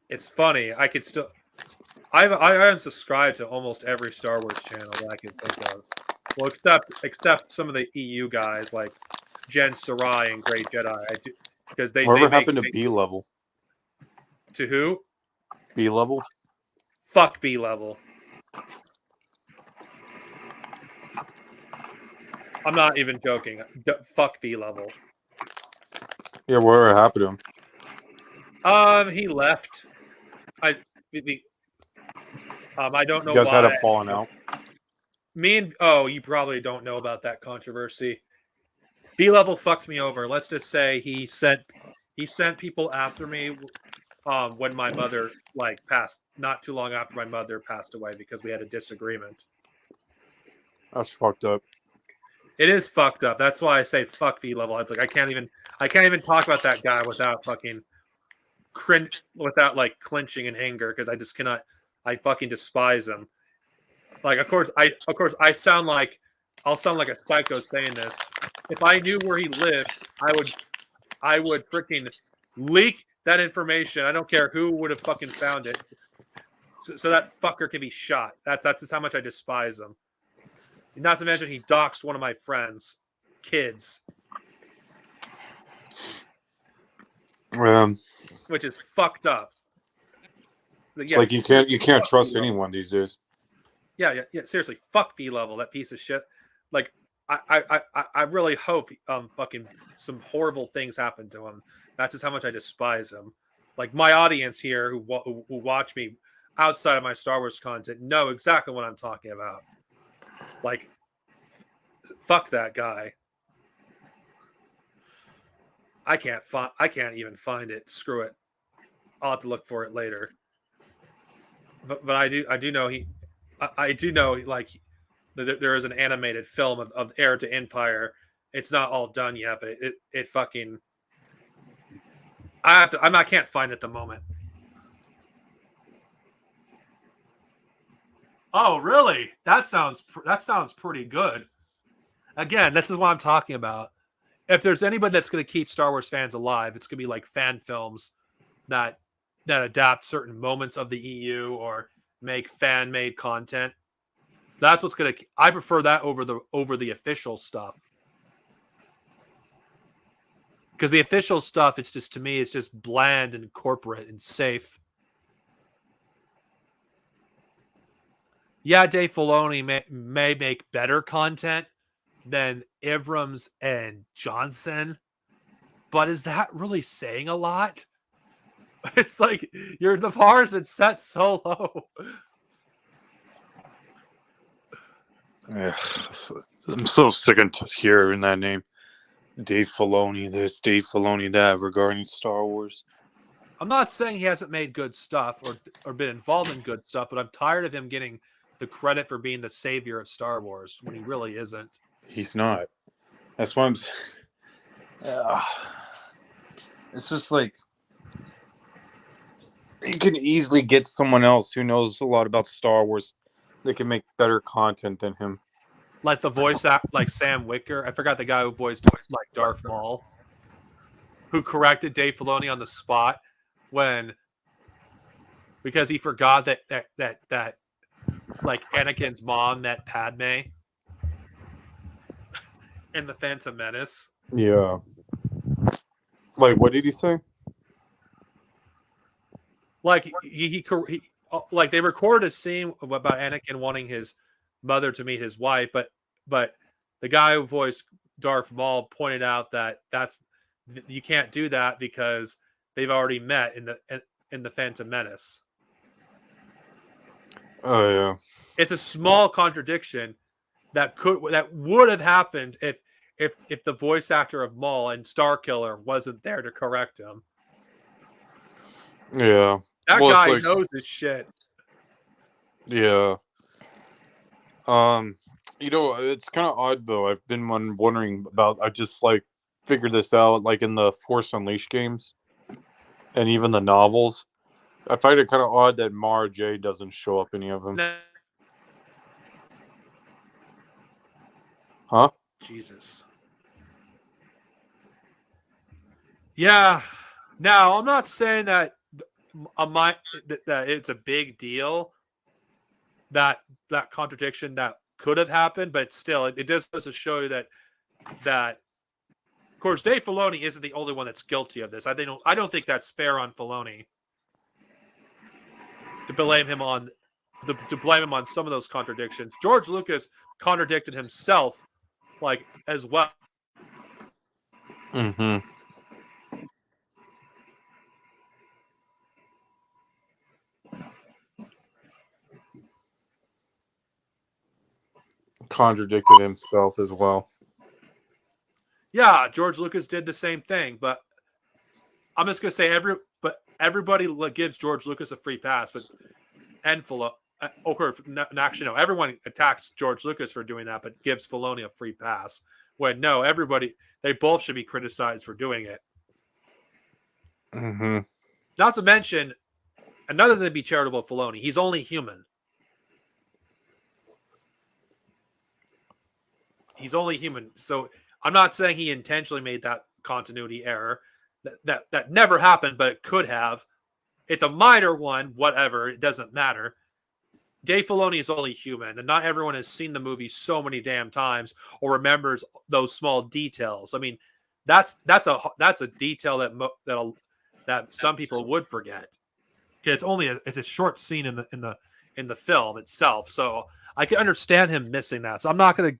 It's funny. I I unsubscribed to almost every Star Wars channel that I can think of. Well, except some of the EU guys like Jen Sarai and Great Jedi. I do, because Whatever happened to B level? To who? B level? Fuck B level. I'm not even joking. Fuck B level. Yeah, whatever happened to him? He left. I don't know You guys why. had a falling out. You probably don't know about that controversy. B level fucked me over. Let's just say he sent people after me when my mother passed, not too long after my mother passed away, because we had a disagreement. That's fucked up. It is fucked up. That's why I say fuck V level. It's like I can't even talk about that guy without fucking without clenching in anger, because I just cannot. I fucking despise him. Of course I'll sound like a psycho saying this. If I knew where he lived, I would freaking leak that information. I don't care who would have fucking found it. So that fucker can be shot. That's just how much I despise him. Not to mention he doxed one of my friends' kids. Which is fucked up. It's like you can't trust anyone these days. Yeah. Seriously, fuck V level, that piece of shit. I really hope fucking some horrible things happen to him. That's just how much I despise him. My audience here who watch me outside of my Star Wars content know exactly what I'm talking about. Fuck that guy. I can't even find it. Screw it. I'll have to look for it later. But I do know there is an animated film of Heir to Empire. It's not all done yet, but it fucking. I can't find it at the moment. Oh, really? That sounds pretty good. Again, this is what I'm talking about. If there's anybody that's going to keep Star Wars fans alive, it's going to be fan films that adapt certain moments of the EU or make fan-made content. That's what's going to. I prefer that over the official stuff, because the official stuff, it's just, to me, it's just bland and corporate and safe. Yeah, Dave Filoni may make better content than Abrams and Johnson, but is that really saying a lot? It's like the bar has been set so low. I'm so sick of hearing that name. Dave Filoni this, Dave Filoni that, regarding Star Wars. I'm not saying he hasn't made good stuff or been involved in good stuff, but I'm tired of him getting the credit for being the savior of Star Wars when he really isn't. He's not. That's why I'm saying. It's just you can easily get someone else who knows a lot about Star Wars. They can make better content than him. Like the voice act, like Sam Wicker. I forgot the guy who voiced Darth Maul, who corrected Dave Filoni on the spot because he forgot that Anakin's mom met Padme in the Phantom Menace. Yeah. What did he say? He they recorded a scene about Anakin wanting his mother to meet his wife, but the guy who voiced Darth Maul pointed out that you can't do that because they've already met in the Phantom Menace. Oh yeah. It's a small contradiction that would have happened if the voice actor of Maul and Starkiller wasn't there to correct him. Yeah. That Well, it's guy like, knows his shit. yeah. It's kind of odd though. I've been wondering about. I just like figured this out, like in the Force Unleashed games, and even the novels. I find it kind of odd that Mara J doesn't show up any of them. Huh? Jesus. Yeah. Now, I'm not saying that that it's a big deal, that contradiction that could have happened, but still, it does show you that of course, Dave Filoni isn't the only one that's guilty of this. I don't think that's fair on Filoni to blame him on some of those contradictions. George Lucas contradicted himself, like, as well. Mm-hmm. Contradicted himself as well. Yeah, George Lucas did the same thing, but I'm just gonna say everybody gives George Lucas a free pass, but actually no, everyone attacks George Lucas for doing that, but gives Filoni a free pass. When no, they both should be criticized for doing it. Mm-hmm. Not to mention, another thing to be charitable of Filoni, he's only human. He's only human, so I'm not saying he intentionally made that continuity error. That never happened, but it could have. It's a minor one, whatever. It doesn't matter. Dave Filoni is only human, and not everyone has seen the movie so many damn times or remembers those small details. I mean, that's a detail that some people would forget. It's a short scene in the film itself, so I can understand him missing that. So I'm not going to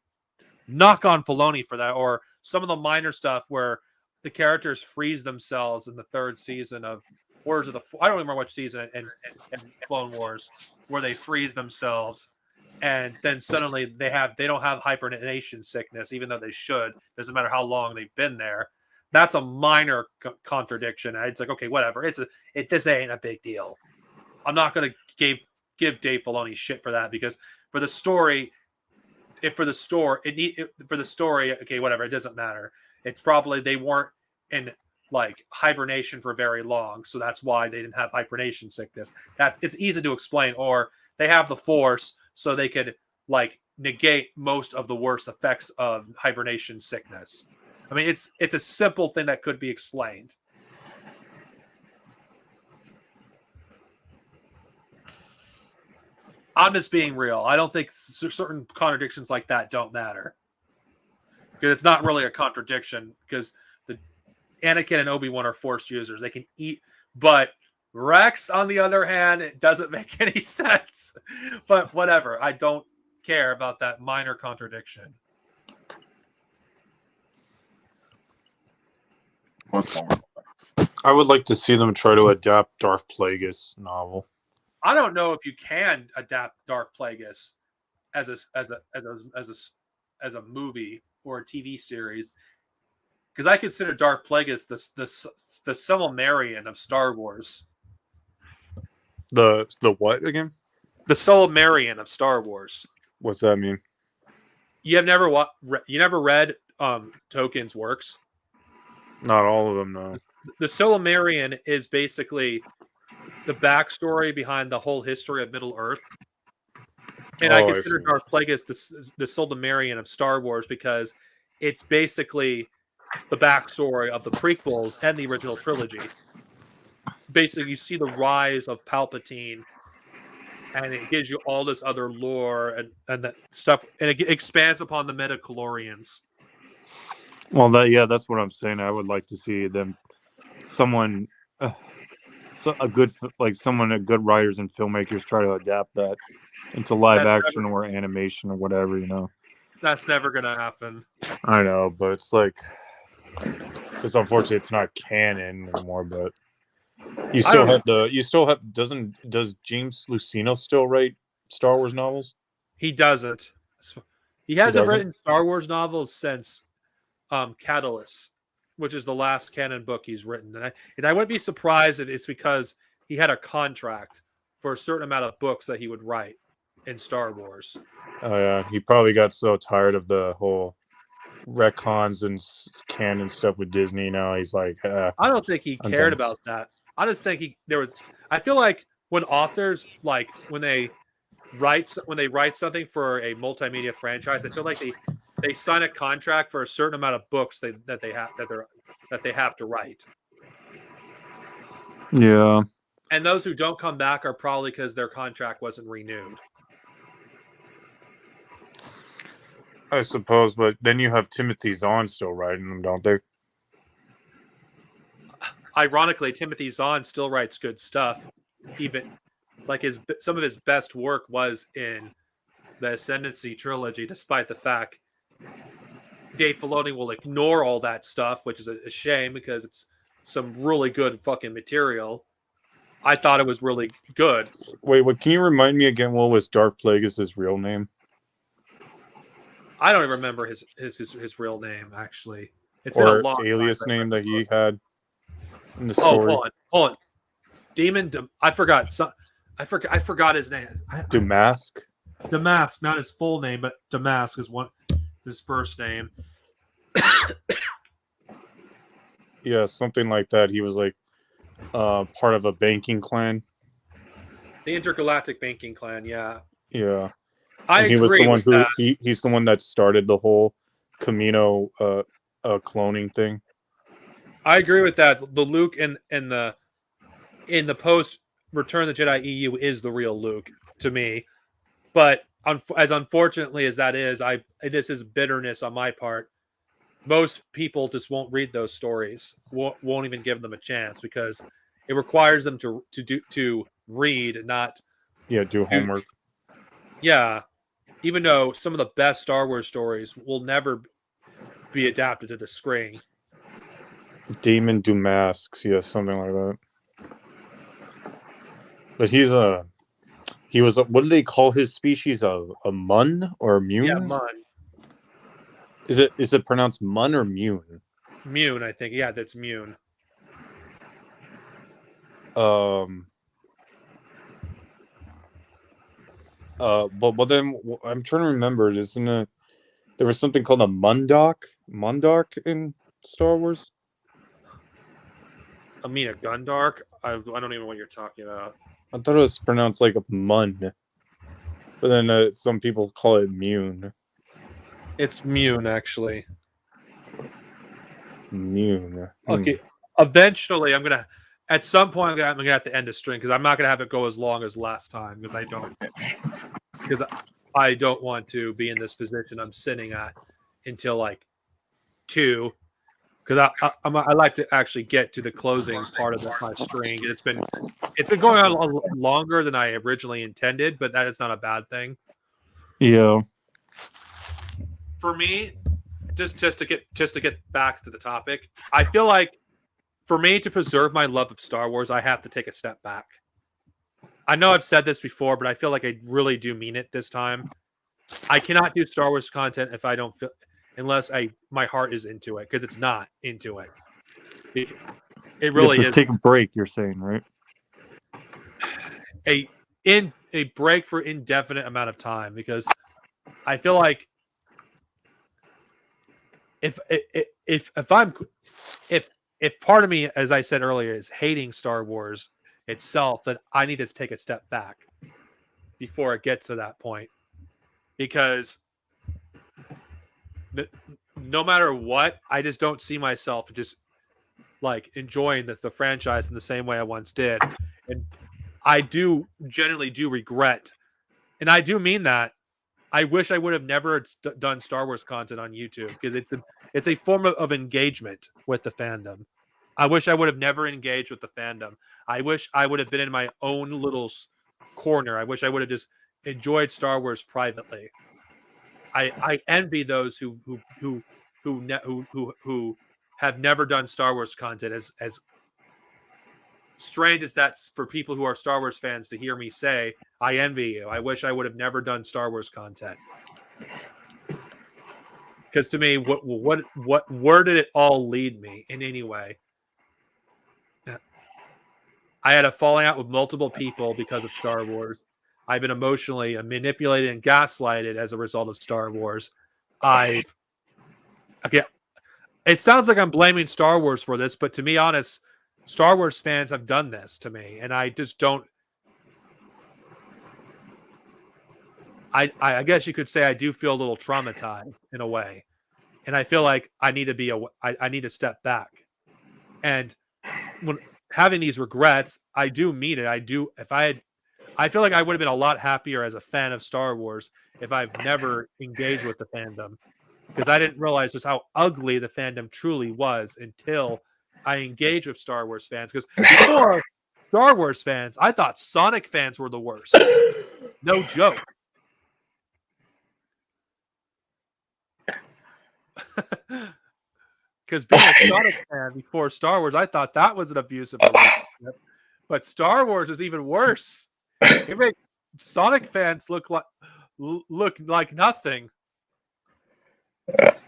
knock on Filoni for that, or some of the minor stuff where the characters freeze themselves in the third season of Wars of the. I don't remember which season in Clone Wars where they freeze themselves, and then suddenly they don't have hibernation sickness, even though they should. Doesn't matter how long they've been there. That's a minor contradiction. It's like, okay, whatever. This ain't a big deal. I'm not going to give Dave Filoni shit for that, because for the story. For the story, okay, whatever, it doesn't matter. It's probably they weren't in like hibernation for very long, so that's why they didn't have hibernation sickness. It's easy to explain. Or they have the Force, so they could like negate most of the worst effects of hibernation sickness. I mean, it's a simple thing that could be explained. I'm just being real. I don't think certain contradictions like that don't matter, because it's not really a contradiction, because the Anakin and Obi-Wan are Force users. They can eat, but Rex, on the other hand, it doesn't make any sense. But whatever. I don't care about that minor contradiction. I would like to see them try to adapt Darth Plagueis novel. I don't know if you can adapt Darth Plagueis as a movie or a TV series, because I consider Darth Plagueis the Silmarillion of Star Wars. The what again? The Silmarillion of Star Wars. What's that mean? You have never read Tolkien's works? Not all of them, no. The Silmarillion is basically the backstory behind the whole history of Middle Earth. And I consider Darth Plagueis the Silmarillion of Star Wars, because it's basically the backstory of the prequels and the original trilogy. Basically, you see the rise of Palpatine, and it gives you all this other lore and that stuff, and it expands upon the midichlorians. Well, that's what I'm saying. I would like to see them, good writers and filmmakers try to adapt that into live action or animation or whatever, That's never gonna happen. I know, but it's like, because unfortunately it's not canon anymore. But you I don't still know. have does James Luceno still write Star Wars novels? He doesn't. He He hasn't doesn't. written Star Wars novels since Catalyst, which is the last canon book he's written. And I wouldn't be surprised if it's because he had a contract for a certain amount of books that he would write in Star Wars. Oh yeah, he probably got so tired of the whole retcons and canon stuff with Disney. Now he's like, I don't think he I'm cared done. about that. I just think I feel like when authors when they write something for a multimedia franchise, I feel like they sign a contract for a certain amount of books that they have to write. Yeah, And those who don't come back are probably because their contract wasn't renewed. I suppose. But then you have Timothy Zahn still writing them, don't they? Ironically, Timothy Zahn still writes good stuff. Even like some of his best work was in the Ascendancy trilogy, despite the fact Dave Filoni will ignore all that stuff, which is a shame because it's some really good fucking material. I thought it was really good. Wait, what? Can you remind me again? What was Darth Plagueis' real name? I don't even remember his real name actually. It's been a Or long alias time. name that he had in the Oh, story? hold on. I forgot. I forgot his name. Damask. Damask, not his full name, but Damask is his first name. Yeah, something like that. He was like part of a banking clan. The Intergalactic Banking Clan, yeah. Yeah. I And he was the agree one with that. he's the one that started the whole Camino cloning thing. I agree with that. The Luke in the post Return of the Jedi EU is the real Luke to me. But as unfortunately as that is, this is bitterness on my part. Most people just won't read those stories. Won't even give them a chance because it requires them to read, not do homework. Yeah, even though some of the best Star Wars stories will never be adapted to the screen. Damon Dumasks, something like that. But he was what do they call his species? A mun or a Yeah, mune? Mun. Is it pronounced mun or mune? Mune, I think. Yeah, that's Mune. But then I'm trying to remember. Isn't it? There was something called a Mundark in Star Wars. Amina Gundark. I don't even know what you're talking about. I thought it was pronounced like a mun, but then some people call it mune. It's Mune, actually. Mune. Okay. Eventually, at some point, I'm gonna have to end the string because I'm not gonna have it go as long as last time because I don't want to be in this position I'm sitting at until like 2 because I like to actually get to the closing part of my string. It's been going on a lot longer than I originally intended, but that is not a bad thing. Yeah. For me, just to get back to the topic, I feel like for me to preserve my love of Star Wars, I have to take a step back. I know I've said this before, but I feel like I really do mean it this time. I cannot do Star Wars content if I don't feel unless my heart is into it because it's not into it. It really is. Take a break. You're saying, right? A break for indefinite amount of time because I feel like if part of me, as I said earlier, is hating Star Wars itself, then I need to take a step back before it gets to that point because no matter what, I just don't see myself just like enjoying the franchise in the same way I once did. And I generally do regret, and I do mean that. I wish I would have never done Star Wars content on YouTube because it's a form of engagement with the fandom. I wish I would have never engaged with the fandom. I wish I would have been in my own little corner. I wish I would have just enjoyed Star Wars privately. I envy those who have never done Star Wars content. As strange as that's for people who are Star Wars fans to hear me say, I envy you. I wish I would have never done Star Wars content. Because to me, where did it all lead me in any way? I had a falling out with multiple people because of Star Wars. I've been emotionally manipulated and gaslighted as a result of Star Wars. It sounds like I'm blaming Star Wars for this, but to be honest, Star Wars fans have done this to me, and I just don't. I guess you could say I do feel a little traumatized in a way, and I feel like I need to I need to step back. And when having these regrets, I do mean it. I feel like I would have been a lot happier as a fan of Star Wars if I've never engaged with the fandom, because I didn't realize just how ugly the fandom truly was until I engaged with Star Wars fans. Because before Star Wars fans, I thought Sonic fans were the worst. No joke. Because being a Sonic fan before Star Wars, I thought that was an abusive relationship. But Star Wars is even worse. It makes Sonic fans look like nothing.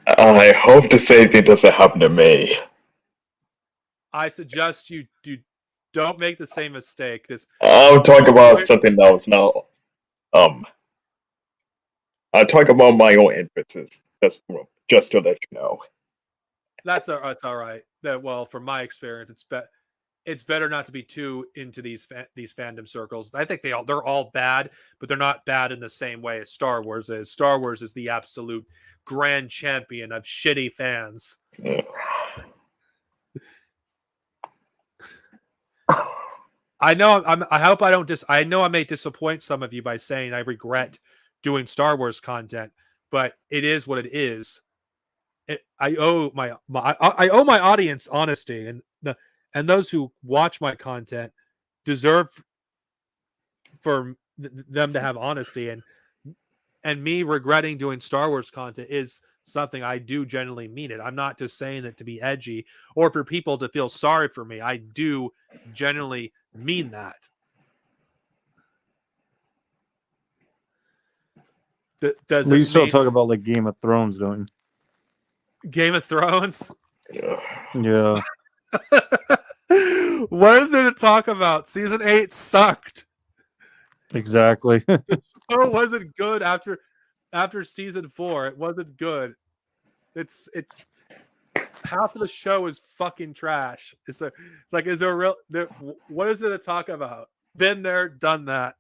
I hope the same thing doesn't happen to me. I suggest you don't make the same mistake. I'll talk about something else now. I'll talk about my own interests. Just to let you know. That's all right. Well, from my experience, it's better not to be too into these fandom circles. I think they're all bad, but they're not bad in the same way as Star Wars is. Star Wars is the absolute grand champion of shitty fans. Yeah. I know. I hope I don't I know I may disappoint some of you by saying I regret doing Star Wars content, but it is what it is. I owe my audience honesty, and those who watch my content deserve for them to have honesty, and me regretting doing Star Wars content is something I do genuinely mean it. I'm not just saying it to be edgy or for people to feel sorry for me. I do genuinely mean that. Does We this still mean talk about like Game of Thrones, don't Game of Thrones? Yeah. you? Yeah, What is there to talk about? Season 8 sucked. exactly. The show wasn't good after season 4. It wasn't good. It's half of the show is fucking trash. It's like, is there what is there to talk about? Been there, done that.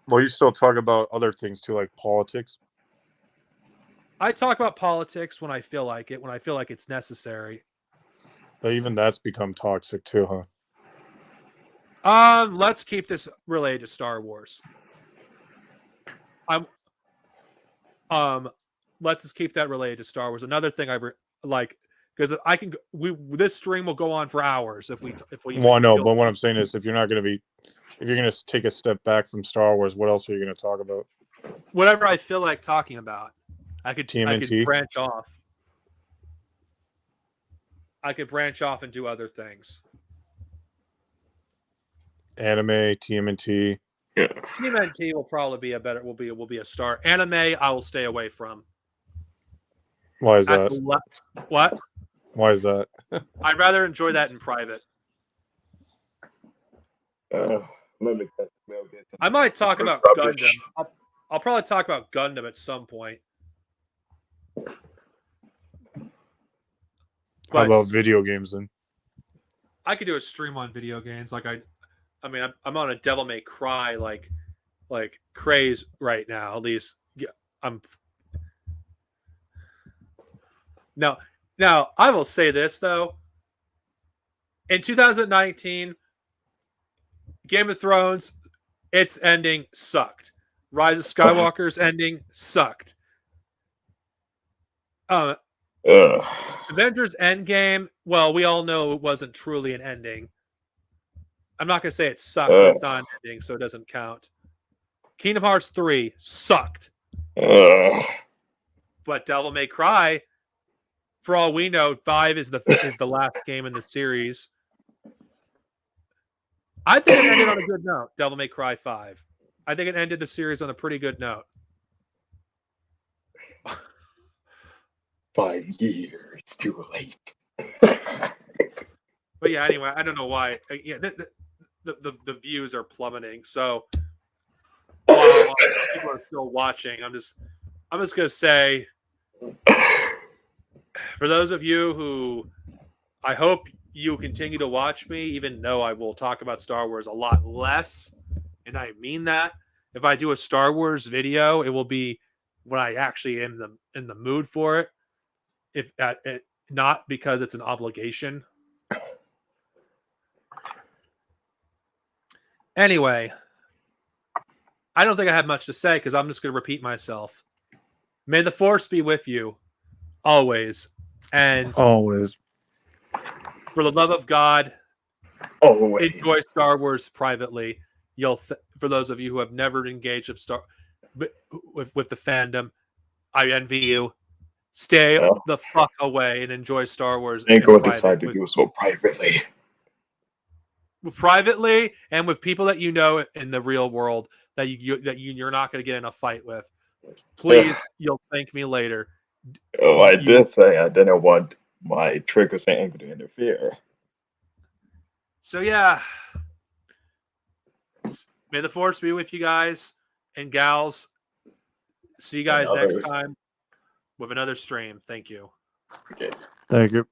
Well, you still talk about other things too, like politics. I talk about politics when I feel like it, when I feel like it's necessary. But even that's become toxic too, huh? Let's keep this related to Star Wars. Let's just keep that related to Star Wars. Another thing I like, because this stream will go on for hours if we. Well, no, but what I'm saying is, if you're going to take a step back from Star Wars, what else are you going to talk about? Whatever I feel like talking about. I could TMNT? branch off. I could branch off and do other things. Anime, TMNT. Yeah. TMNT will probably be will be a star. Anime, I will stay away from. Why is that? What? Why is that? I'd rather enjoy that in private. I might talk about Gundam. I'll probably talk about Gundam at some point. How about video games then? I could do a stream on video games. Like I mean, I'm on a Devil May Cry like craze right now. At least I'm. Now I will say this though. In 2019, Game of Thrones, its ending sucked. Rise of Skywalker's ending sucked. Avengers Endgame, well, we all know it wasn't truly an ending. I'm not going to say it sucked, but it's not an ending, so it doesn't count. Kingdom Hearts 3 sucked. Ugh. But Devil May Cry, for all we know, 5 is the last game in the series. I think it ended on a good note, Devil May Cry 5. I think it ended the series on a pretty good note. 5 years too late. But yeah, anyway, I don't know why. Yeah, the views are plummeting. So while people are still watching, I'm just gonna say, for those of you who, I hope you continue to watch me, even though I will talk about Star Wars a lot less, and I mean that. If I do a Star Wars video, it will be when I actually am in the mood for it. If not because it's an obligation. Anyway, I don't think I have much to say because I'm just going to repeat myself. May the Force be with you always, and Always. for the love of God, Always. enjoy Star Wars privately. For those of you who have never engaged with the fandom, I envy you. Stay the fuck away and enjoy Star Wars. Ain't gonna decide to do so privately. Privately, and with people that you know in the real world that you're not going to get in a fight with. Please, you'll thank me later. Oh, I did say I didn't want my triggers and anger to interfere. So yeah, may the Force be with you guys and gals. See you guys next time with another stream. Thank you. Okay. Thank you.